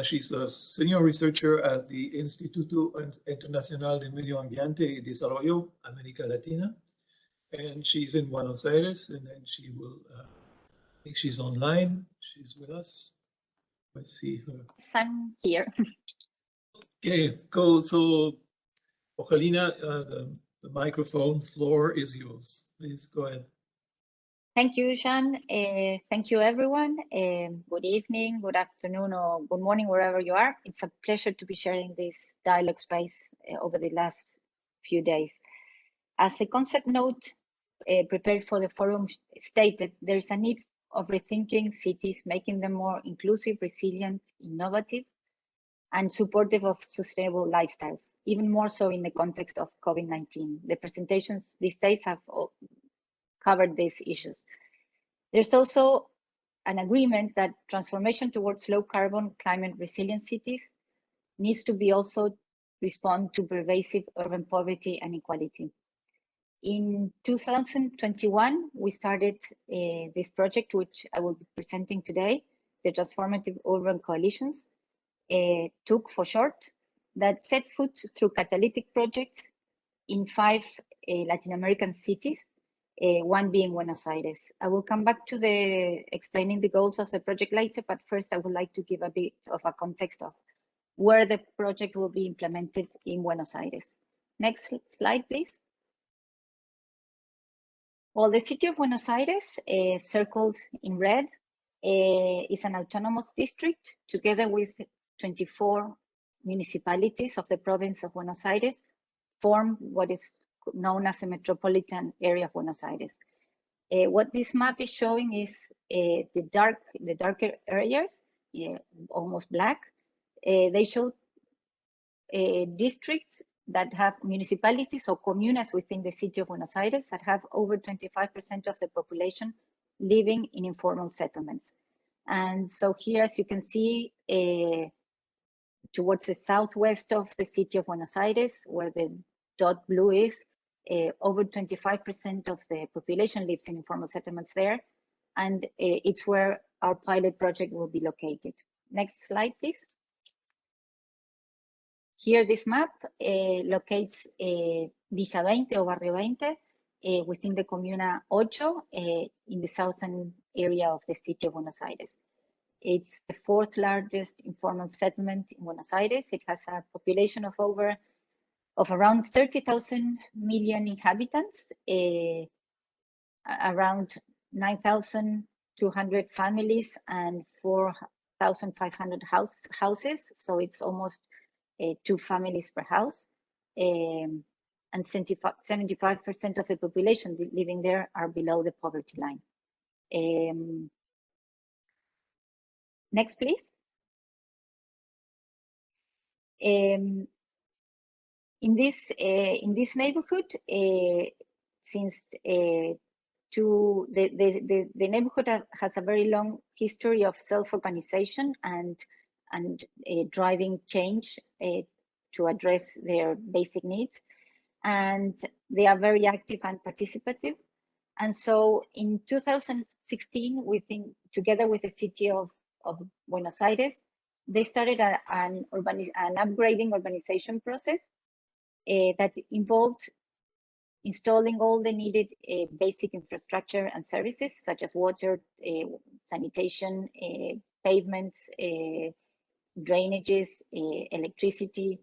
She's a senior researcher at the Instituto Internacional de Medio Ambiente y Desarrollo, América Latina. And she's in Buenos Aires, and then she will, I think she's online, she's with us. I see her. I'm here. Okay, go. So, Jorgelina, the microphone floor is yours. Please go ahead. Thank you, Jean. Thank you, everyone. Good evening, good afternoon, or good morning, wherever you are. It's a pleasure to be sharing this dialogue space over the last few days. As a concept note prepared for the forum stated, there is a need of rethinking cities, making them more inclusive, resilient, innovative, and supportive of sustainable lifestyles, even more so in the context of COVID-19. The presentations these days have covered these issues. There's also an agreement that transformation towards low carbon, climate resilient cities needs to be also respond to pervasive urban poverty and inequality. In 2021, we started this project, which I will be presenting today, the Transformative Urban Coalitions, TUC for short, that sets foot through catalytic projects in 5 Latin American cities, one being Buenos Aires. I will come back to explaining the goals of the project later, but first I would like to give a bit of a context of where the project will be implemented in Buenos Aires. Next slide, please. Well, the city of Buenos Aires, circled in red, is an autonomous district together with 24 municipalities of the province of Buenos Aires, form what is known as the metropolitan area of Buenos Aires. What this map is showing is the darker areas, almost black. They show districts that have municipalities or comunas within the city of Buenos Aires that have over 25% of the population living in informal settlements. And so here, as you can see, towards the southwest of the city of Buenos Aires, where the dot blue is, over 25% of the population lives in informal settlements there. And it's where our pilot project will be located. Next slide, please. Here, this map locates Villa 20 or Barrio 20 within the Comuna 8 in the southern area of the city of Buenos Aires. It's the fourth largest informal settlement in Buenos Aires. It has a population of around 30,000 million inhabitants, around 9,200 families and 4,500 houses. So it's almost 2 families per house. And 75% of the population living there are below the poverty line. Next, please. In this neighborhood, since the neighborhood has a very long history of self-organization and driving change to address their basic needs, and they are very active and participative. And so in 2016, we think together with the city of Buenos Aires, they started an upgrading urbanization process that involved installing all the needed basic infrastructure and services such as water, sanitation, pavements, drainages, electricity,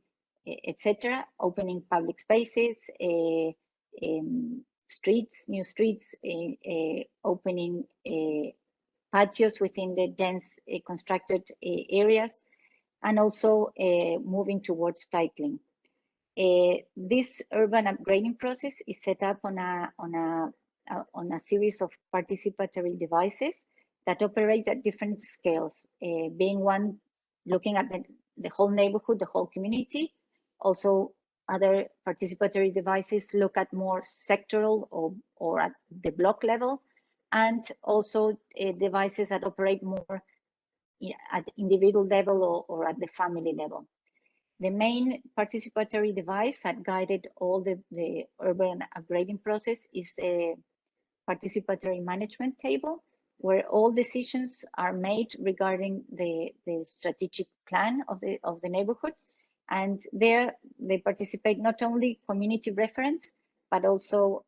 etc. Opening public spaces, streets, new streets, opening patios within the dense constructed areas, and also moving towards cycling. This urban upgrading process is set up on a series of participatory devices that operate at different scales, being one looking at the whole neighborhood, the whole community. Also, other participatory devices look at more sectoral or at the block level, and also devices that operate more at individual level or at the family level. The main participatory device that guided all the urban upgrading process is the participatory management table, where all decisions are made regarding the strategic plan of the neighborhood. And there they participate not only community referents, but also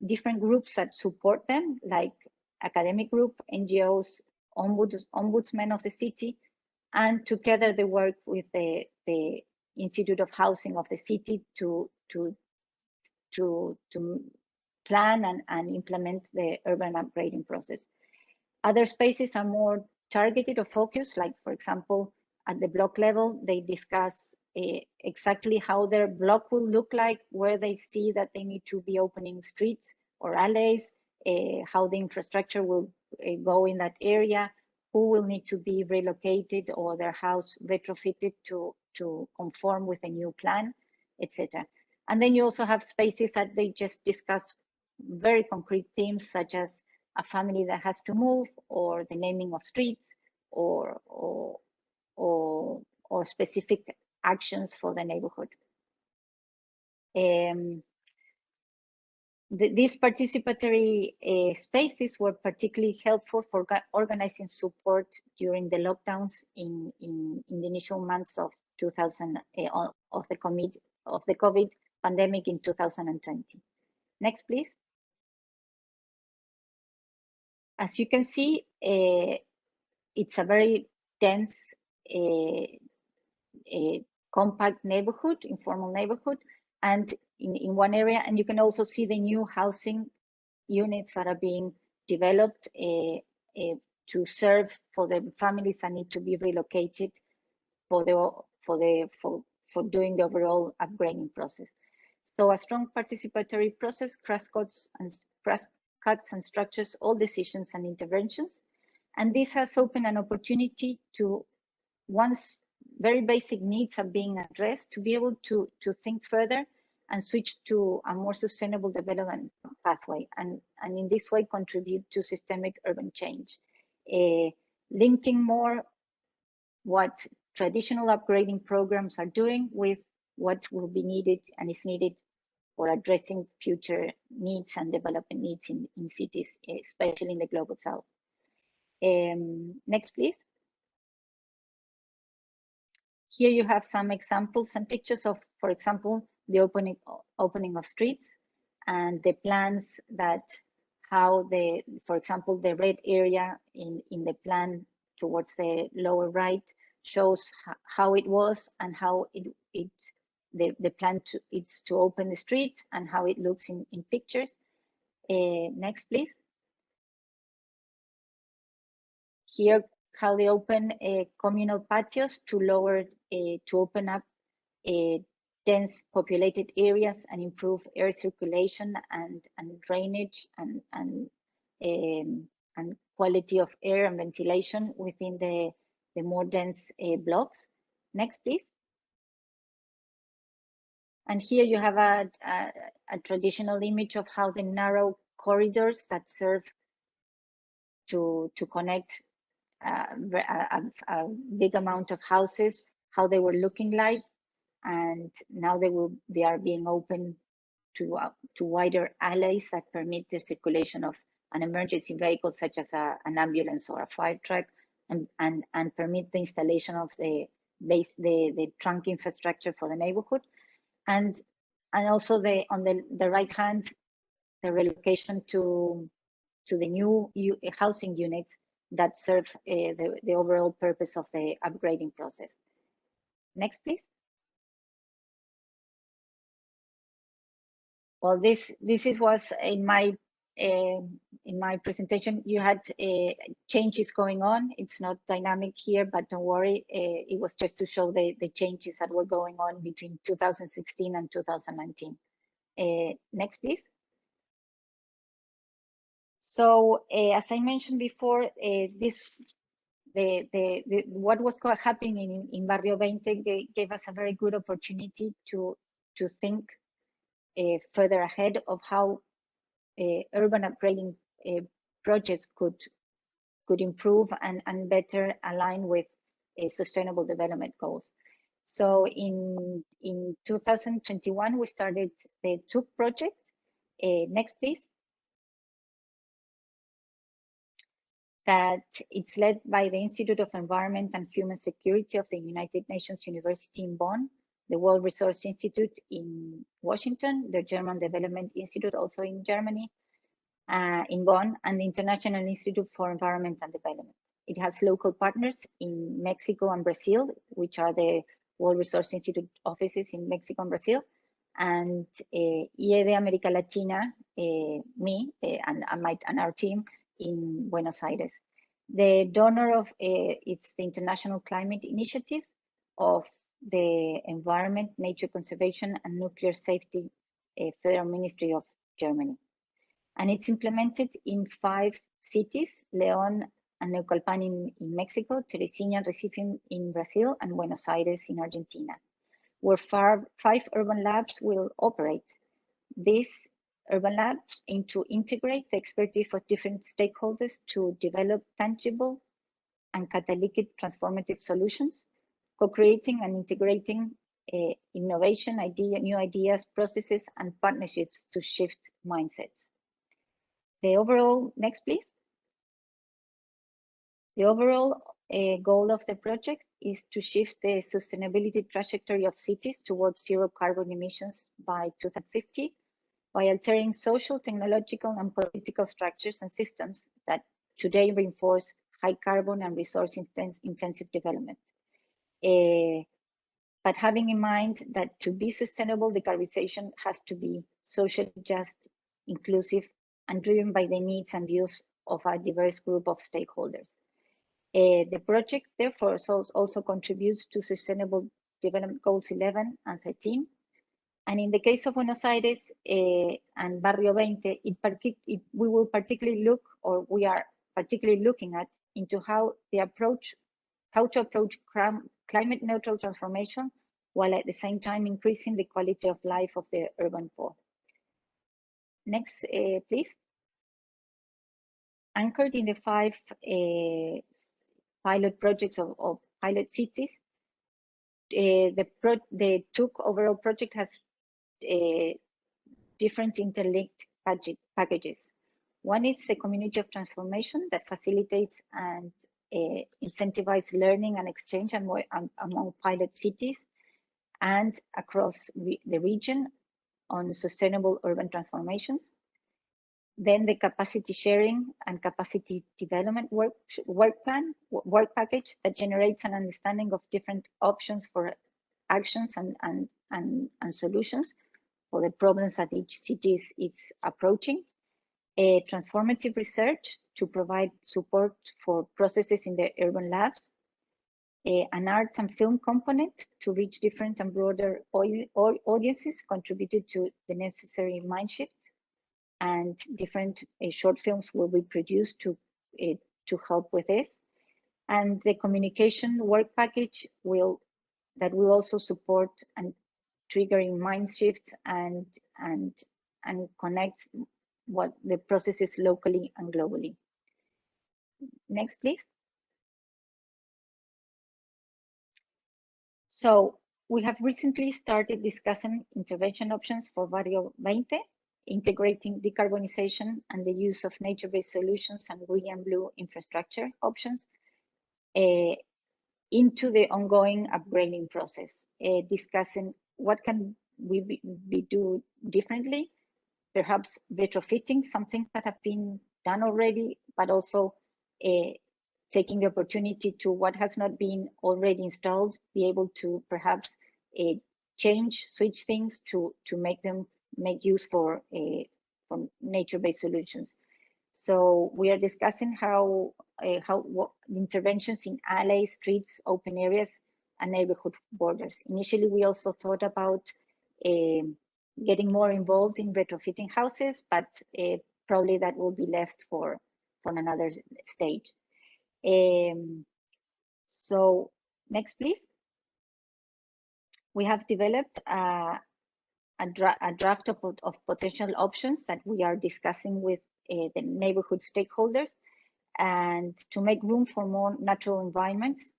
different groups that support them, like academic group, NGOs, ombudsmen of the city, and together they work with the Institute of Housing of the city to plan and implement the urban upgrading process. Other spaces are more targeted or focused, like for example, at the block level, they discuss exactly how their block will look like, where they see that they need to be opening streets or alleys, how the infrastructure will go in that area, who will need to be relocated or their house retrofitted to conform with a new plan, etc. And then you also have spaces that they just discuss very concrete themes, such as a family that has to move, or the naming of streets, or specific actions for the neighborhood. These participatory spaces were particularly helpful for organizing support during the lockdowns in the initial months of the COVID pandemic in 2020. Next, please. As you can see, it's a very dense, compact neighborhood, informal neighborhood, and in one area, and you can also see the new housing units that are being developed to serve for the families that need to be relocated for doing the overall upgrading process. So a strong participatory process cross-cuts and structures all decisions and interventions. And this has opened an opportunity to, once very basic needs are being addressed, to be able to think further and switch to a more sustainable development pathway, and in this way contribute to systemic urban change, linking more what traditional upgrading programs are doing with what will be needed and is needed for addressing future needs and development needs in cities, especially in the global south. Next, please. Here you have some examples and pictures of, for example, the opening of streets and the plans that how the, for example, the red area in the plan towards the lower right shows how it was and how the plan it's to open the street and how it looks in pictures. Next, please. Here, how they open communal patios to lower, to open up dense populated areas and improve air circulation and drainage and quality of air and ventilation within the more dense blocks. Next, please. And here you have a traditional image of how the narrow corridors that serve to connect a big amount of houses, how they were looking like, and now they are being opened to wider alleys that permit the circulation of an emergency vehicle such as an ambulance or a fire truck, and permit the installation of the trunk infrastructure for the neighborhood, and also on the right hand, the relocation to the new housing units that serve the overall purpose of the upgrading process. Next, please. Well, this was in my presentation. You had changes going on. It's not dynamic here, but don't worry. It was just to show the changes that were going on between 2016 and 2019. Next, please. So as I mentioned before, what was happening in Barrio 20 gave us a very good opportunity to think further ahead of how urban upgrading projects could improve and better align with sustainable development goals. So in 2021, we started the TUC project. Next, please. That it's led by the Institute of Environment and Human Security of the United Nations University in Bonn, the World Resource Institute in Washington, the German Development Institute also in Germany, in Bonn, and the International Institute for Environment and Development. It has local partners in Mexico and Brazil, which are the World Resource Institute offices in Mexico and Brazil, and IED America Latina, me and our team in Buenos Aires. The donor of it's the International Climate Initiative of the Environment, Nature Conservation and Nuclear Safety Federal Ministry of Germany. And it's implemented in 5 cities, León and Neucalpan in Mexico, Teresina and Recife in Brazil, and Buenos Aires in Argentina, where 5 urban labs will operate. These urban labs aim to integrate the expertise of different stakeholders to develop tangible and catalytic transformative solutions, co-creating and integrating innovation, new ideas, processes, and partnerships to shift mindsets. The overall, next please. The overall goal of the project is to shift the sustainability trajectory of cities towards zero carbon emissions by 2050, by altering social, technological, and political structures and systems that today reinforce high carbon and resource intensive development. But having in mind that to be sustainable, decarbonization has to be socially just, inclusive, and driven by the needs and views of a diverse group of stakeholders. The project, therefore, also contributes to Sustainable Development Goals 11 and 13. And in the case of Buenos Aires and Barrio 20, we will particularly look, or we are particularly looking at, into how to approach climate neutral transformation, while at the same time increasing the quality of life of the urban poor. Next, please. Anchored in the 5 pilot projects of pilot cities, the TUC overall project has different interlinked packages. One is the community of transformation that facilitates and incentivize learning and exchange among pilot cities and across the region on sustainable urban transformations. Then the capacity sharing and capacity development work package that generates an understanding of different options for actions and solutions for the problems that each city is approaching. A transformative research to provide support for processes in the urban labs. An art and film component to reach different and broader audiences contributed to the necessary mind shift, and different short films will be produced to help with this. And the communication work package will also support and triggering mind shifts and connect what the processes locally and globally. Next, please. So we have recently started discussing intervention options for Barrio 20, integrating decarbonization and the use of nature-based solutions and green and blue infrastructure options into the ongoing upgrading process, discussing what can we do differently, perhaps retrofitting some things that have been done already, but also taking the opportunity to what has not been already installed, be able to perhaps switch things to make use for nature-based solutions. So we are discussing how interventions in alleys, streets, open areas, and neighborhood borders. Initially, we also thought about getting more involved in retrofitting houses, but probably that will be left for another stage. So next, please. We have developed a draft of potential options that we are discussing with the neighborhood stakeholders, and to make room for more natural environments.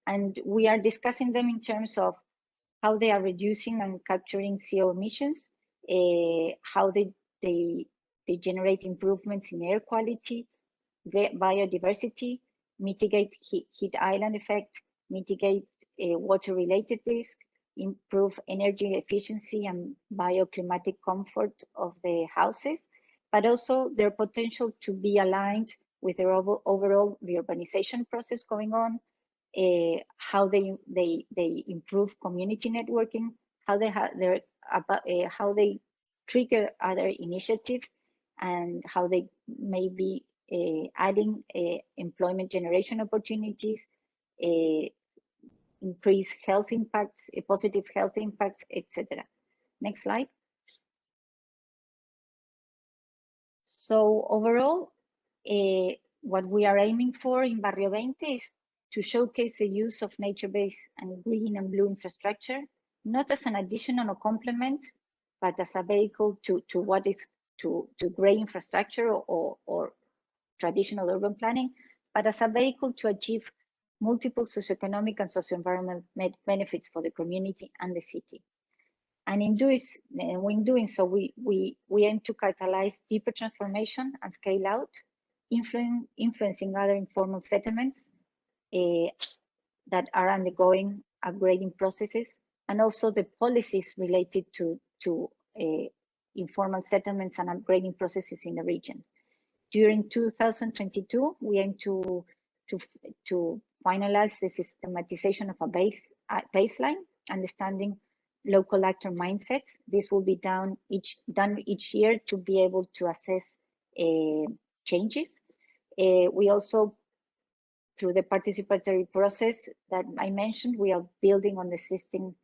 And we are discussing them in terms of how they are reducing and capturing CO emissions, how they generate improvements in air quality, biodiversity, mitigate heat island effect, mitigate water-related risk, improve energy efficiency and bioclimatic comfort of the houses, but also their potential to be aligned with the overall urbanization process going on, how they improve community networking, how they trigger other initiatives, and how they may be adding employment generation opportunities, increase health impacts, positive health impacts, etc. Next slide. So overall, what we are aiming for in Barrio 20 is to showcase the use of nature-based and green and blue infrastructure, not as an addition or complement, but as a vehicle to gray infrastructure or traditional urban planning, but as a vehicle to achieve multiple socioeconomic and socio-environmental benefits for the community and the city. And in doing so, we aim to catalyze deeper transformation and scale out, influencing other informal settlements that are undergoing upgrading processes, and also the policies related to informal settlements and upgrading processes in the region. During 2022, we aim to finalize the systematization of a baseline, understanding local actor mindsets. This will be done each year to be able to assess changes. We also, through the participatory process that I mentioned, we are building on the system.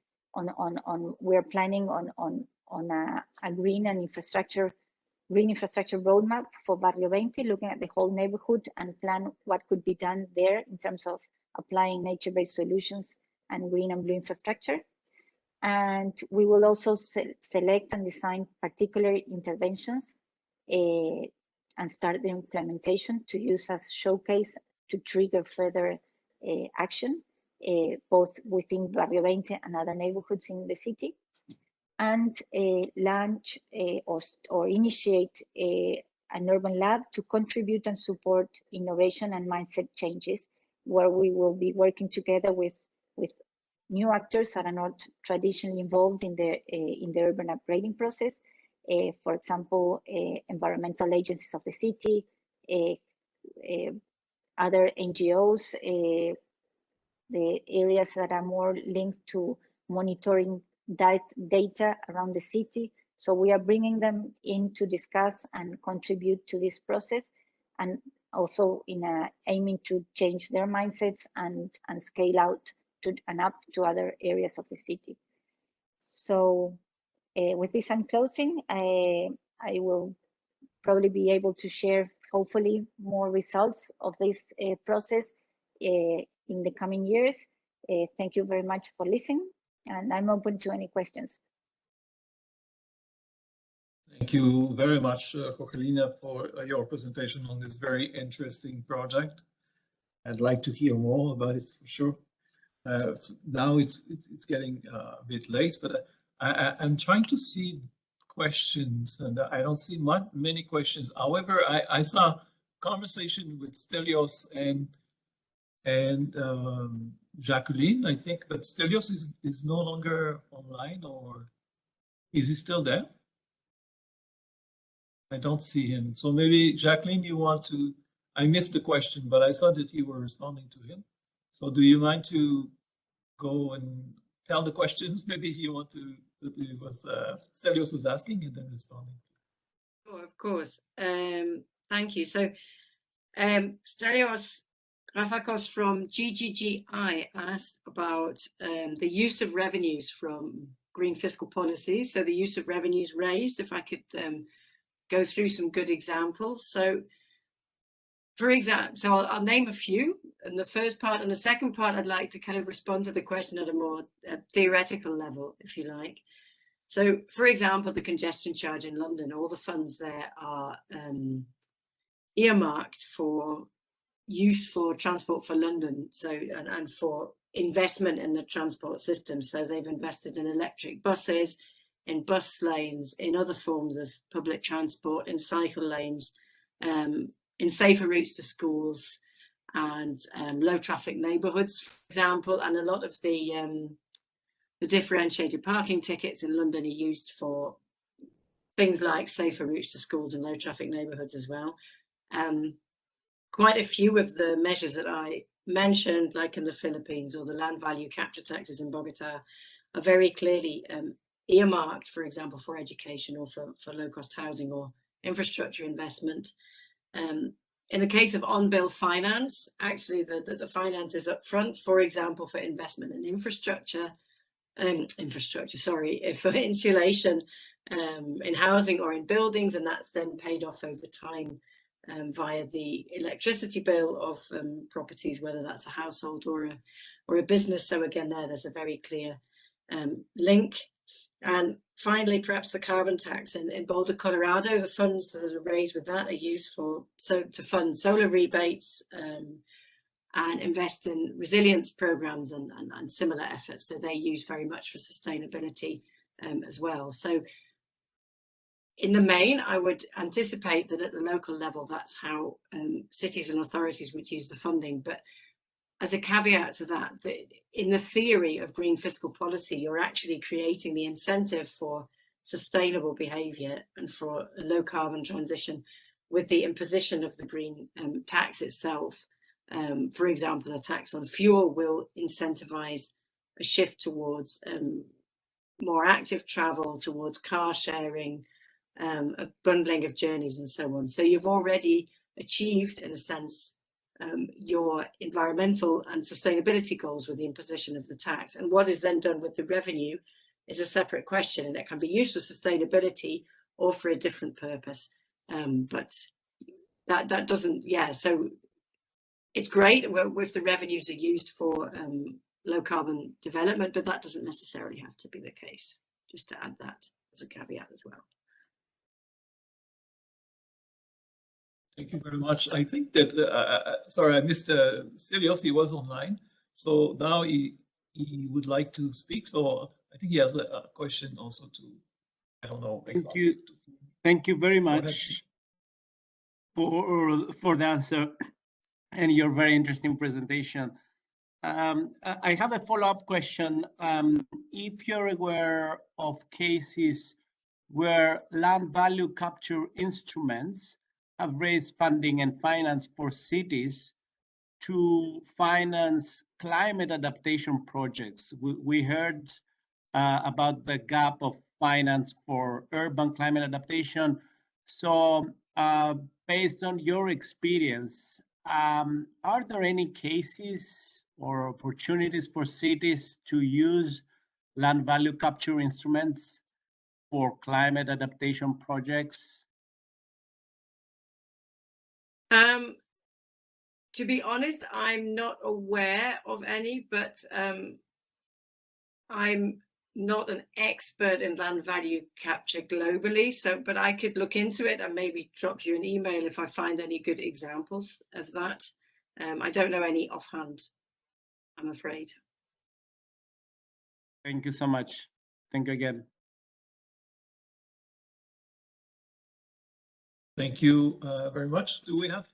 We are planning on a green infrastructure roadmap for Barrio 20, looking at the whole neighborhood and plan what could be done there in terms of applying nature-based solutions and green and blue infrastructure. And we will also select and design particular interventions and start the implementation to use as showcase to trigger further action, both within Barrio 20 and other neighborhoods in the city, and launch or initiate an urban lab to contribute and support innovation and mindset changes, where we will be working together with new actors that are not traditionally involved in the urban upgrading process. For example, environmental agencies of the city, other NGOs, the areas that are more linked to monitoring data around the city. So we are bringing them in to discuss and contribute to this process, and also aiming to change their mindsets and scale out and up to other areas of the city. So with this, I'm closing. I will probably be able to share, hopefully, more results of this process in the coming years. Thank you very much for listening, and I'm open to any questions. Thank you very much, Jorgelina, for your presentation on this very interesting project. I'd like to hear more about it for sure. Now it's getting a bit late, but I'm trying to see questions, and I don't see many questions. However, I saw a conversation with Stelios and Jacqueline, I think, but Stelios is no longer online, or is he still there? I don't see him. So maybe, Jacqueline, you want to, I missed the question, but I saw that you were responding to him. So do you mind to go and tell the questions? Maybe you want to, that it was Stelios was asking and then responding. Oh, of course. Thank you. So Stelios Grafakos from GGGI asked about the use of revenues from green fiscal policies. So the use of revenues raised, if I could go through some good examples. So for example, so I'll name a few. And the first part and the second part, I'd like to kind of respond to the question at a more theoretical level, if you like. So for example, the congestion charge in London, all the funds there are earmarked for use for Transport for London, so and for investment in the transport system. So they've invested in electric buses, in bus lanes, in other forms of public transport, in cycle lanes, in safer routes to schools, and low traffic neighbourhoods, for example. And a lot of the differentiated parking tickets in London are used for things like safer routes to schools and low traffic neighbourhoods as well. Quite a few of the measures that I mentioned, like in the Philippines, or the land value capture taxes in Bogota, are very clearly earmarked, for example, for education or for low-cost housing or infrastructure investment. In the case of on-bill finance, actually the finance is up front, for example, for investment in infrastructure, for insulation in housing or in buildings, and that's then paid off over time via the electricity bill of properties, whether that's a household or a business. So again, there's a very clear link. And finally, perhaps the carbon tax in Boulder, Colorado, the funds that are raised with that are used to fund solar rebates and invest in resilience programs and similar efforts. So they're used very much for sustainability as well. So in the main, I would anticipate that at the local level, that's how cities and authorities would use the funding. But as a caveat to that, in the theory of green fiscal policy, you're actually creating the incentive for sustainable behavior and for a low carbon transition with the imposition of the green tax itself. For example, a tax on fuel will incentivize a shift towards more active travel, towards car sharing, a bundling of journeys and so on. So you've already achieved, in a sense, your environmental and sustainability goals with the imposition of the tax. And what is then done with the revenue is a separate question, and it can be used for sustainability or for a different purpose. But that doesn't, so it's great if the revenues are used for low carbon development, but that doesn't necessarily have to be the case, just to add that as a caveat as well. Thank you very much. I think that, sorry, I missed Stelios, he was online. So now he would like to speak. So I think he has a question also to, I don't know. Thank you. Thank you very much. for the answer and your very interesting presentation. I have a follow-up question. If you're aware of cases where land value capture instruments have raised funding and finance for cities to finance climate adaptation projects. We heard about the gap of finance for urban climate adaptation. So based on your experience, are there any cases or opportunities for cities to use land value capture instruments for climate adaptation projects? To be honest, I'm not aware of any, but I'm not an expert in land value capture globally. So, but I could look into it and maybe drop you an email if I find any good examples of that. I don't know any offhand, I'm afraid. Thank you so much. Thank you again. Thank you very much. Do we have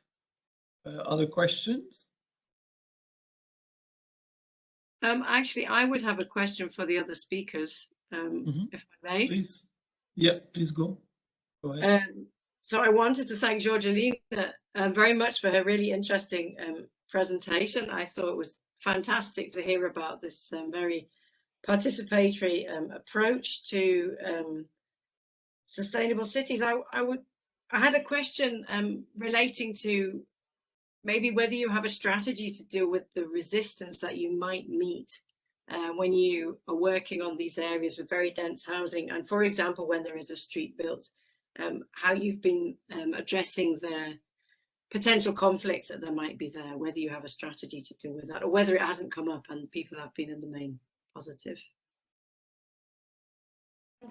other questions? Actually, I would have a question for the other speakers, if I may. Please. Yeah, please go. Go ahead. So I wanted to thank Georgina very much for her really interesting presentation. I thought it was fantastic to hear about this very participatory approach to sustainable cities. I had a question relating to maybe whether you have a strategy to deal with the resistance that you might meet when you are working on these areas with very dense housing. And for example, when there is a street built, how you've been addressing the potential conflicts that there might be there, whether you have a strategy to deal with that, or whether it hasn't come up and people have been in the main positive.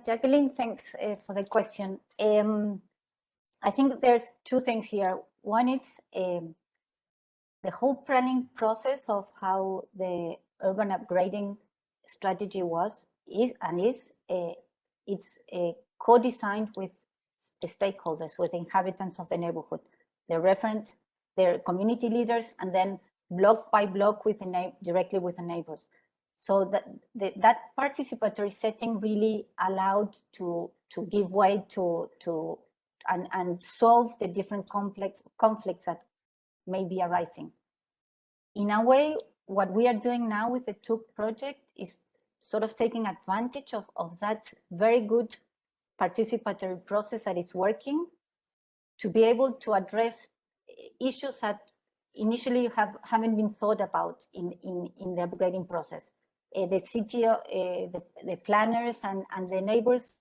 Jacqueline, thanks for the question. I think there's two things here. One is the whole planning process of how the urban upgrading strategy it's co-designed with the stakeholders, with the inhabitants of the neighborhood, the referent, their community leaders, and then block by block with directly with the neighbors. So that participatory setting really allowed to give way to and solve the different conflicts that may be arising. In a way, what we are doing now with the TUC project is sort of taking advantage of that very good participatory process that is working to be able to address issues that initially haven't been thought about in the upgrading process. The city, the planners and the neighbors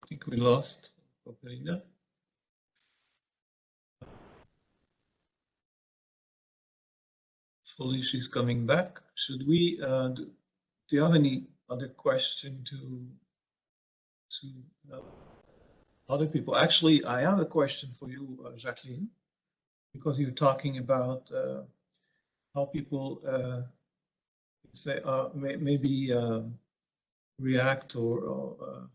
I think we lost Ocarina. Hopefully she's coming back. Should we, do you have any other question to other people? Actually, I have a question for you, Jacqueline, because you're talking about how people say maybe react or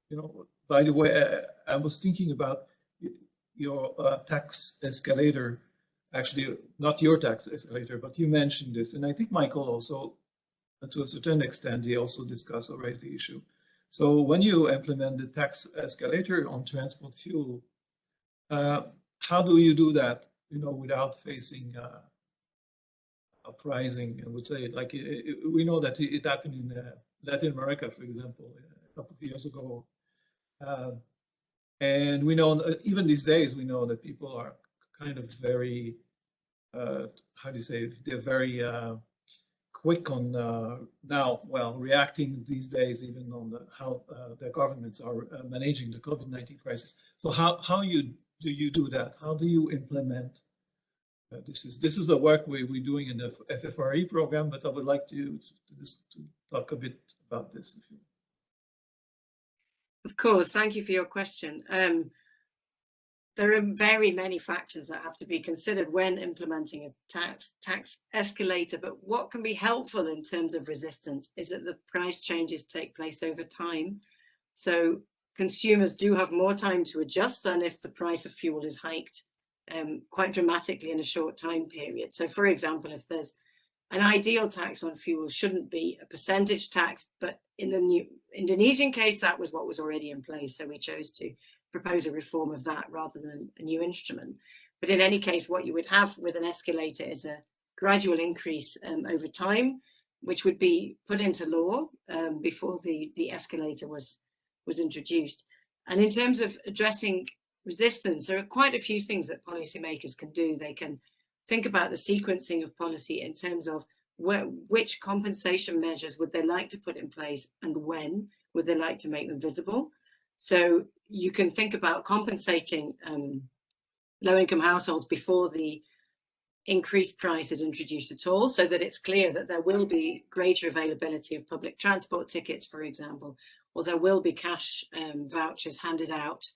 you know. By the way, I was thinking about your tax escalator. Actually, not your tax escalator, but you mentioned this, and I think Michael also, to a certain extent, he also discussed already the issue. So when you implement the tax escalator on transport fuel, how do you do that, you know, without facing uprising? I would say, like, we know that it happened in Latin America, for example, a couple of years ago. And we know, even these days, we know that people are kind of very, how do you say, they're very quick on now, well, reacting these days, even on how the governments are managing the COVID-19 crisis. So how do you do that? How do you implement? This is the work we're doing in the FFRE program, but I would like to talk a bit about this. If you... Of course, thank you for your question. there are very many factors that have to be considered when implementing a tax escalator, but what can be helpful in terms of resistance is that the price changes take place over time. So consumers do have more time to adjust than if the price of fuel is hiked quite dramatically in a short time period. So for example, if there's an ideal tax on fuel, shouldn't be a percentage tax, but in the new Indonesian case, that was what was already in place. So we chose to propose a reform of that rather than a new instrument. But in any case, what you would have with an escalator is a gradual increase over time, which would be put into law before the escalator was introduced. And in terms of addressing resistance, there are quite a few things that policymakers can do. They can think about the sequencing of policy in terms of which compensation measures would they like to put in place and when would they like to make them visible. So you can think about compensating low-income households before the increased price is introduced at all, so that it's clear that there will be greater availability of public transport tickets, for example, or there will be cash vouchers handed out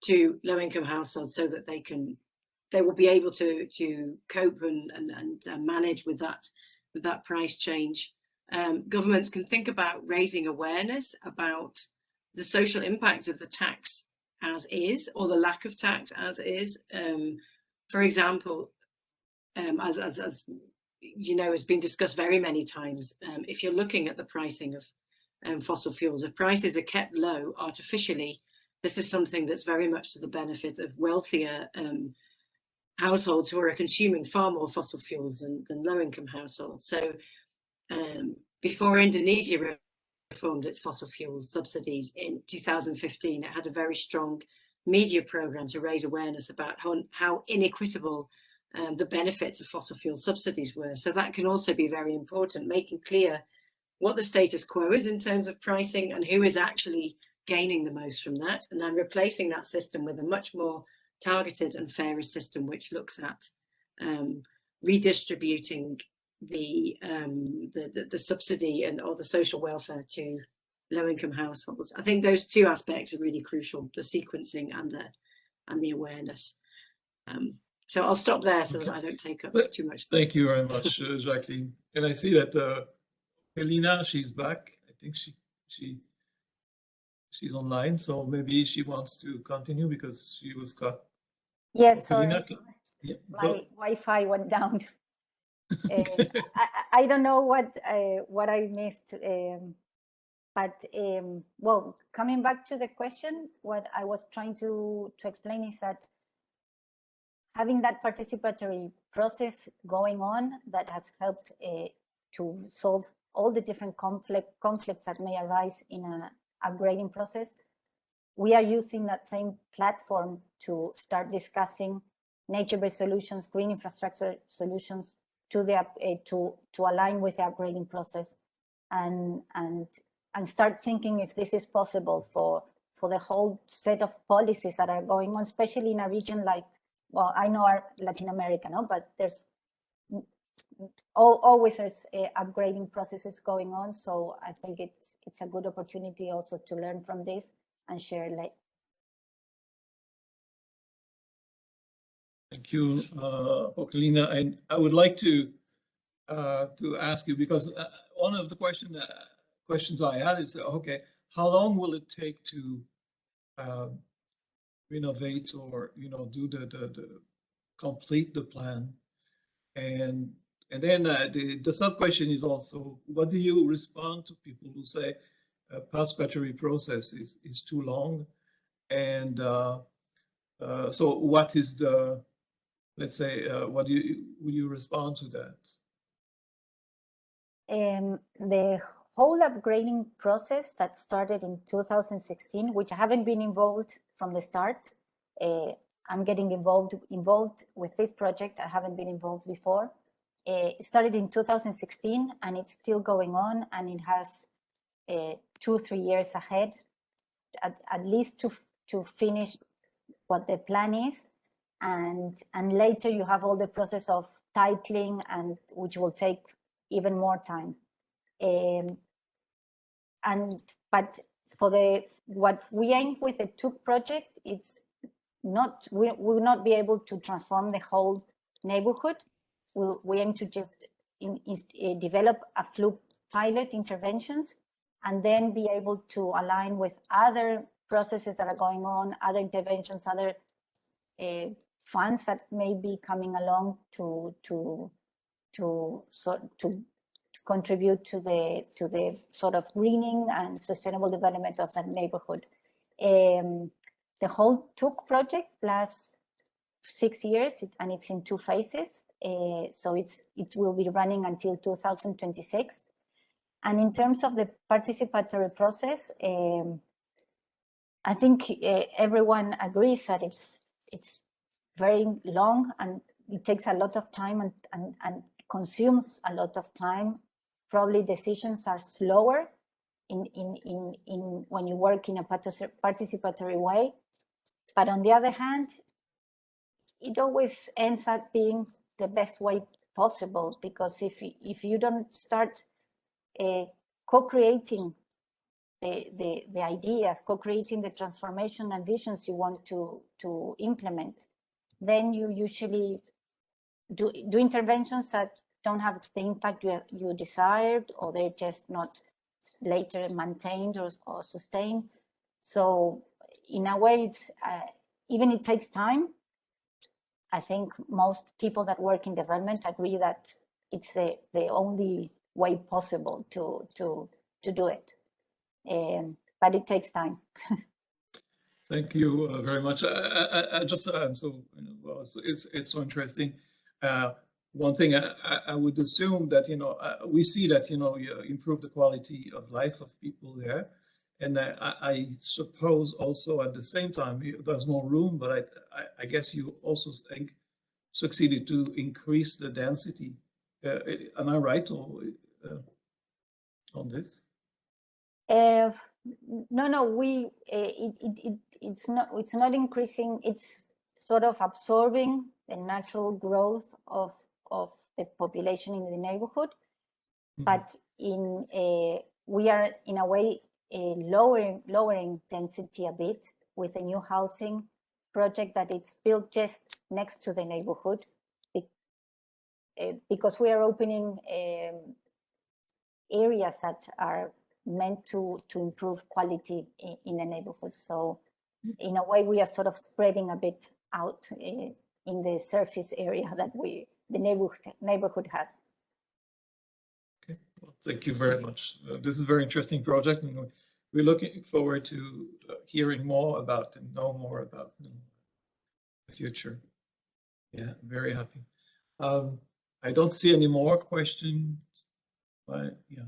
to low-income households so that they will be able to cope and manage with that price change. Governments can think about raising awareness about the social impacts of the tax as is, or the lack of tax as is. For example, as you know, has been discussed very many times, if you're looking at the pricing of fossil fuels, if prices are kept low artificially, this is something that's very much to the benefit of wealthier households who are consuming far more fossil fuels than low-income households. So before Indonesia reformed its fossil fuels subsidies in 2015, it had a very strong media program to raise awareness about how inequitable the benefits of fossil fuel subsidies were. So that can also be very important, making clear what the status quo is in terms of pricing and who is actually gaining the most from that, and then replacing that system with a much more targeted and fairer system, which looks at redistributing the subsidy or the social welfare to low-income households. I think those two aspects are really crucial: the sequencing and the awareness. So I'll stop there so that I don't take up too much time. Thank you very much, Jacqueline. And I see that Helena, she's back. I think she's online, so maybe she wants to continue because she was cut. Yes, Helena, sorry. yeah, My Wi-Fi went down. I don't know what I missed, but well, coming back to the question, what I was trying to explain is that having that participatory process going on that has helped to solve all the different conflicts that may arise in an upgrading process, we are using that same platform to start discussing nature-based solutions, green infrastructure solutions to the to align with the upgrading process, and start thinking if this is possible for the whole set of policies that are going on, especially in a region like, well, I know our Latin America, no, but there's always upgrading processes going on. So I think it's a good opportunity also to learn from this and share. Thank you, Okelina. And I would like to ask you, because one of the questions I had is, okay, how long will it take to renovate or do the complete the plan? And then the sub question is also, what do you respond to people who say participatory process is too long? And so what is the, let's say, what will you respond to that? The whole upgrading process that started in 2016, which I haven't been involved from the start. I'm getting involved with this project. I haven't been involved before. It started in 2016 and it's still going on, and it has 2-3 years ahead, at least to finish what the plan is. And later you have all the process of titling, and which will take even more time. But for what we aim with the TUC project, it's we will not be able to transform the whole neighborhood. We aim to just develop a few pilot interventions and then be able to align with other processes that are going on, other interventions, other funds that may be coming along to contribute to the sort of greening and sustainable development of that neighborhood. The whole TUC project lasts 6 years and it's in 2 phases. So it will be running until 2026. And in terms of the participatory process, I think everyone agrees that it's very long and it takes a lot of time and consumes a lot of time. Probably decisions are slower in when you work in a participatory way. But on the other hand, it always ends up being the best way possible, because if you don't start co-creating the ideas, co-creating the transformation and visions you want to implement, then you usually do interventions that don't have the impact you desired, or they're just not later maintained or sustained. So in a way, it's even it takes time. I think most people that work in development agree that it's the only way possible to do it, but it takes time. Thank you very much. I just well, it's so interesting. One thing I would assume that we see that you improve the quality of life of people there, and I suppose also at the same time there's more room, but I guess you also succeeded to increase the density. Am I right on this? No, it's not increasing. It's sort of absorbing the natural growth of the population in the neighborhood, but we are in a way lowering density a bit with a new housing project that it's built just next to the neighborhood, because we are opening areas that are meant to improve quality in the neighborhood. So in a way, we are sort of spreading a bit out in the surface area that the neighborhood has. Okay, well, thank you very much. This is a very interesting project, and we're looking forward to hearing more about and know more about the future. Yeah, very happy. I don't see any more questions. Yeah,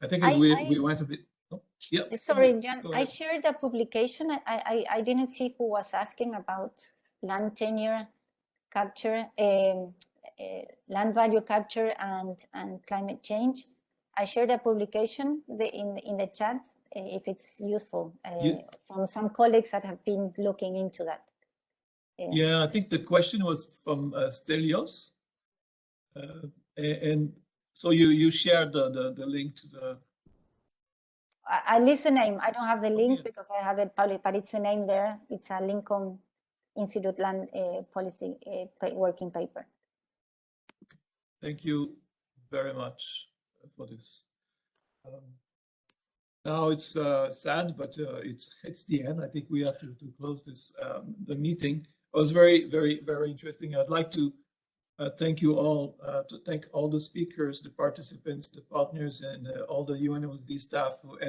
I think we went a bit. Oh, yeah. Sorry, John. I shared a publication. I didn't see who was asking about land tenure capture, land value capture, and climate change. I shared a publication in the chat if it's useful from some colleagues that have been looking into that. Yeah, I think the question was from Stelios, and so you shared the link to the. I list the name. I don't have the link because I have it public, but it's a name there. It's a Lincoln Institute Land Policy working paper. Thank you very much for this. Now it's sad, but it's the end. I think we have to close this the meeting. It was very, very, very interesting. I'd like to thank you all, to thank all the speakers, the participants, the partners, and all the UNOSD staff who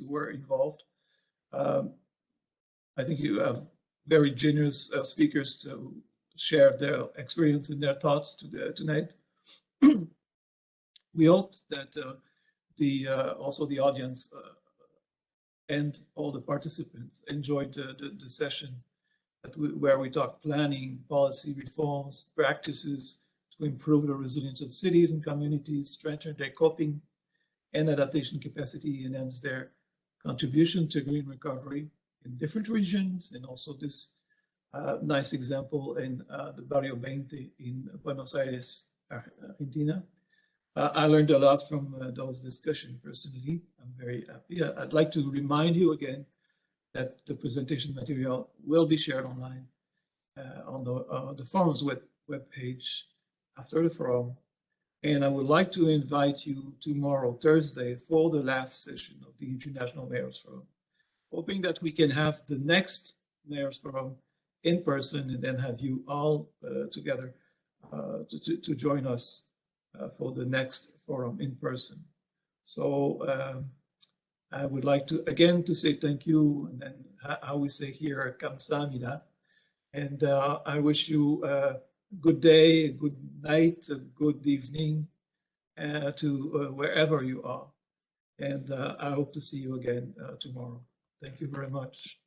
were involved. I think you have very generous speakers to share their experience and their thoughts tonight. We hope that also the audience and all the participants enjoyed the session where we talked planning, policy reforms, practices to improve the resilience of cities and communities, strengthen their coping and adaptation capacity, enhance their contribution to green recovery in different regions, and also this nice example in the Barrio 20 in Buenos Aires, Argentina. I learned a lot from those discussions personally. I'm very happy. I'd like to remind you again that the presentation material will be shared online on the forums web page after the forum. And I would like to invite you tomorrow, Thursday, for the last session of the International Mayors Forum, hoping that we can have the next Mayors Forum in person and then have you all together to join us for the next forum in person. So I would like to again to say thank you, and then how we say here, 감사합니다. And I wish you a good day, a good night, a good evening to wherever you are. And I hope to see you again tomorrow. Thank you very much.